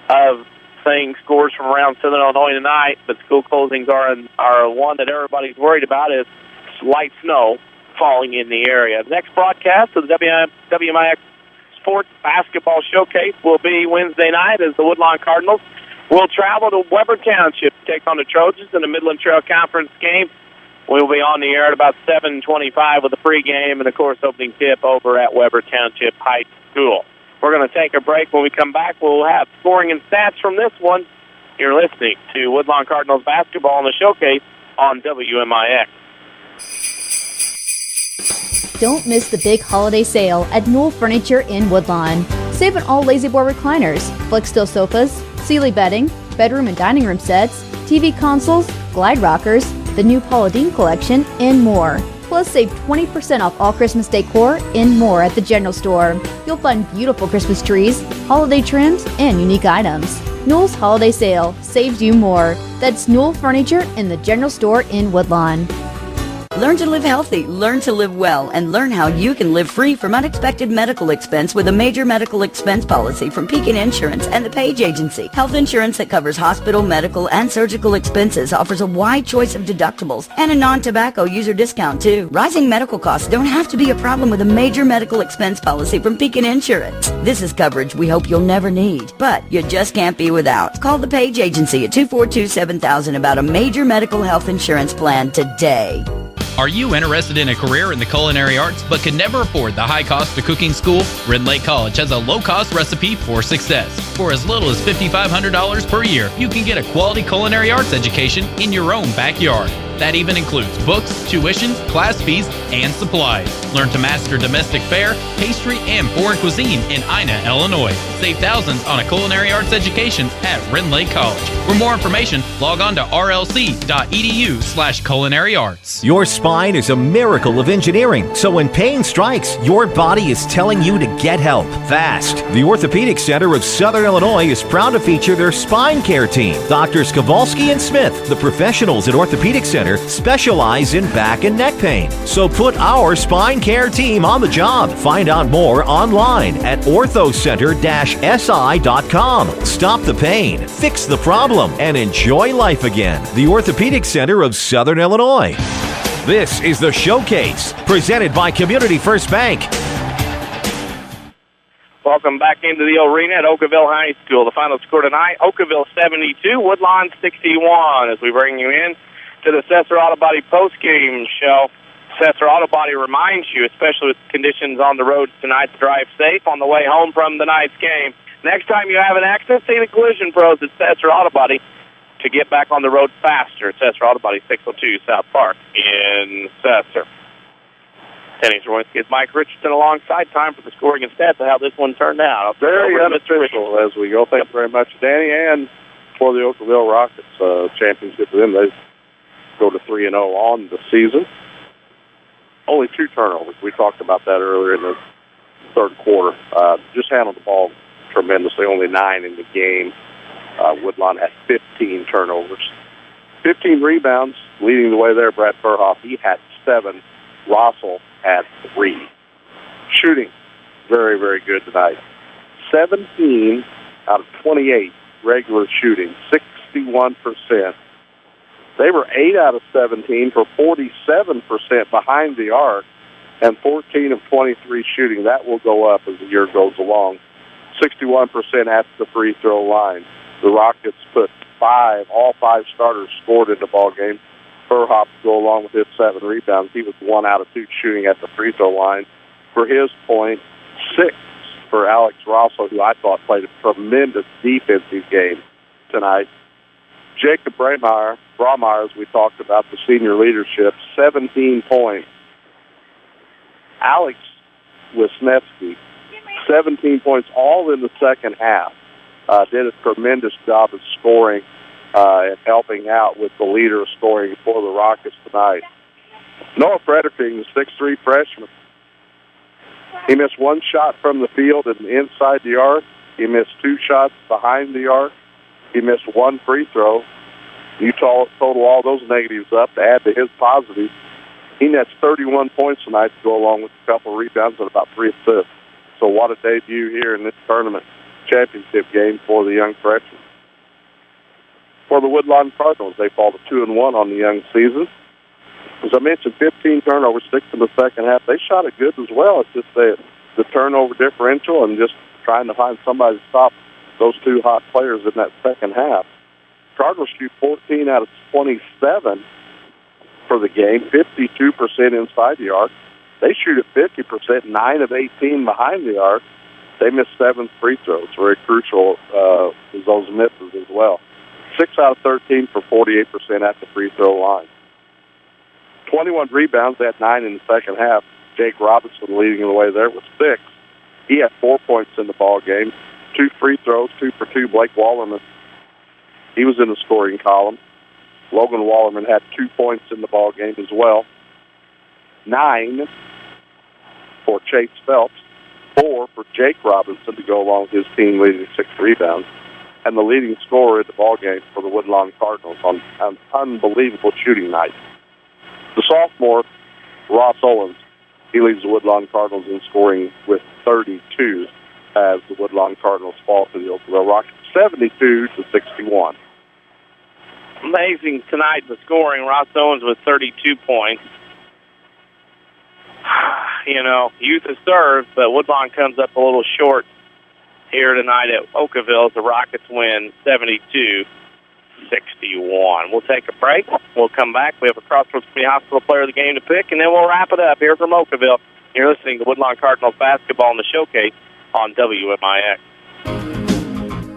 of saying scores from around Southern Illinois tonight, but school closings are one that everybody's worried about is light snow falling in the area. The next broadcast of the WMIX Sports Basketball Showcase will be Wednesday night as the Woodlawn Cardinals will travel to Weber Township to take on the Trojans in the Midland Trail Conference game. We will be on the air at about 7:25 with the pregame and, of course, opening tip over at Weber Township High School. We're going to take a break. When we come back, we'll have scoring and stats from this one. You're listening to Woodlawn Cardinals basketball on the Showcase on WMIX. Don't miss the big holiday sale at Newell Furniture in Woodlawn. Save on all lazy boy recliners, Flexsteel sofas, Sealy bedding, bedroom and dining room sets, TV consoles, glide rockers, the new Paula Deen collection, and more. Plus, save 20% off all Christmas decor and more at the General Store. You'll find beautiful Christmas trees, holiday trims, and unique items. Newell's Holiday Sale saves you more. That's Newell Furniture in the General Store in Woodlawn. Learn to live healthy, learn to live well, and learn how you can live free from unexpected medical expense with a major medical expense policy from Pekin Insurance and the Page Agency. Health insurance that covers hospital, medical, and surgical expenses offers a wide choice of deductibles and a non-tobacco user discount too. Rising medical costs don't have to be a problem with a major medical expense policy from Pekin Insurance. This is coverage we hope you'll never need, but you just can't be without. Call the Page Agency at 242-7000 about a major medical health insurance plan today. Are you interested in a career in the culinary arts but can never afford the high cost of cooking school? Red Lake College has a low-cost recipe for success. For as little as $5,500 per year, you can get a quality culinary arts education in your own backyard. That even includes books, tuition, class fees, and supplies. Learn to master domestic fare, pastry, and foreign cuisine in Ina, Illinois. Save thousands on a culinary arts education at Red Lake College. For more information, log on to rlc.edu/culinary arts. Your spine is a miracle of engineering, so when pain strikes, your body is telling you to get help fast. The Orthopedic Center of Southern Illinois is proud to feature their spine care team. Doctors Kowalski and Smith, the professionals at Orthopedic Center, specialize in back and neck pain. So put our spine care team on the job. Find out more online at orthocenter-si.com. Stop the pain, fix the problem, and enjoy life again. The Orthopedic Center of Southern Illinois. This is the Showcase, presented by Community First Bank. Welcome back into the arena at Okawville High School. The final score tonight, Okawville 72, Woodlawn 61, as we bring you in to the Sesser Auto Body post-game show. Sesser Auto Body reminds you, especially with conditions on the roads tonight, to drive safe on the way home from tonight's game. Next time you have an accident, see the Collision Pros at Sesser Auto Body to get back on the road faster. Sesser Auto Body, 602 South Park in Sesser. Kenny Czerwinski is Mike Richardson alongside. Time for the scoring and stats of how this one turned out. Very unofficial as we go. Thank you very much, Danny, and for the Okawville Rockets championship for them. They go to 3-0 on the season. Only 2 turnovers. We talked about that earlier in the third quarter. Just handled the ball tremendously. Only 9 in the game. Woodlawn had 15 turnovers. 15 rebounds. Leading the way there, Brad Furhoff. He had 7. Rossell had 3. Shooting, very, very good tonight. 17 out of 28 regular shooting, 61%. They were 8 out of 17 for 47% behind the arc and 14 of 23 shooting. That will go up as the year goes along. 61% at the free throw line. The Rockets put all 5 starters scored in the ball game. Furhoff to go along with his 7 rebounds. He was 1 out of 2 shooting at the free throw line. For his point, 6 for Alex Rosso, who I thought played a tremendous defensive game tonight. Jacob Brahmeyer, as we talked about, the senior leadership, 17 points. Alex Wisniewski, 17 points, all in the second half. Did a tremendous job of scoring and helping out with the leader of scoring for the Rockets tonight. Noah Frederking, the 6'3" freshman. He missed 1 shot from the field and inside the arc. He missed 2 shots behind the arc. He missed 1 free throw. You total all those negatives up to add to his positives. He nets 31 points tonight to go along with a couple of rebounds and about 3 assists. So what a debut here in this tournament championship game for the young freshman. For the Woodlawn Cardinals, they fall to 2-1 on the young season. As I mentioned, 15 turnovers, 6 in the second half. They shot it good as well. It's just the turnover differential and just trying to find somebody to stop those 2 hot players in that second half. Cardinals shoot 14 out of 27 for the game, 52% inside the arc. They shoot at 50%, 9 of 18 behind the arc. They missed 7 free throws. Very crucial is those misses as well. 6 out of 13 for 48% at the free throw line. 21 rebounds, at 9 in the second half. Jake Robinson leading the way there with 6. He had 4 points in the ball game. 2 free throws, 2 for 2. Blake Wallerman, he was in the scoring column. Logan Wallerman had 2 points in the ball game as well. 9 for Chase Phelps. 4 for Jake Robinson to go along with his team leading 6 rebounds. And the leading scorer at the ball game for the Woodlawn Cardinals on an unbelievable shooting night. The sophomore, Ross Owens, he leads the Woodlawn Cardinals in scoring with 32 as the Woodlawn Cardinals fall to the Okawville Rockets 72-61. Amazing tonight, the scoring. Ross Owens with 32 points. You know, youth has served, but Woodlawn comes up a little short here tonight at Okawville as the Rockets win 72-61. We'll take a break. We'll come back. We have a Crossroads Community Hospital player of the game to pick, and then we'll wrap it up here from Okawville. You're listening to Woodlawn Cardinals basketball in the showcase on WMIX.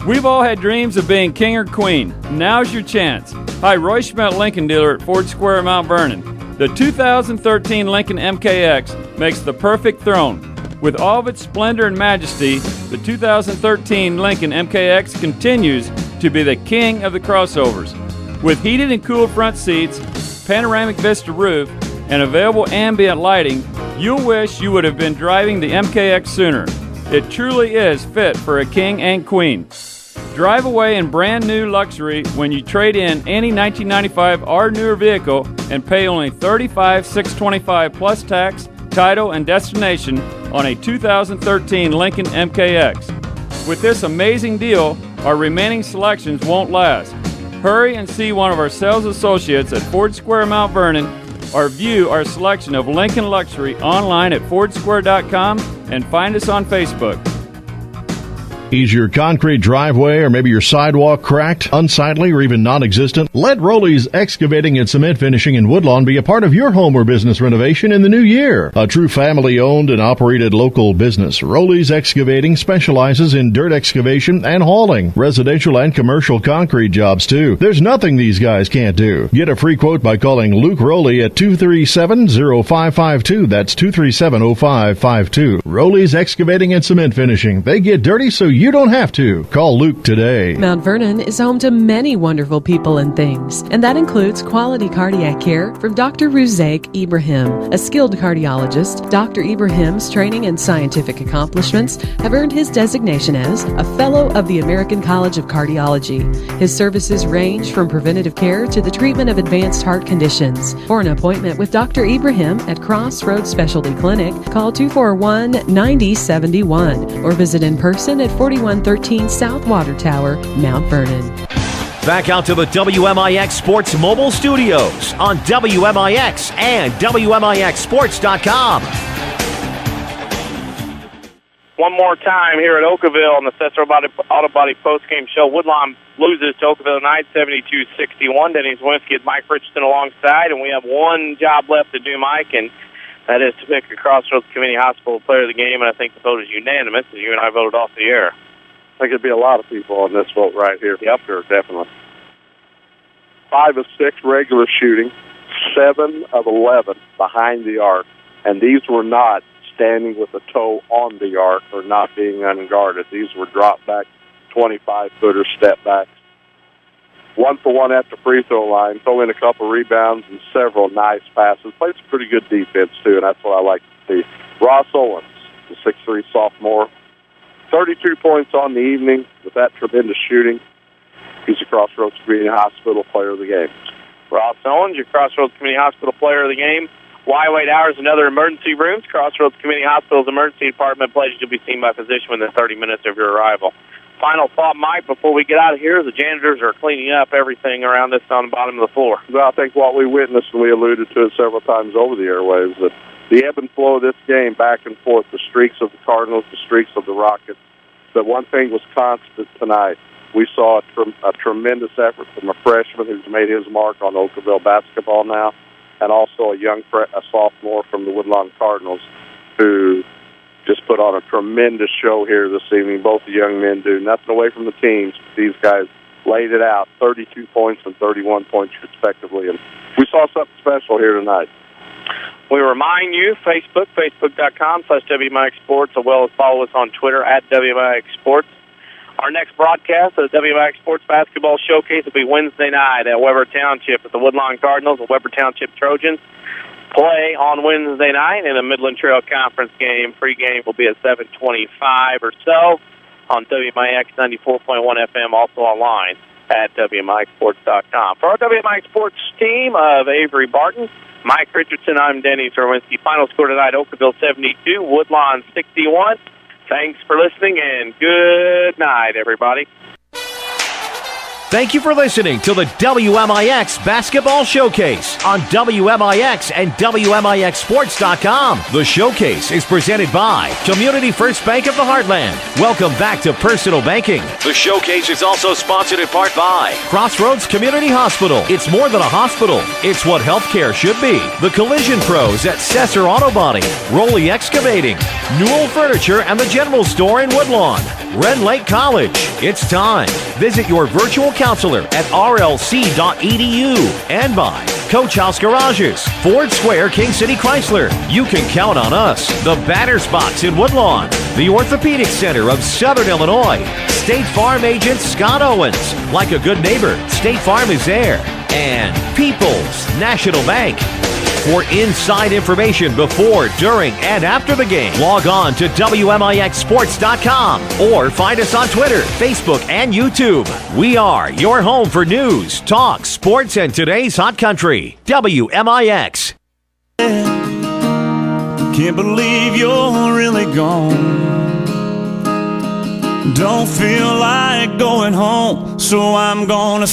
We've all had dreams of being king or queen. Now's your chance. Hi, Roy Schmidt Lincoln dealer at Ford Square, Mount Vernon. The 2013 Lincoln MKX makes the perfect throne. With all of its splendor and majesty, the 2013 Lincoln MKX continues to be the king of the crossovers. With heated and cooled front seats, panoramic vista roof, and available ambient lighting, you'll wish you would have been driving the MKX sooner. It truly is fit for a king and queen. Drive away in brand new luxury when you trade in any 1995 or newer vehicle and pay only $35,625 plus tax, title, and destination on a 2013 Lincoln MKX. With this amazing deal, our remaining selections won't last. Hurry and see one of our sales associates at Ford Square Mount Vernon or view our selection of Lincoln Luxury online at fordsquare.com and find us on Facebook. Is your concrete driveway or maybe your sidewalk cracked, unsightly, or even non-existent? Let Rowley's Excavating and Cement Finishing in Woodlawn be a part of your home or business renovation in the new year. A true family-owned and operated local business, Rowley's Excavating specializes in dirt excavation and hauling, residential and commercial concrete jobs too. There's nothing these guys can't do. Get a free quote by calling Luke Rowley at 237-0552. That's 237-0552. Rowley's Excavating and Cement Finishing. They get dirty so you don't have to. Call Luke today. Mount Vernon is home to many wonderful people and things, and that includes quality cardiac care from Dr. Ruzek Ibrahim. A skilled cardiologist, Dr. Ibrahim's training and scientific accomplishments have earned his designation as a Fellow of the American College of Cardiology. His services range from preventative care to the treatment of advanced heart conditions. For an appointment with Dr. Ibrahim at Crossroads Specialty Clinic, call 241-9071 or visit in person at 4113 South Water Tower, Mount Vernon. Back out to the WMIX Sports Mobile Studios on WMIX and WMIXSports.com. One more time here at Okawville on the Sesser-Valier Auto Body Post-Game Show. Woodlawn loses to Okawville tonight, 72-61. Denny Czerwinski and Mike Richardson alongside, and we have one job left to do, Mike, and that is to pick a Crossroads Community Hospital player of the game, and I think the vote is unanimous, as you and I voted off the air. I think it'd be a lot of people on this vote right here. Yep, sure, definitely. 5 of 6 regular shooting, 7 of 11 behind the arc, and these were not standing with a toe on the arc or not being unguarded. These were drop back, 25-footer step backs. 1 for 1 at the free throw line, throw in a couple rebounds and several nice passes. Played some pretty good defense, too, and that's what I like to see. Ross Owens, the 6'3 sophomore, 32 points on the evening with that tremendous shooting. He's a Crossroads Community Hospital player of the game. Ross Owens, your Crossroads Community Hospital player of the game. Wide hours and other emergency rooms. Crossroads Community Hospital's emergency department pledges you'll be seen by a physician within 30 minutes of your arrival. Final thought, Mike, before we get out of here, the janitors are cleaning up everything around us on the bottom of the floor. Well, I think what we witnessed, and we alluded to it several times over the airwaves, that the ebb and flow of this game, back and forth, the streaks of the Cardinals, the streaks of the Rockets, but one thing was constant tonight. We saw a tremendous effort from a freshman who's made his mark on Okawville basketball now, and also a sophomore from the Woodlawn Cardinals who just put on a tremendous show here this evening. Both the young men do nothing away from the teams. These guys laid it out, 32 points and 31 points respectively, and we saw something special here tonight. We remind you, Facebook.com/WMIX Sports, as well as follow us on Twitter at WMIX Sports. Our next broadcast of the WMIX Sports Basketball Showcase will be Wednesday night at Weber Township at the Woodlawn Cardinals and Weber Township Trojans. Play on Wednesday night in a Midland Trail Conference game. Pre-game will be at 7:25 or so on WMIX 94.1 FM, also online at WMIXSports.com. For our WMIX Sports team of Avery Barton, Mike Richardson, I'm Denny Czerwinski. Final score tonight, Okawville 72, Woodlawn 61. Thanks for listening, and good night, everybody. Thank you for listening to the WMIX Basketball Showcase on WMIX and WMIXsports.com. The Showcase is presented by Community First Bank of the Heartland. Welcome back to personal banking. The Showcase is also sponsored in part by Crossroads Community Hospital. It's more than a hospital. It's what healthcare should be. The Collision Pros at Sesser Auto Body, Roley Excavating, Newell Furniture and the General Store in Woodlawn, Red Lake College. It's time. Visit your virtual counselor at rlc.edu and by Coach House Garages, Ford Square, King City Chrysler. You can count on us. The Batter's Box in Woodlawn, the Orthopedic Center of Southern Illinois, State Farm agent Scott Owens. Like a good neighbor, State Farm is there. And People's National Bank. For inside information before, during, and after the game, log on to WMIXsports.com or find us on Twitter, Facebook, and YouTube. We are your home for news, talk, sports, and today's hot country. WMIX. Can't believe you're really gone. Don't feel like going home, so I'm gonna